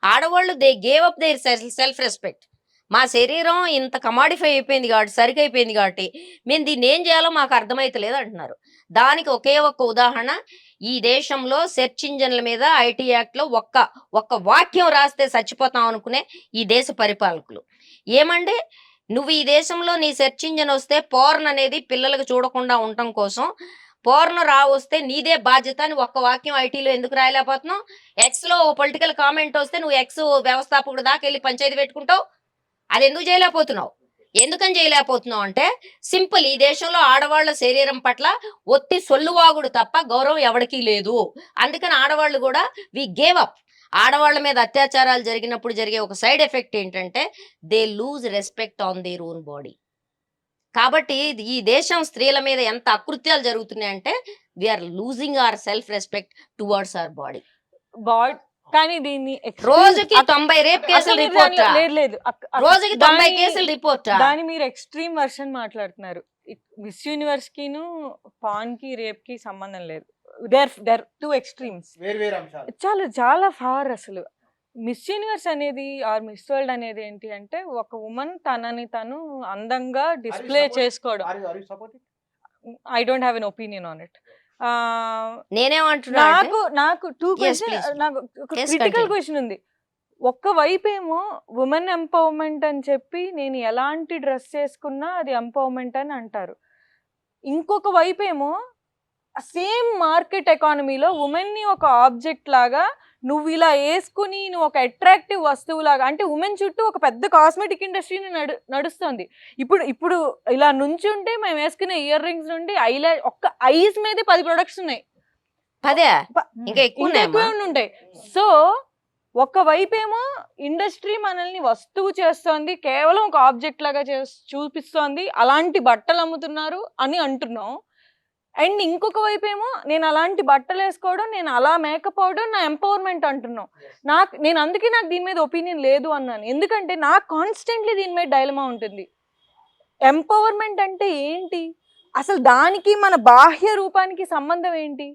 ఆడవాళ్ళు they gave up there self respect. మా శరీరం ఇంత కమాడిఫై అయిపోయింది కాబట్టి, సరికైపోయింది కాబట్టి మేము దీన్ని ఏం చేయాలో మాకు అర్థమైతలేదు అంటున్నారు. దానికి ఒకే ఒక్క ఉదాహరణ, ఈ దేశంలో సెర్చ్ ఇంజన్ల మీద ఐటీ యాక్ట్ లో ఒక్క వాక్యం రాస్తే చచ్చిపోతాం అనుకునే ఈ దేశ పరిపాలకులు ఏమండి, నువ్వు ఈ దేశంలో నీ సెర్చ్ ఇంజన్ వస్తే పోర్న్ అనేది పిల్లలకు చూడకుండా ఉండటం కోసం పోర్న్ వస్తే నీదే బాధ్యత అని ఒక్క వాక్యం ఐటీలో ఎందుకు రాయలేకపోతున్నావు? ఎక్స్ లో పొలిటికల్ కామెంట్ వస్తే నువ్వు ఎక్స్ వ్యవస్థాపకుడు దాకా వెళ్ళి పంచాయతీ పెట్టుకుంటావు. అది ఎందుకు చేయలేకపోతున్నావు? ఎందుకని చేయలేకపోతున్నావు అంటే సింపుల్, ఈ దేశంలో ఆడవాళ్ల శరీరం పట్ల ఒత్తి సొల్లువాగుడు తప్ప గౌరవం ఎవరికీ లేదు. అందుకని ఆడవాళ్ళు కూడా వి గేవ్ అప్. ఆడవాళ్ల మీద అత్యాచారాలు జరిగినప్పుడు జరిగే ఒక సైడ్ ఎఫెక్ట్ ఏంటంటే they lose respect on their own body. కాబట్టి ఈ దేశం స్త్రీల మీద ఎంత అకృత్యాలు జరుగుతున్నాయంటే we're losing our self respect towards our body. కానీ దీన్ని రోజుకి 90 రేప్ కేసులు రిపోర్ట్, లేదు రోజుకి 90 కేసులు రిపోర్ట్. దాని మీరు ఎక్స్ట్రీమ్ వర్షన్ మాట్లాడుతున్నారు. మిస్ యూనివర్స్ కిను పాన్ కి రేప్ కి సంబంధం లేదు. దేర్ టూ ఎక్స్ట్రీమ్స్, చాలా ఫార్. అసలు మిస్ యూనివర్స్ అనేది ఆర్ మిస్ వరల్డ్ అనేది ఏంటి అంటే ఒక ఉమెన్ తనని తను అందంగా డిస్ప్లే చేసుకోవడం. I don't have an opinion on it. నేనేమంటున్నా నాకు టూ క్వశ్చన్, please. నాకు Yes, క్రిటికల్ continue. క్వశ్చన్ ఉంది. ఒక్క వైపేమో ఉమెన్ ఎంపవర్మెంట్ అని చెప్పి నేను ఎలాంటి డ్రెస్ చేసుకున్నా అది ఎంపవర్మెంట్ అని అంటారు. ఇంకొక వైపేమో సేమ్ మార్కెట్ ఎకానమీలో ఉమెన్ ని ఒక ఆబ్జెక్ట్ లాగా నువ్వు ఇలా వేసుకుని నువ్వు ఒక అట్రాక్టివ్ వస్తువు లాగా, అంటే ఉమెన్ చుట్టూ ఒక పెద్ద కాస్మెటిక్ ఇండస్ట్రీని నడుస్తుంది. ఇప్పుడు ఇలా నుంచుంటే మేము వేసుకునే ఇయర్ రింగ్స్ నుండి ఒక్క ఐస్ మీదే 10 ప్రొడక్ట్స్ ఉన్నాయి. అదే ఇంకా ఎక్కువ ఉంటాయి. సో ఒక వైపేమో ఇండస్ట్రీ మనల్ని వస్తువు చేస్తోంది, కేవలం ఒక ఆబ్జెక్ట్ లాగా చూపిస్తోంది, అలాంటి బట్టలు అమ్ముతున్నారు అని అంటున్నాం. అండ్ ఇంకొక వైపేమో నేను అలాంటి బట్టలు వేసుకోవడం, నేను అలా మేకప్ అవడం నా ఎంపవర్మెంట్ అంటున్నాం. నేను అందుకే నాకు దీని మీద ఒపీనియన్ లేదు అన్నాను. ఎందుకంటే నాకు కాన్స్టెంట్లీ దీని మీద డైలమా ఉంటుంది. ఎంపవర్మెంట్ అంటే ఏంటి అసలు, దానికి మన బాహ్య రూపానికి సంబంధం ఏంటి?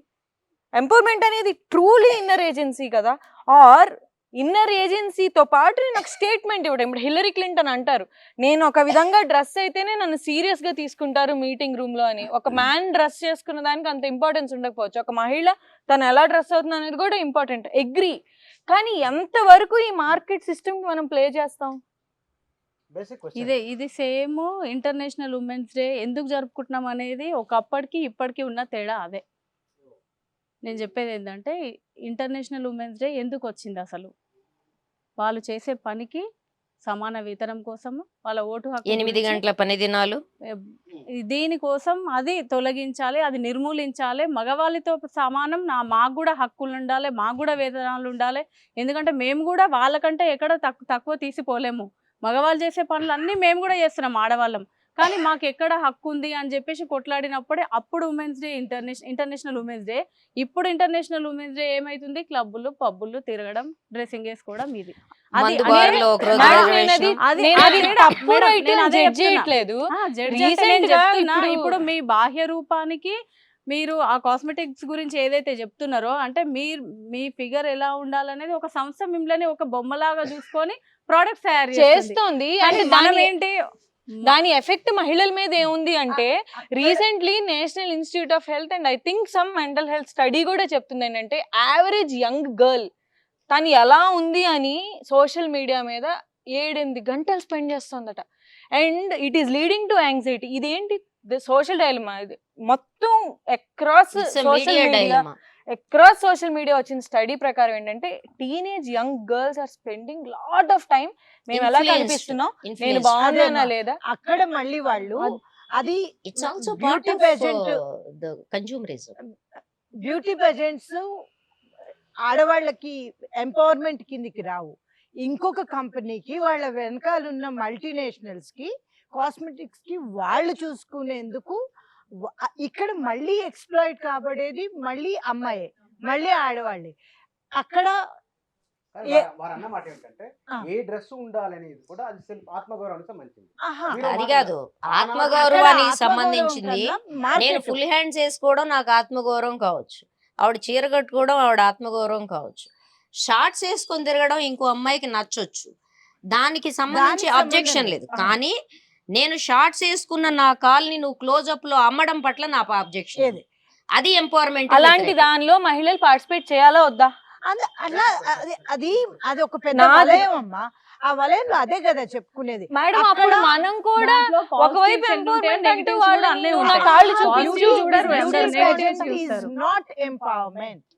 ఎంపవర్మెంట్ అనేది ట్రూలీ ఇన్నర్ ఏజెన్సీ కదా, ఆర్ ఇన్నర్ ఏజెన్సీతో పాటు నేను ఒక స్టేట్మెంట్ ఇవ్వడం. ఇప్పుడు హిల్లరీ క్లింటన్ అంటారు, నేను ఒక విధంగా డ్రెస్ అయితేనే నన్ను సీరియస్ గా తీసుకుంటారు మీటింగ్ రూమ్ లో అని. ఒక మ్యాన్ డ్రెస్ చేసుకున్న దానికి అంత ఇంపార్టెన్స్ ఉండకపోవచ్చు, ఒక మహిళ తను ఎలా డ్రెస్ అవుతుంది అనేది కూడా ఇంపార్టెంట్, అగ్రీ. కానీ ఎంతవరకు ఈ మార్కెట్ సిస్టమ్ కి మనం ప్లే చేస్తాం? ఇది సేమ్ ఇంటర్నేషనల్ ఉమెన్స్ డే ఎందుకు జరుపుకుంటున్నాం అనేది ఒకప్పటికి ఇప్పటికి ఉన్న తేడా అదే. నేను చెప్పేది ఏంటంటే ఇంటర్నేషనల్ ఉమెన్స్ డే ఎందుకు వచ్చింది అసలు, వాళ్ళు చేసే పనికి సమాన వేతనం కోసం, వాళ్ళ ఓటు హక్కు 8 గంటల పని దినాలు, దీనికోసం అది తొలగించాలి, అది నిర్మూలించాలి. మగవాళ్ళతో సమానం మాకు కూడా హక్కులు ఉండాలి, మాకు కూడా వేతనాలు ఉండాలి. ఎందుకంటే మేము కూడా వాళ్ళకంటే ఎక్కడ తక్కువ తీసిపోలేము. మగవాళ్ళు చేసే పనులు అన్నీ మేము కూడా చేస్తున్నాం ఆడవాళ్ళం, కానీ మాకు ఎక్కడ హక్కు ఉంది అని చెప్పేసి కొట్లాడినప్పుడే అప్పుడు women's day international women's day. ఇప్పుడు ఇంటర్నేషనల్ ఉమెన్స్ డే ఏమైతుంది, క్లబ్బులు పబ్బులు తిరగడం, డ్రెస్సింగ్ వేసుకోవడం. ఇది ఇప్పుడు మీ బాహ్య రూపానికి మీరు ఆ కాస్మెటిక్స్ గురించి ఏదైతే చెప్తున్నారో, అంటే మీ ఫిగర్ ఎలా ఉండాలనేది ఒక సంస్థ మిమ్మల్ని ఒక బొమ్మలాగా చూసుకొని ప్రోడక్ట్స్ తయారు చేస్తుంది. అంటే మనం ఏంటి, దాని ఎఫెక్ట్ మహిళల మీద ఏముంది అంటే, recently national institute of health and I think some mental health study కూడా చెప్తుంది ఏంటంటే, యావరేజ్ యంగ్ గర్ల్ తను ఎలా ఉంది అని సోషల్ మీడియా మీద 7-8 గంటలు స్పెండ్ చేస్తుందట. And it is leading to anxiety. ఇదేంటి సోషల్ డైలమా, ఇది మొత్తం అక్రాస్ సోషల్ మీడియా వచ్చిన స్టడీ ప్రకారం ఏంటంటే, teenage young girls are spending lot of time మేము ఎలా కనిపిస్తున్నాం, నేను బాగున్నానా లేదా. అక్కడ మళ్ళీ వాళ్ళు అది it's also part of the consumerism. Beauty pageants ఆడవాళ్ళకి ఎంపవర్మెంట్ కిందికి రావు. ఇంకొక కంపెనీకి వాళ్ళ వెనకాలన్న మల్టీనేషనల్స్ కి కాస్మెటిక్స్ కి వాళ్ళు చూసుకునేందుకు ఇక్కడ మళ్ళీ ఎక్స్ప్లాయిట్ కాబడేది మళ్ళీ అమ్మాయే, మళ్ళీ ఆడవాళ్ళే. అక్కడ అన్నమాట ఏంటంటే ఏ డ్రెస్ ఉండాలనేది కూడా అది ఆత్మగౌరవానికి సంబంధించింది. అది కాదు, ఆత్మగౌరవానికి సంబంధించింది. నేను ఫుల్ హ్యాండ్స్ వేసుకోవడం నాకు ఆత్మగౌరవం కావచ్చు, ఆవిడ చీర కట్టుకోవడం ఆవిడ ఆత్మగౌరవం కావచ్చు, షార్ట్స్ వేసుకొని తిరగడం ఇంకో అమ్మాయికి నచ్చొచ్చు, దానికి సంబంధించి అబ్జెక్షన్ లేదు. కానీ నేను షార్ట్స్ వేసుకున్న నా కాల్ని నువ్వు క్లోజ్అప్ లో అమ్మడం పట్ల నా అబ్జెక్షన్. అది ఎంపవర్మెంట్. అలాంటి దానిలో మహిళలు పార్టిసిపేట్ చేయాలా వద్దా? అది ఒక పెద్ద వలయం అమ్మా. ఆ వలయంలో అదే కదా చెప్పుకునేది మేడం. అప్పుడు మనం కూడా ఒకవైపు నాట్ ఎంపవర్మెంట్.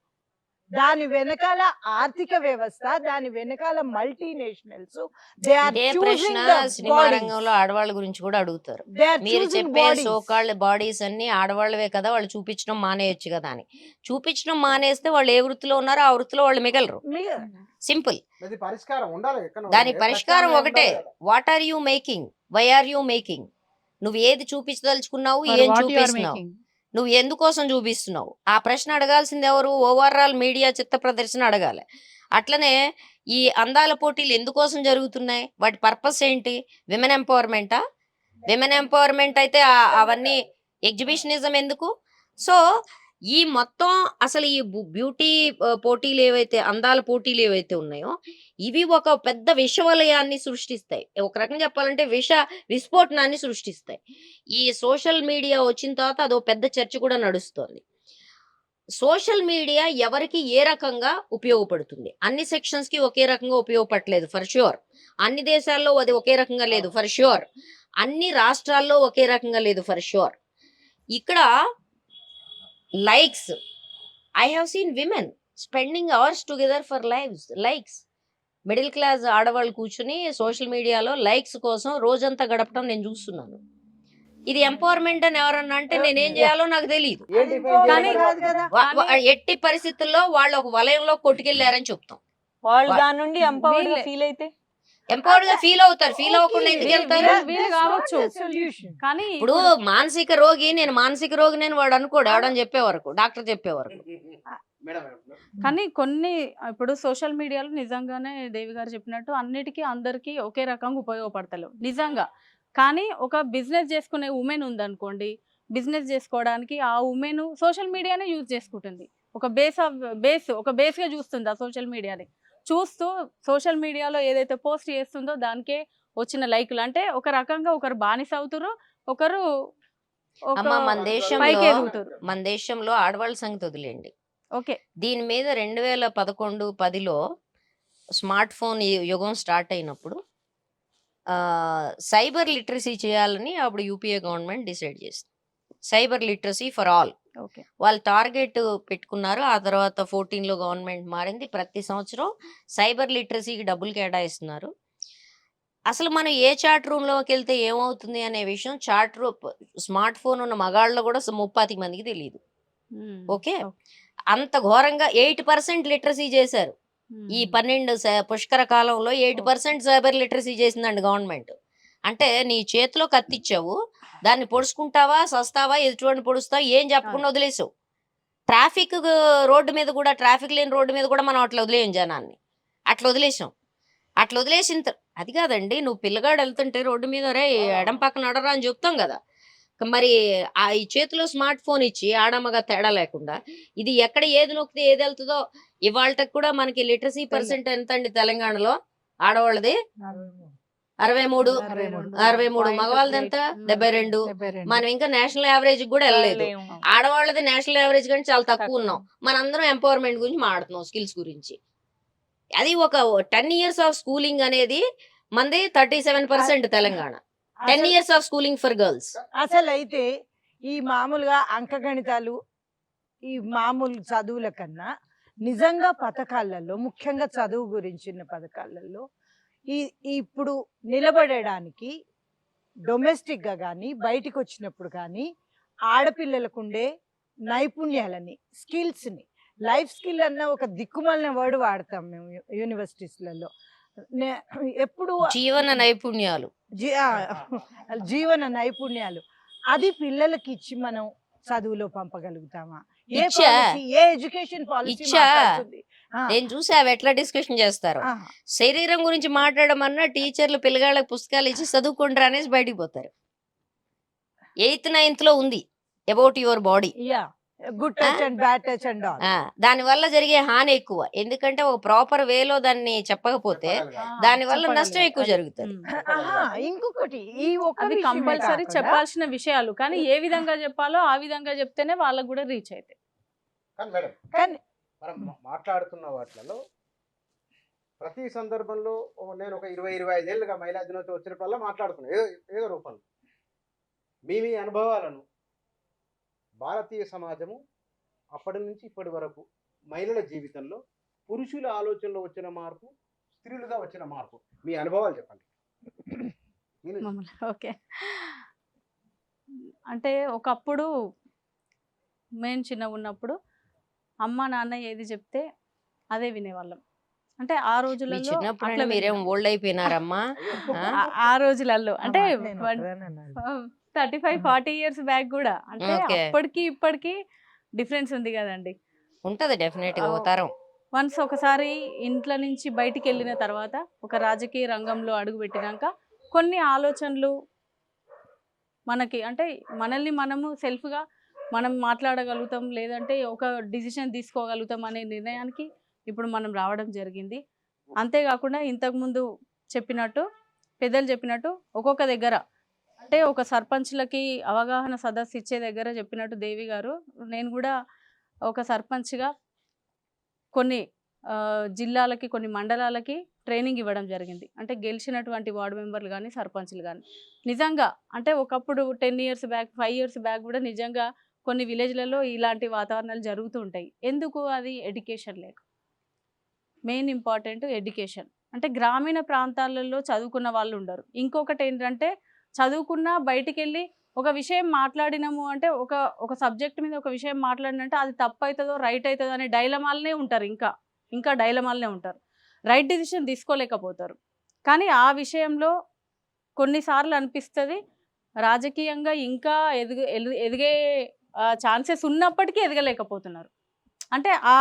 దాని వెనకాల ఆర్థిక వ్యవస్థ, దాని వెనకాల మల్టీనేషనల్స్. సినిమా రంగంలో ఆడవాళ్ళ గురించి కూడా అడుగుతారు. మీరు చెప్పే సోకాళ్ళ బాడీస్ అన్ని ఆడవాళ్ళవే కదా, వాళ్ళు చూపించడం మానేయొచ్చు కదా అని. చూపించడం మానేస్తే వాళ్ళు ఏ వృత్తిలో ఉన్నారో ఆ వృత్తిలో వాళ్ళు మిగలరు. సింపుల్. దాని పరిష్కారం ఒకటే, what are you making, why are you making. నువ్వు ఏది చూపించదలుచుకున్నావు, మరి ఏం what you are చూపిస్తున్నావు, making? నువ్వు ఎందుకోసం చూపిస్తున్నావు, ఆ ప్రశ్న అడగాల్సింది ఎవరు? ఓవరాల్ మీడియా చిత్త ప్రదర్శన అడగాలి. అట్లనే ఈ అందాల పోటీలు ఎందుకోసం జరుగుతున్నాయి, వాటి పర్పస్ ఏంటి? విమెన్ ఎంపవర్మెంటా? విమెన్ ఎంపవర్మెంట్ అయితే అవన్నీ ఎగ్జిబిషనిజం ఎందుకు? సో ఈ మొత్తం అసలు ఈ బ్యూటీ పోటీలు ఏవైతే, అందాల పోటీలు ఏవైతే ఉన్నాయో, ఇవి ఒక పెద్ద విషవలయాన్ని సృష్టిస్తాయి. ఒక రకంగా చెప్పాలంటే విస్ఫోటనాన్ని సృష్టిస్తాయి. ఈ సోషల్ మీడియా వచ్చిన తర్వాత అదో పెద్ద చర్చ కూడా నడుస్తోంది. సోషల్ మీడియా ఎవరికి ఏ రకంగా ఉపయోగపడుతుంది? అన్ని సెక్షన్స్ కి ఒకే రకంగా ఉపయోగపడలేదు ఫర్ ష్యూర్. అన్ని దేశాల్లో అది ఒకే రకంగా లేదు ఫర్ ష్యూర్. అన్ని రాష్ట్రాల్లో ఒకే రకంగా లేదు ఫర్ ష్యూర్. ఇక్కడ likes, I have seen women spending hours together for likes. Middle class ఆడవాళ్ళు కూర్చుని సోషల్ మీడియాలో లైక్స్ కోసం రోజంతా గడపడం నేను చూస్తున్నాను. ఇది ఎంపవర్మెంట్ అని ఎవరన్నా అంటే నేనేం చేయాలో నాకు తెలియదు. కానీ కాదు కదా. ఎట్టి పరిస్థితుల్లో వాళ్ళు ఒక వలయంలో కొట్టుకెళ్లారని చెప్తాం. వాళ్ళు దాని నుండి ఎంపవర్డ్ ఫీల్ అయితే ఎంపవర్డ్ గా ఫీల్ అవుతారు. ఫీల్ అవ్వకుండా ఎందుకు వెళ్తారు? వీళ్ళు కావచ్చు సొల్యూషన్. కానీ ఇప్పుడు మానసిక రోగి, నేను మానసిక రోగి నేను వాడు అనుకోడు ఎవడని చెప్పే వరకు, డాక్టర్ చెప్పే వరకు. కానీ కొన్ని ఇప్పుడు సోషల్ మీడియాలో నిజంగానే దేవి గారు చెప్పినట్టు అన్నిటికీ అందరికీ ఒకే రకంగా ఉపయోగపడతలేవు నిజంగా. కానీ ఒక బిజినెస్ చేసుకునే ఉమెన్ ఉందనుకోండి, బిజినెస్ చేసుకోవడానికి ఆ ఉమెన్ సోషల్ మీడియానే యూజ్ చేసుకుంటుంది. ఒక బేస్గా చూస్తుంది ఆ సోషల్ మీడియాని. చూస్తూ సోషల్ మీడియాలో ఏదైతే పోస్ట్ చేస్తుందో దానికే వచ్చిన లైకులు, అంటే ఒక రకంగా ఒకరు బానిస అవుతారు, ఒకరు అమ్మ పైకి ఎదుగుతారు. మన దేశంలో ఆడవాళ్ళ సంగతి వదిలేండి. ఓకే, దీని మీద 2011-10లో స్మార్ట్ ఫోన్ యుగం స్టార్ట్ అయినప్పుడు సైబర్ లిటరసీ చేయాలని అప్పుడు యూపీఏ గవర్నమెంట్ డిసైడ్ చేసింది. Cyber literacy for all okay. వాళ్ళు టార్గెట్ పెట్టుకున్నారు. ఆ తర్వాత 14లో గవర్నమెంట్ మారింది. ప్రతి సంవత్సరం సైబర్ లిటరసీకి డబ్బులు కేటాయిస్తున్నారు. అసలు మనం ఏ చాట్ రూమ్లోకి వెళ్తే ఏమవుతుంది అనే విషయం స్మార్ట్ ఫోన్ ఉన్న మగాళ్ళలో కూడా 30 మందికి తెలియదు. ఓకే, అంత ఘోరంగా 8% లిటరసీ చేశారు. ఈ 12 పుష్కర కాలంలో 8% సైబర్ లిటరసీ చేసిందండి గవర్నమెంట్. అంటే నీ చేతిలో కత్తిచ్చావు, దాన్ని పొడుచుకుంటావా, సస్తావా, ఎదుటివాడిని పొడుస్తావా, ఏం చెప్పకుండా వదిలేసావు. ట్రాఫిక్ రోడ్డు మీద కూడా, ట్రాఫిక్ లేని రోడ్డు మీద కూడా మనం అట్లా వదిలేయం జనాన్ని. అట్లా వదిలేసాం. అట్లా వదిలేసిన అది కాదండి, నువ్వు పిల్లగాడు వెళ్తుంటే రోడ్డు మీద రే ఎడం పక్కన నడరా అని చెప్తాం కదా. మరి ఈ చేతిలో స్మార్ట్ ఫోన్ ఇచ్చి ఆడమ్మగా తేడా లేకుండా ఇది ఎక్కడ ఏది నొక్కితే ఏది వెళ్తుందో. ఇవాళకి కూడా మనకి లిటరసీ పర్సెంట్ ఎంత అండి తెలంగాణలో? ఆడవాళ్ళది 63, మగవాళ్ళది ఎంత? 72. మనం ఇంకా నేషనల్ యావరేజ్ కూడా వెళ్ళలేదు. ఆడవాళ్ళది నేషనల్ యావరేజ్ కానీ చాలా తక్కువ ఉన్నాం. మనందరం ఎంపవర్మెంట్ గురించి మాట్లాడుతున్నాం, స్కిల్స్ గురించి. అది ఒక 10 years ఆఫ్ స్కూలింగ్ అనేది మనది 37% Telangana. 10 years of schooling for girls. అసలు అయితే ఈ మామూలుగా అంకగణితాలు, ఈ మామూలు చదువుల కన్నా నిజంగా పథకాలలో, ముఖ్యంగా చదువు గురించిన పథకాలలో ఇప్పుడు నిలబడడానికి డొమెస్టిక్గా కానీ బయటికి వచ్చినప్పుడు కానీ ఆడపిల్లలకు ఉండే నైపుణ్యాలని, స్కిల్స్ని, లైఫ్ స్కిల్ అన్న ఒక దిక్కుమాలిన వర్డ్ వాడతాం మేము యూనివర్సిటీస్లలో. ఎప్పుడు జీవన నైపుణ్యాలు, జీవన నైపుణ్యాలు అది పిల్లలకి ఇచ్చి మనం చదువులో పంపగలుగుతామా? ఏ ఎడ్యుకేషన్ పాలసీ? నేను చూసి అవి ఎట్లా డిస్కషన్ చేస్తారు. శరీరం గురించి మాట్లాడమన్నా టీచర్లు పిల్లగాళ్ళకి పుస్తకాలు ఇచ్చి చదువుకుంటారు అనేసి బయటికి పోతారు. 8th 9th లో ఉంది about your body. Good touch and bad touch and all. దాని వల్ల జరిగే హాని ఎక్కువ. ఎందుకంటే ఒక ప్రాపర్ వేలో దాన్ని చెప్పకపోతే దాని వల్ల నష్టం ఎక్కువ జరుగుతుంది. ఇంకొకటి అవి కంపల్సరీ చెప్పాల్సిన విషయాలు, కానీ ఏ విధంగా చెప్పాలో ఆ విధంగా చెప్తేనే వాళ్ళకు కూడా రీచ్ అవుతాయి. కానీ మనం మాట్లాడుతున్న వాటిలో ప్రతి సందర్భంలో నేను ఒక 20-25 ఏళ్ళుగా మహిళా దినోత్సవం వచ్చినప్పుడల్లా మాట్లాడుతున్నాను ఏదో రూపంలో. మీ అనుభవాలను, భారతీయ సమాజము అప్పటి నుంచి ఇప్పటి వరకు మహిళల జీవితంలో పురుషుల ఆలోచనలో వచ్చిన మార్పు, స్త్రీలుగా వచ్చిన మార్పు, మీ అనుభవాలు చెప్పండి. ఓకే, అంటే ఒకప్పుడు మేము చిన్నగా ఉన్నప్పుడు అమ్మ నాన్న ఏది చెప్తే అదే వినేవాళ్ళం. అంటే ఆ రోజులలో చిన్నప్పుడు మీరేం ఓల్డ్ అయిపోయినారమ్మా? ఆ రోజులలో అంటే 35-40 ఇయర్స్ బ్యాక్ కూడా. అంటే ఓకే. అప్పటికి ఇప్పటికి డిఫరెన్స్ ఉంది కదండి. ఉంటది డెఫినెట్‌గా ఓ తరం. వన్స్ ఒకసారి ఇంట్లో నుంచి బయటికెళ్ళిన తర్వాత ఒక రాజకీయ రంగంలో అడుగుపెట్టినాక కొన్ని ఆలోచనలు మనకి అంటే మనల్ని మనము సెల్ఫ్‌గా మనం మాట్లాడగలుగుతాం. లేదంటే ఒక డిసిషన్ తీసుకోగలుగుతాం అనే నిర్ణయానికి ఇప్పుడు మనం రావడం జరిగింది. అంతేకాకుండా ఇంతకుముందు చెప్పినట్టు పెద్దలు చెప్పినట్టు ఒక్కొక్క దగ్గర అంటే ఒక సర్పంచ్‌లకి అవగాహన సదస్సు ఇచ్చే దగ్గర చెప్పినట్టు దేవి గారు, నేను కూడా ఒక సర్పంచ్‌గా కొన్ని జిల్లాలకి, కొన్ని మండలాలకి ట్రైనింగ్ ఇవ్వడం జరిగింది. అంటే గెలిచినటువంటి వార్డు మెంబర్లు కానీ, సర్పంచ్‌లు కానీ నిజంగా అంటే ఒకప్పుడు 10 ఇయర్స్ బ్యాక్, 5 ఇయర్స్ బ్యాక్ కూడా నిజంగా కొన్ని విలేజ్‌లలో ఇలాంటి వాతావరణాలు జరుగుతూ ఉంటాయి. ఎందుకు? అది ఎడ్యుకేషన్ లేక. Main important education. అంటే గ్రామీణ ప్రాంతాలలో చదువుకున్న వాళ్ళు ఉండరు. ఇంకొకటి ఏంటంటే చదువుకున్నా బయటికెళ్ళి ఒక విషయం మాట్లాడినాము అంటే ఒక సబ్జెక్ట్ మీద ఒక విషయం మాట్లాడినంటే అది తప్పవుతుందో రైట్ అవుతుందో అనే డైలమాలనే ఉంటారు. ఇంకా డైలమాలనే ఉంటారు. రైట్ డిసిషన్ తీసుకోలేకపోతారు. కానీ ఆ విషయంలో కొన్నిసార్లు అనిపిస్తుంది రాజకీయంగా ఇంకా ఎదిగే ఛాన్సెస్ ఉన్నప్పటికీ ఎదగలేకపోతున్నారు. అంటే ఆ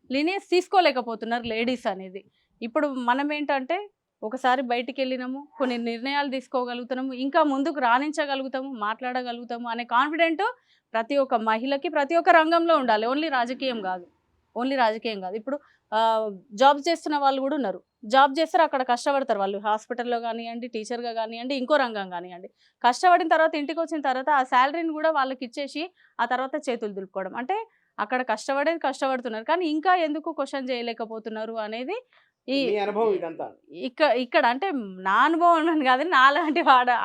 లీనియన్స్ తీసుకోలేకపోతున్నారు లేడీస్ అనేది. ఇప్పుడు మనం ఏంటంటే ఒకసారి బయటికి వెళ్ళినాము, కొన్ని నిర్ణయాలు తీసుకోగలుగుతున్నాము, ఇంకా ముందుకు రాణించగలుగుతాము, మాట్లాడగలుగుతాము అనే కాన్ఫిడెంట్ ప్రతి ఒక్క మహిళకి ప్రతి ఒక్క రంగంలో ఉండాలి. ఓన్లీ రాజకీయం కాదు. ఇప్పుడు జాబ్ చేస్తున్న వాళ్ళు కూడా ఉన్నారు. జాబ్ చేస్తారు, అక్కడ కష్టపడతారు వాళ్ళు. హాస్పిటల్లో కానివ్వండి, టీచర్గా కానివ్వండి, ఇంకో రంగం కానివ్వండి. కష్టపడిన తర్వాత ఇంటికి వచ్చిన తర్వాత ఆ శాలరీని కూడా వాళ్ళకి ఇచ్చేసి ఆ తర్వాత చేతులు దులుపుకోవడం. అంటే అక్కడ కష్టపడుతున్నారు, కానీ ఇంకా ఎందుకు క్వశ్చన్ చేయలేకపోతున్నారు అనేది ఈ మీ అనుభవం ఇదంతా. ఇక్కడ అంటే నా అనుభవం అని కాదు, నాలాంటి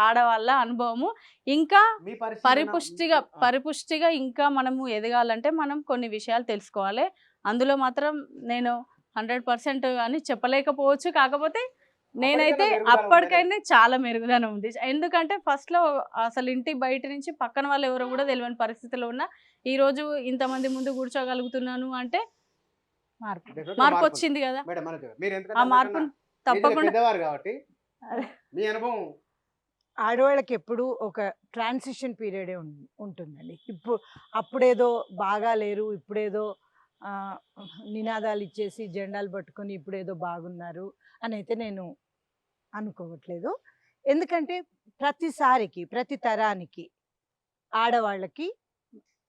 ఆడవాళ్ళ అనుభవము. ఇంకా మీ పరిశీలన- పరిపుష్టిగా ఇంకా మనము ఎదగాలంటే మనం కొన్ని విషయాలు తెలుసుకోవాలి. అందులో మాత్రం నేను 100% అని చెప్పలేకపోవచ్చు. కాకపోతే నేనైతే అప్పటికైనా చాలా మెరుగుదల ఉంది. ఎందుకంటే ఫస్ట్లో అసలు ఇంటి బయట నుంచి పక్కన వాళ్ళు ఎవరో కూడా తెలియని పరిస్థితిలో ఉన్నా ఈరోజు ఇంతమంది ముందు కూర్చోగలుగుతున్నాను అంటే మార్పు వచ్చింది కదా. మేడం, మీరు ఎందుకంటే ఆ మార్పును అందరికన్నా తప్పకుండా పెద్దవారు కాబట్టి మీ అనుభవం ఆడవాళ్ళకి ఎప్పుడు ఒక ట్రాన్సిషన్ పీరియడే ఉంటుందండి. అప్పుడేదో బాగా లేరు, ఇప్పుడేదో నినాదాలు ఇచ్చేసి జెండాలు పట్టుకొని ఇప్పుడేదో బాగున్నారు అని అయితే నేను అనుకోవట్లేదు. ఎందుకంటే ప్రతిసారికి ప్రతి తరానికి ఆడవాళ్ళకి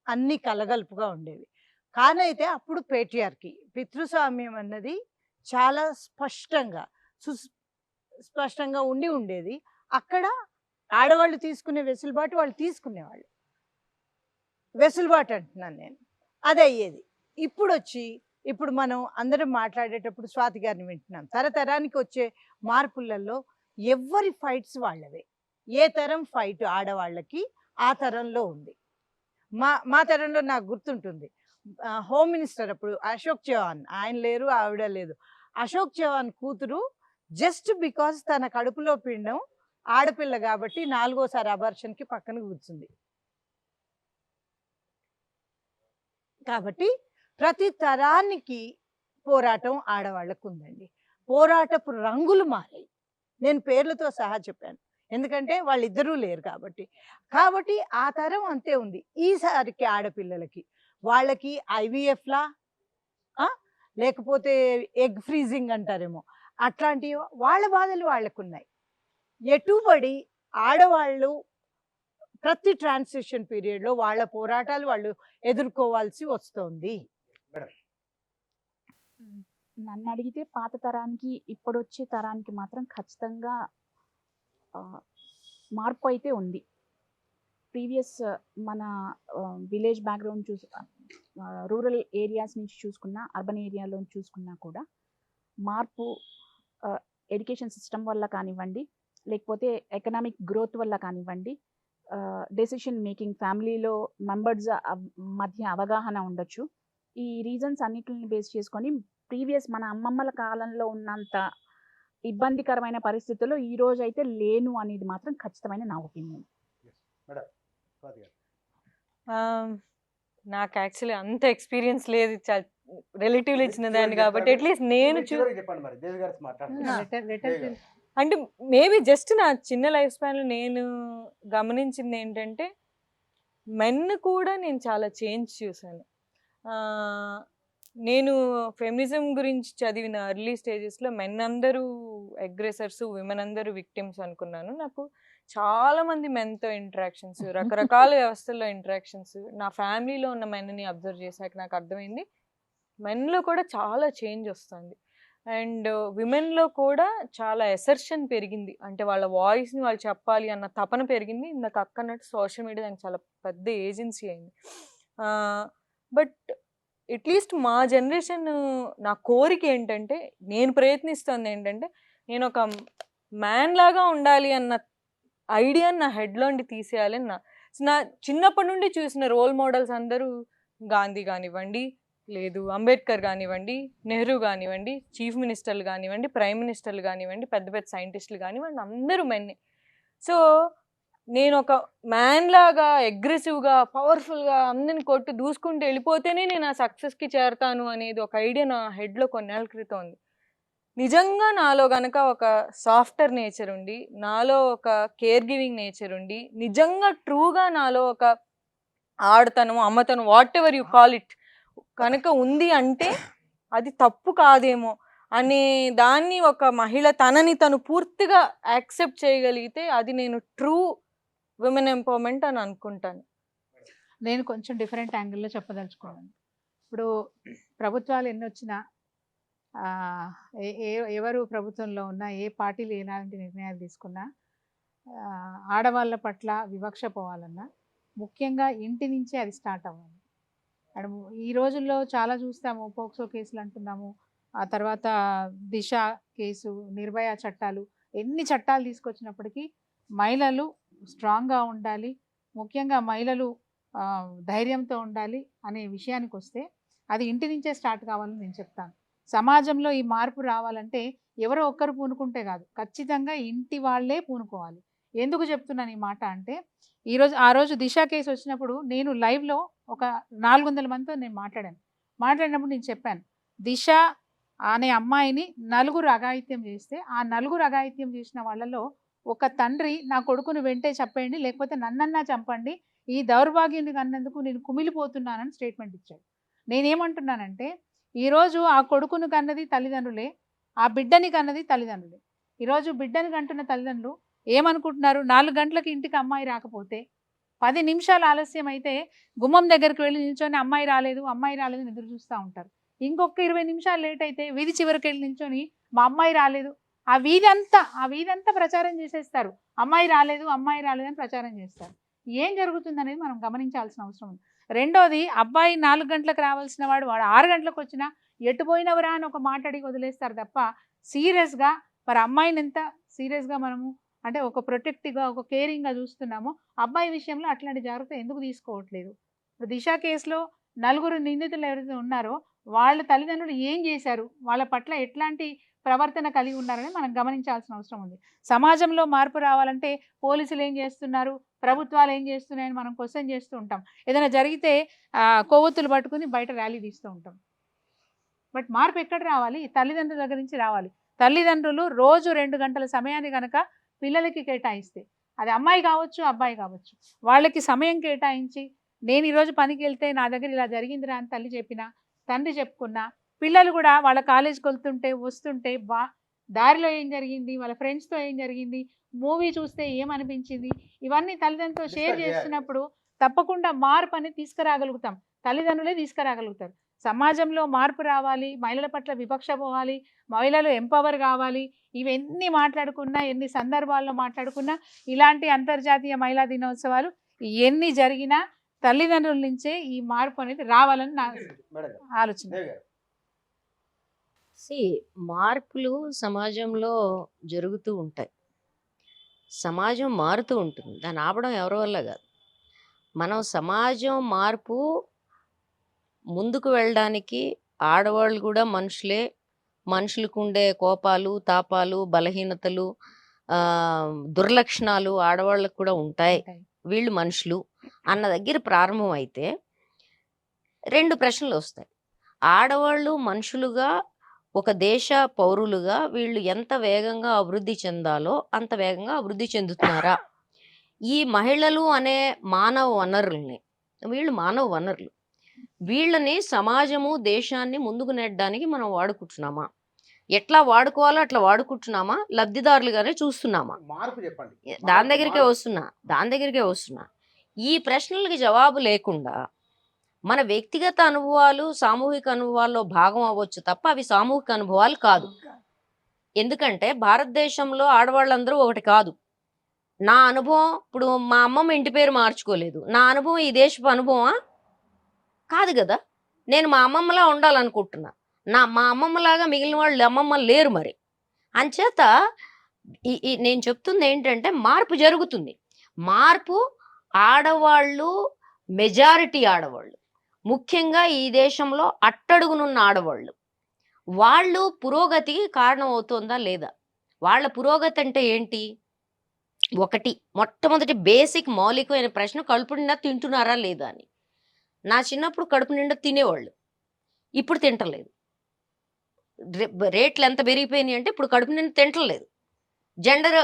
అన్ని కలగలుపుగా ఉండేవి. కానైతే అప్పుడు పేట్రియార్కీ, పితృస్వామ్యం అన్నది చాలా స్పష్టంగా ఉండేది. అక్కడ ఆడవాళ్ళు తీసుకునే వెసులుబాటు వాళ్ళు తీసుకునేవాళ్ళు. వెసులుబాటు అంటున్నాను నేను, అది అయ్యేది. ఇప్పుడు మనం అందరం మాట్లాడేటప్పుడు స్వాతి గారిని వింటున్నాం. తరతరానికి వచ్చే మార్పులలో ఎవరి ఫైట్స్ వాళ్ళవే. ఏ తరం ఫైట్ ఆడవాళ్ళకి ఆ తరంలో ఉంది. మా తరంలో నాకు గుర్తుంటుంది, హోమ్ మినిస్టర్ అప్పుడు అశోక్ చౌహాన్, ఆయన లేరు, ఆవిడ లేదు. అశోక్ చౌహాన్ కూతురు జస్ట్ బికాజ్ తన కడుపులో పిండం ఆడపిల్ల కాబట్టి 4వ అబార్షన్కి పక్కన కూర్చుంది. కాబట్టి ప్రతి తరానికి పోరాటం ఆడవాళ్ళకు ఉందండి. పోరాటపు రంగులు మారాయి. నేను పేర్లతో సహా చెప్పాను, ఎందుకంటే వాళ్ళిద్దరూ లేరు కాబట్టి ఆ తరం అంతే ఉంది. ఈసారికి ఆడపిల్లలకి వాళ్ళకి ఐవీఎఫ్లా లేకపోతే ఎగ్ ఫ్రీజింగ్ అంటారేమో, అట్లాంటి వాళ్ళ బాధలు వాళ్ళకున్నాయి. ఎటుబడి ఆడవాళ్ళు ప్రతి ట్రాన్సిషన్ పీరియడ్లో వాళ్ళ పోరాటాలు వాళ్ళు ఎదుర్కోవాల్సి వస్తుంది. నన్ను అడిగితే పాత తరానికి ఇప్పుడు వచ్చే తరానికి మాత్రం ఖచ్చితంగా మార్పు అయితే ఉంది. ప్రీవియస్ మన విలేజ్ బ్యాక్గ్రౌండ్ రూరల్ ఏరియాస్ నుంచి చూసుకున్నా, అర్బన్ ఏరియాలో చూసుకున్నా కూడా మార్పు ఎడ్యుకేషన్ సిస్టమ్ వల్ల కానివ్వండి, లేకపోతే ఎకనామిక్ గ్రోత్ వల్ల కానివ్వండి, డెసిషన్ మేకింగ్, ఫ్యామిలీలో మెంబర్స్ మధ్య అవగాహన ఉండొచ్చు. ఈ రీజన్స్ అన్నిటిని బేస్ చేసుకొని ప్రీవియస్ మన అమ్మమ్మల కాలంలో ఉన్నంత ఇబ్బందికరమైన పరిస్థితుల్లో ఈ రోజు అయితే లేను అనేది మాత్రం ఖచ్చితమైన నా ఒపీనియన్. నాకు యాక్చువల్లీ అంత ఎక్స్పీరియన్స్ లేదు, రిలేటివ్లీ ఇచ్చిన దాన్ని కాబట్టి అట్లీస్ట్ నేను అంటే మేబీ జస్ట్ నా చిన్న లైఫ్ స్పాన్లో నేను గమనించింది ఏంటంటే మెన్ కూడా నేను చాలా చేంజ్ చూశాను. నేను ఫెమినిజం గురించి చదివిన ఎర్లీ స్టేజెస్లో మెన్ అందరూ అగ్రెసర్స్, విమెన్ అందరూ విక్టిమ్స్ అనుకున్నాను. నాకు చాలామంది మెన్తో ఇంటరాక్షన్స్, రకరకాల వ్యవస్థల్లో ఇంటరాక్షన్స్, నా ఫ్యామిలీలో ఉన్న మెన్ని అబ్జర్వ్ చేశాక నాకు అర్థమైంది మెన్లో కూడా చాలా చేంజ్ వస్తుంది. అండ్ విమెన్లో కూడా చాలా ఎసర్షన్ పెరిగింది. అంటే వాళ్ళ వాయిస్ని వాళ్ళు చెప్పాలి అన్న తపన పెరిగింది. ఇందాక అక్క అన్నట్టు సోషల్ మీడియా దానికి చాలా పెద్ద ఏజెన్సీ అయింది. బట్ అట్లీస్ట్ మా జనరేషన్ నా కోరిక ఏంటంటే, నేను ప్రయత్నిస్తుంది ఏంటంటే, నేను ఒక మ్యాన్ లాగా ఉండాలి అన్న ఐడియాని నా హెడ్లోండి తీసేయాలని నా చిన్నప్పటి నుండి చూసిన రోల్ మోడల్స్ అందరూ గాంధీ కానివ్వండి, లేదు అంబేద్కర్ కానివ్వండి, నెహ్రూ కానివ్వండి, చీఫ్ మినిస్టర్లు కానివ్వండి, ప్రైమ్ మినిస్టర్లు కానివ్వండి, పెద్ద పెద్ద సైంటిస్టులు కానివ్వండి, అందరూ మెన్నే. సో నేను ఒక మ్యాన్ లాగా అగ్రెసివ్గా పవర్ఫుల్గా అందరిని కొట్టి దూసుకుంటూ వెళ్ళిపోతేనే నేను ఆ సక్సెస్కి చేరతాను అనేది ఒక ఐడియా నా హెడ్లో కొన్నేళ్ల క్రితం ఉంది. నిజంగా నాలో గనక ఒక సాఫ్టర్ నేచర్ ఉండి, నాలో ఒక కేర్ గివింగ్ నేచర్ ఉండి, నిజంగా ట్రూగా నాలో ఒక ఆడతనం, అమ్మతనం, whatever you call it కనుక ఉంది అంటే అది తప్పు కాదేమో అనే దాన్ని ఒక మహిళ తనని తను పూర్తిగా యాక్సెప్ట్ చేయగలిగితే అది నేను ట్రూ విమెన్ ఎంపవర్మెంట్ అని అనుకుంటాను. నేను కొంచెం డిఫరెంట్ యాంగిల్లో చెప్పదలుచుకున్నాను. ఇప్పుడు ప్రభుత్వాలు ఎన్ని వచ్చినా, ఎవరు ప్రభుత్వంలో ఉన్నా, ఏ పార్టీలు ఎలాంటి నిర్ణయాలు తీసుకున్నా, ఆడవాళ్ళ పట్ల వివక్ష పోవాలన్నా ముఖ్యంగా ఇంటి నుంచే అది స్టార్ట్ అవ్వాలి. అండ్ ఈ రోజుల్లో చాలా చూస్తాము, పోక్సో కేసులు అంటున్నాము, ఆ తర్వాత దిశ కేసు, నిర్భయ చట్టాలు, ఎన్ని చట్టాలు తీసుకొచ్చినప్పటికీ మహిళలు స్ట్రాంగ్గా ఉండాలి, ముఖ్యంగా మహిళలు ధైర్యంతో ఉండాలి అనే విషయానికి వస్తే అది ఇంటి నుంచే స్టార్ట్ కావాలని నేను చెప్తాను. సమాజంలో ఈ మార్పు రావాలంటే ఎవరో ఒక్కరు పూనుకుంటే కాదు, ఖచ్చితంగా ఇంటి వాళ్ళే పూనుకోవాలి. ఎందుకు చెప్తున్నాను ఈ మాట అంటే, ఆ రోజు దిశ కేసు వచ్చినప్పుడు నేను లైవ్లో ఒక 400 మందితో నేను మాట్లాడినప్పుడు నేను చెప్పాను, దిశ అనే అమ్మాయిని 4 అఘాయిత్యం చేస్తే ఆ 4 అఘాయిత్యం చేసిన వాళ్ళలో ఒక తండ్రి నా కొడుకును వెంటే చెప్పండి, లేకపోతే నన్నన్నా చంపండి, ఈ దౌర్భాగ్యుని కన్నందుకు నేను కుమిలిపోతున్నానని స్టేట్మెంట్ ఇచ్చాడు. నేనేమంటున్నానంటే, ఈరోజు ఆ కొడుకును కన్నది తల్లిదండ్రులే, ఆ బిడ్డని కన్నది తల్లిదండ్రులే. ఈరోజు బిడ్డని కంటున్న తల్లిదండ్రులు ఏమనుకుంటున్నారు, 4 గంటలకి ఇంటికి అమ్మాయి రాకపోతే 10 నిమిషాలు ఆలస్యం అయితే గుమ్మం దగ్గరికి వెళ్ళి నిల్చొని అమ్మాయి రాలేదు ఎదురు చూస్తూ ఉంటారు. ఇంకొక 20 నిమిషాలు లేట్ అయితే వీధి చివరికి వెళ్ళి నిల్చొని మా అమ్మాయి రాలేదు, ఆ వీధంతా ప్రచారం చేసేస్తారు, అమ్మాయి రాలేదు అని ప్రచారం చేస్తారు. ఏం జరుగుతుంది అనేది మనం గమనించాల్సిన అవసరం ఉంది. రెండోది, అబ్బాయి 4 గంటలకు రావాల్సిన వాడు 6 గంటలకు వచ్చినా ఎటుపోయినవరా అని ఒక మాట అడిగి వదిలేస్తారు తప్ప సీరియస్గా మరి అమ్మాయిని ఎంత సీరియస్గా మనము అంటే ఒక ప్రొటెక్టివ్గా, ఒక కేరింగ్గా చూస్తున్నామో, అబ్బాయి విషయంలో అట్లాంటి జాగ్రత్త ఎందుకు తీసుకోవట్లేదు? ఇప్పుడు దిశ కేసులో 4 నిందితులు ఎవరైతే ఉన్నారో వాళ్ళ తల్లిదండ్రులు ఏం చేశారు, వాళ్ళ పట్ల ఎట్లాంటి ప్రవర్తన కలిగి ఉన్నారని మనం గమనించాల్సిన అవసరం ఉంది. సమాజంలో మార్పు రావాలంటే పోలీసులు ఏం చేస్తున్నారు, ప్రభుత్వాలు ఏం చేస్తున్నాయని మనం క్వశ్చన్ చేస్తూ ఉంటాం. ఏదైనా జరిగితే కొవ్వొత్తులు పట్టుకుని బయట ర్యాలీ తీస్తూ ఉంటాం. బట్ మార్పు ఎక్కడ రావాలి? తల్లిదండ్రుల దగ్గర నుంచి రావాలి. తల్లిదండ్రులు రోజు 2 గంటల సమయాన్ని కనుక పిల్లలకి కేటాయిస్తే, అది అమ్మాయి కావచ్చు, అబ్బాయి కావచ్చు, వాళ్ళకి సమయం కేటాయించి, నేను ఈరోజు పనికి వెళ్తే నా దగ్గర ఇలా జరిగిందిరా అని తల్లి చెప్పినా, తండ్రి చెప్పుకున్నా, పిల్లలు కూడా వాళ్ళ కాలేజీకి వెళ్తుంటే వస్తుంటే దారిలో ఏం జరిగింది, వాళ్ళ ఫ్రెండ్స్తో ఏం జరిగింది, మూవీ చూస్తే ఏమనిపించింది, ఇవన్నీ తల్లిదండ్రులతో షేర్ చేస్తున్నప్పుడు తప్పకుండా మార్పు అనేది తీసుకురాగలుగుతాం. తల్లిదండ్రులే తీసుకురాగలుగుతారు. సమాజంలో మార్పు రావాలి, మహిళల పట్ల వివక్ష పోవాలి, మహిళలు ఎంపవర్ కావాలి. ఇవన్నీ మాట్లాడుకున్నా, ఎన్ని సందర్భాల్లో మాట్లాడుకున్నా, ఇలాంటి అంతర్జాతీయ మహిళా దినోత్సవాలు ఎన్ని జరిగినా తల్లిదండ్రుల నుంచే ఈ మార్పు అనేది రావాలని నా ఆలోచన. మార్పులు సమాజంలో జరుగుతూ ఉంటాయి, సమాజం మారుతూ ఉంటుంది, దాన్ని ఆపడం ఎవరి వల్ల కాదు. మనం సమాజం మార్పు ముందుకు వెళ్ళడానికి ఆడవాళ్ళు కూడా మనుషులే, మనుషులకు ఉండే కోపాలు, తాపాలు, బలహీనతలు, దుర్లక్షణాలు ఆడవాళ్ళకు కూడా ఉంటాయి, వీళ్ళు మనుషులు అన్న దగ్గర ప్రారంభం అయితే 2 ప్రశ్నలు వస్తాయి. ఆడవాళ్ళు మనుషులుగా ఒక దేశ పౌరులుగా వీళ్ళు ఎంత వేగంగా అభివృద్ధి చెందాలో అంత వేగంగా అభివృద్ధి చెందుతున్నారా? ఈ మహిళలు అనే మానవ వనరుల్ని, వీళ్ళు మానవ వనరులు, వీళ్ళని సమాజము దేశాన్ని ముందుకు నెట్టడానికి మనం వాడుకుంటున్నామా? ఎట్లా వాడుకోవాలో అట్లా వాడుకుంటున్నామా? లబ్ధిదారులుగానే చూస్తున్నామా? మార్పు చెప్పండి. దాని దగ్గరికే వస్తున్నా. ఈ ప్రశ్నలకి జవాబు లేకుండా మన వ్యక్తిగత అనుభవాలు సామూహిక అనుభవాల్లో భాగం అవ్వచ్చు తప్ప అవి సామూహిక అనుభవాలు కాదు. ఎందుకంటే భారతదేశంలో ఆడవాళ్ళందరూ ఒకటి కాదు. నా అనుభవం, ఇప్పుడు మా అమ్మమ్మ ఇంటి పేరు మార్చుకోలేదు, నా అనుభవం ఈ దేశపు అనుభవమా? కాదు కదా. నేను మా అమ్మమ్మలా ఉండాలనుకుంటున్నా, మా అమ్మమ్మలాగా మిగిలిన వాళ్ళు అమ్మమ్మ లేరు. మరి అంచేత నేను చెప్తుంది ఏంటంటే మార్పు జరుగుతుంది. మార్పు ఆడవాళ్ళు, మెజారిటీ ఆడవాళ్ళు, ముఖ్యంగా ఈ దేశంలో అట్టడుగునున్న ఆడవాళ్ళు, వాళ్ళు పురోగతికి కారణం అవుతుందా లేదా? వాళ్ళ పురోగతి అంటే ఏంటి? ఒకటి, మొట్టమొదటి బేసిక్ మౌలికమైన ప్రశ్న, కడుపు నిండా తింటున్నారా లేదా అని. నా చిన్నప్పుడు కడుపు నిండా తినేవాళ్ళు, ఇప్పుడు తింటలేదు. రేట్లు ఎంత పెరిగిపోయినాయి అంటే ఇప్పుడు కడుపు నిండా తింటలేదు. జెండర్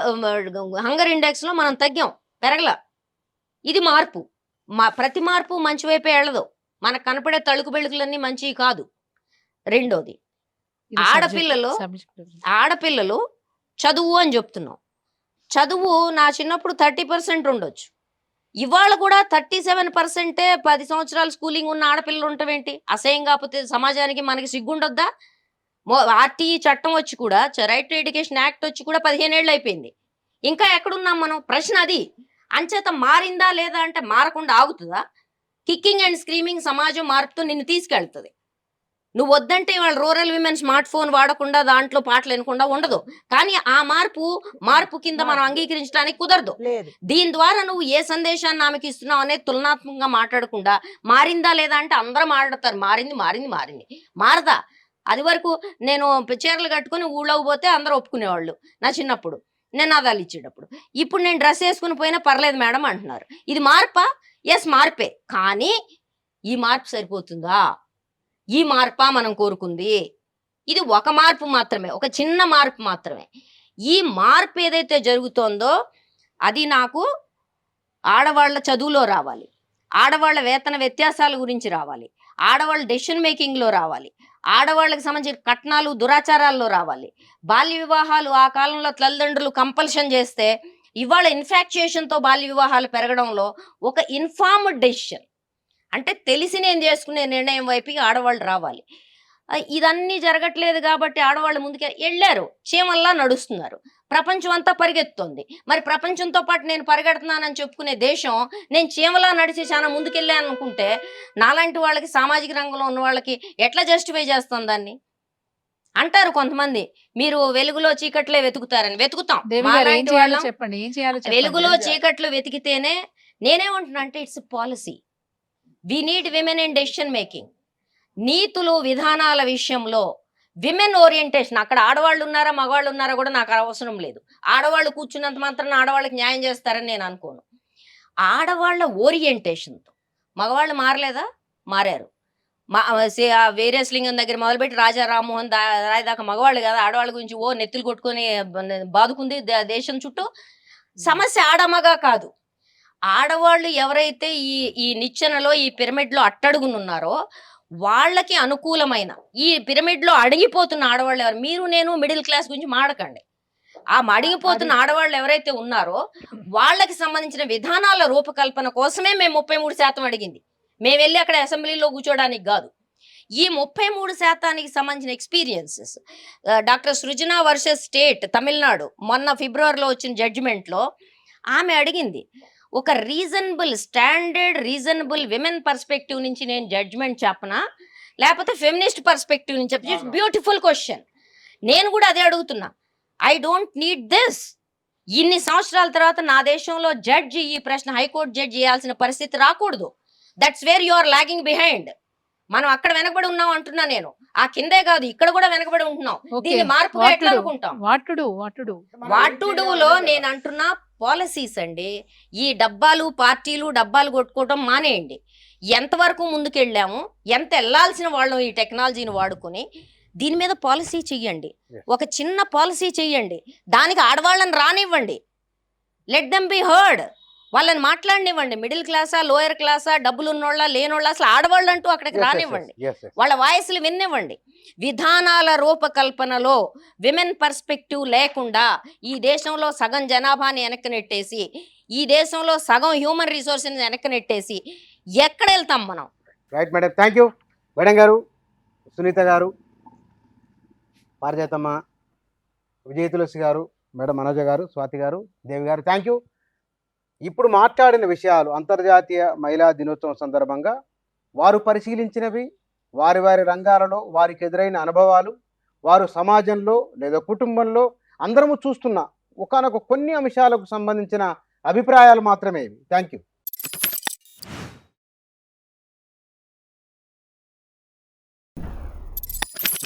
హంగర్ ఇండెక్స్లో మనం తగ్గాం, పెరగల. ఇది మార్పు. ప్రతి మార్పు మంచి వైపే వెళ్ళదు. మనకు కనపడే తళుకు బెళుకులన్నీ మంచివి కాదు. రెండోది, ఆడపిల్లలు చదువు అని చెప్తున్నాం. చదువు నా చిన్నప్పుడు 30% ఉండొచ్చు, ఇవాళ కూడా 37%. 10 సంవత్సరాలు స్కూలింగ్ ఉన్న ఆడపిల్లలు ఉండటం అసహ్యం కాకపోతే సమాజానికి మనకి సిగ్గుండొద్దా? ఆర్టీఈ చట్టం వచ్చి కూడా, రైట్ టు ఎడ్యుకేషన్ యాక్ట్ వచ్చి కూడా 15 ఏళ్ళు అయిపోయింది. ఇంకా ఎక్కడున్నాం మనం? ప్రశ్న అది. అంచేత మారిందా లేదా అంటే మారకుండా ఆగుతుందా? కిక్కింగ్ అండ్ స్క్రీమింగ్ సమాజం మార్పుతో నిన్ను తీసుకెళ్తుంది. నువ్వు వద్దంటే వాళ్ళ రూరల్ విమెన్ స్మార్ట్ ఫోన్ వాడకుండా, దాంట్లో పాటలు వినకుండా ఉండదు. కానీ ఆ మార్పు కింద మనం అంగీకరించడానికి కుదరదు. దీని ద్వారా నువ్వు ఏ సందేశాన్ని ఆమెకి ఇస్తున్నావు అనేది తులనాత్మకంగా మాట్లాడకుండా మారిందా లేదా అంటే అందరూ మాట్లాడతారు, మారింది. మారదా? అది వరకు నేను చీరలు కట్టుకుని ఊళ్ళోకి పోతే అందరూ ఒప్పుకునేవాళ్ళు నా చిన్నప్పుడు, నినాదాలు ఇచ్చేటప్పుడు. ఇప్పుడు నేను డ్రెస్ వేసుకుని పోయినా పర్లేదు మేడం అంటున్నారు. ఇది మార్పా? ఎస్, మార్పే. కానీ ఈ మార్పు సరిపోతుందా? ఈ మార్పా మనం కోరుకుంది? ఇది ఒక మార్పు మాత్రమే, ఒక చిన్న మార్పు మాత్రమే. ఈ మార్పు ఏదైతే జరుగుతోందో అది నాకు ఆడవాళ్ళ చదువులో రావాలి, ఆడవాళ్ళ వేతన వ్యత్యాసాల గురించి రావాలి, ఆడవాళ్ళ డెసిషన్ మేకింగ్లో రావాలి, ఆడవాళ్ళకి సంబంధించిన కట్నాలు దురాచారాల్లో రావాలి. బాల్య వివాహాలు ఆ కాలంలో తల్లిదండ్రులు కంపల్షన్ చేస్తే ఇవాళ ఇన్ఫాక్చుయేషన్తో బాల్య వివాహాలు పెరగడంలో ఒక ఇన్ఫార్మ్డ్ డెసిషన్, అంటే తెలిసి నేను చేసుకునే నిర్ణయం వైపుకి ఆడవాళ్ళు రావాలి. ఇదన్నీ జరగట్లేదు కాబట్టి ఆడవాళ్ళు ముందుకే వెళ్ళారు, చీమల్లా నడుస్తున్నారు. ప్రపంచం అంతా పరిగెత్తుంది. మరి ప్రపంచంతో పాటు నేను పరిగెడుతున్నానని చెప్పుకునే దేశం నేను చీమలా నడిచి చాలా ముందుకెళ్ళాను అనుకుంటే నాలాంటి వాళ్ళకి, సామాజిక రంగంలో ఉన్న వాళ్ళకి ఎట్లా జస్టిఫై చేస్తాం దాన్ని? అంటారు కొంతమంది, మీరు వెలుగులో చీకట్లే వెతుకుతారని. వెతుకుతాం. వెలుగులో చీకట్లు వెతికితేనే. నేనేమంటున్నా అంటే it's policy. We need women in decision making. నీతులు విధానాల విషయంలో విమెన్ ఓరియంటేషన్. అక్కడ ఆడవాళ్ళు ఉన్నారా మగవాళ్ళు ఉన్నారా కూడా నాకు అవసరం లేదు. ఆడవాళ్ళు కూర్చున్నంత మాత్రాన ఆడవాళ్ళకి న్యాయం చేస్తారని నేను అనుకోను. ఆడవాళ్ళ ఓరియంటేషన్తో మగవాళ్ళు మారలేదా? మారారు. వీరేశలింగం దగ్గర మొదలుపెట్టి రాజా రామ్మోహన్ రాయ్ దాకా మగవాళ్ళు కదా. ఆడవాళ్ళ గురించి నెత్తులు కొట్టుకొని బాదుకుంది దేశం చుట్టూ. సమస్య ఆడమగా కాదు. ఆడవాళ్ళు ఎవరైతే ఈ నిచ్చెనలో, ఈ పిరమిడ్లో అట్టడుగునున్నారో వాళ్ళకి అనుకూలమైన, ఈ పిరమిడ్లో అడిగిపోతున్న ఆడవాళ్ళు ఎవరు? మీరు నేను మిడిల్ క్లాస్ గురించి మాడకండి. ఆ అడిగిపోతున్న ఆడవాళ్ళు ఎవరైతే ఉన్నారో వాళ్ళకి సంబంధించిన విధానాల రూపకల్పన కోసమే మేము 33% అడిగింది. మేము వెళ్ళి అక్కడ అసెంబ్లీలో కూర్చోడానికి కాదు. ఈ 33%కి సంబంధించిన ఎక్స్పీరియన్సెస్ డాక్టర్ సృజన వర్సెస్ స్టేట్ తమిళనాడు మొన్న ఫిబ్రవరిలో వచ్చిన జడ్జిమెంట్లో ఆమె అడిగింది, ఒక రీజనబుల్ విమెన్ పర్స్పెక్టివ్ నుంచి నేను జడ్జిమెంట్ చెప్పనా లేకపోతే ఫెమినిస్ట్ పర్స్పెక్టివ్ నుంచి చెప్పి? Beautiful question. నేను కూడా అదే అడుగుతున్నా. I don't need this. ఇన్ని సంవత్సరాల తర్వాత నా దేశంలో జడ్జి ఈ ప్రశ్న హైకోర్టు జడ్జి చేయాల్సిన పరిస్థితి రాకూడదు. That's where you are lagging behind. మనం అక్కడ వెనకబడి ఉన్నాం అంటున్నా నేను. ఆ కిందే కాదు, ఇక్కడ కూడా వెనకబడి ఉంటున్నాం. దీన్ని మార్పు ఎట్లా అనుకుంటాం? వాటుడులో నేను అంటున్నా పాలసీస్ అండి. ఈ పార్టీలు డబ్బాలు కొట్టుకోవడం మానేయండి. ఎంతవరకు ముందుకెళ్ళాము, ఎంత వెళ్లాల్సిన వాళ్ళం ఈ టెక్నాలజీని వాడుకొని. దీని మీద పాలసీ చెయ్యండి. Yes. ఒక చిన్న పాలసీ చెయ్యండి. దానికి ఆడవాళ్ళని రానివ్వండి. Let them be heard. వాళ్ళని మాట్లాడనివ్వండి. మిడిల్ క్లాసా, లోయర్ క్లాసా, డబ్బులు ఉన్నోళ్ళ, లేనోళ్ళ, అసలు ఆడవాళ్ళు అంటూ అక్కడికి రానివ్వండి. వాళ్ళ వాయిస్లు వినివ్వండి. విధానాల రూపకల్పనలో విమెన్ పర్స్పెక్టివ్ లేకుండా ఈ దేశంలో సగం జనాభాని వెనక్కి నెట్టేసి, ఈ దేశంలో సగం హ్యూమన్ రిసోర్స్ని వెనక్కి నెట్టేసి ఎక్కడ వెళ్తాం మనం? Right madam, thank you. Madam గారు, సునీత గారు, పారిజాతమ్మ, విజయ తులసి గారు, మేడం మనోజ గారు, స్వాతి గారు, దేవి గారు, థ్యాంక్ యూ. ఇప్పుడు మాట్లాడిన విషయాలు అంతర్జాతీయ మహిళా దినోత్సవం సందర్భంగా వారు పరిశీలించినవి, వారి వారి రంగాలలో వారికి ఎదురైన అనుభవాలు, వారు సమాజంలో లేదా కుటుంబంలో అందరము చూస్తున్న ఒకానొక కొన్ని అంశాలకు సంబంధించిన అభిప్రాయాలు మాత్రమే ఇవి. Thank you.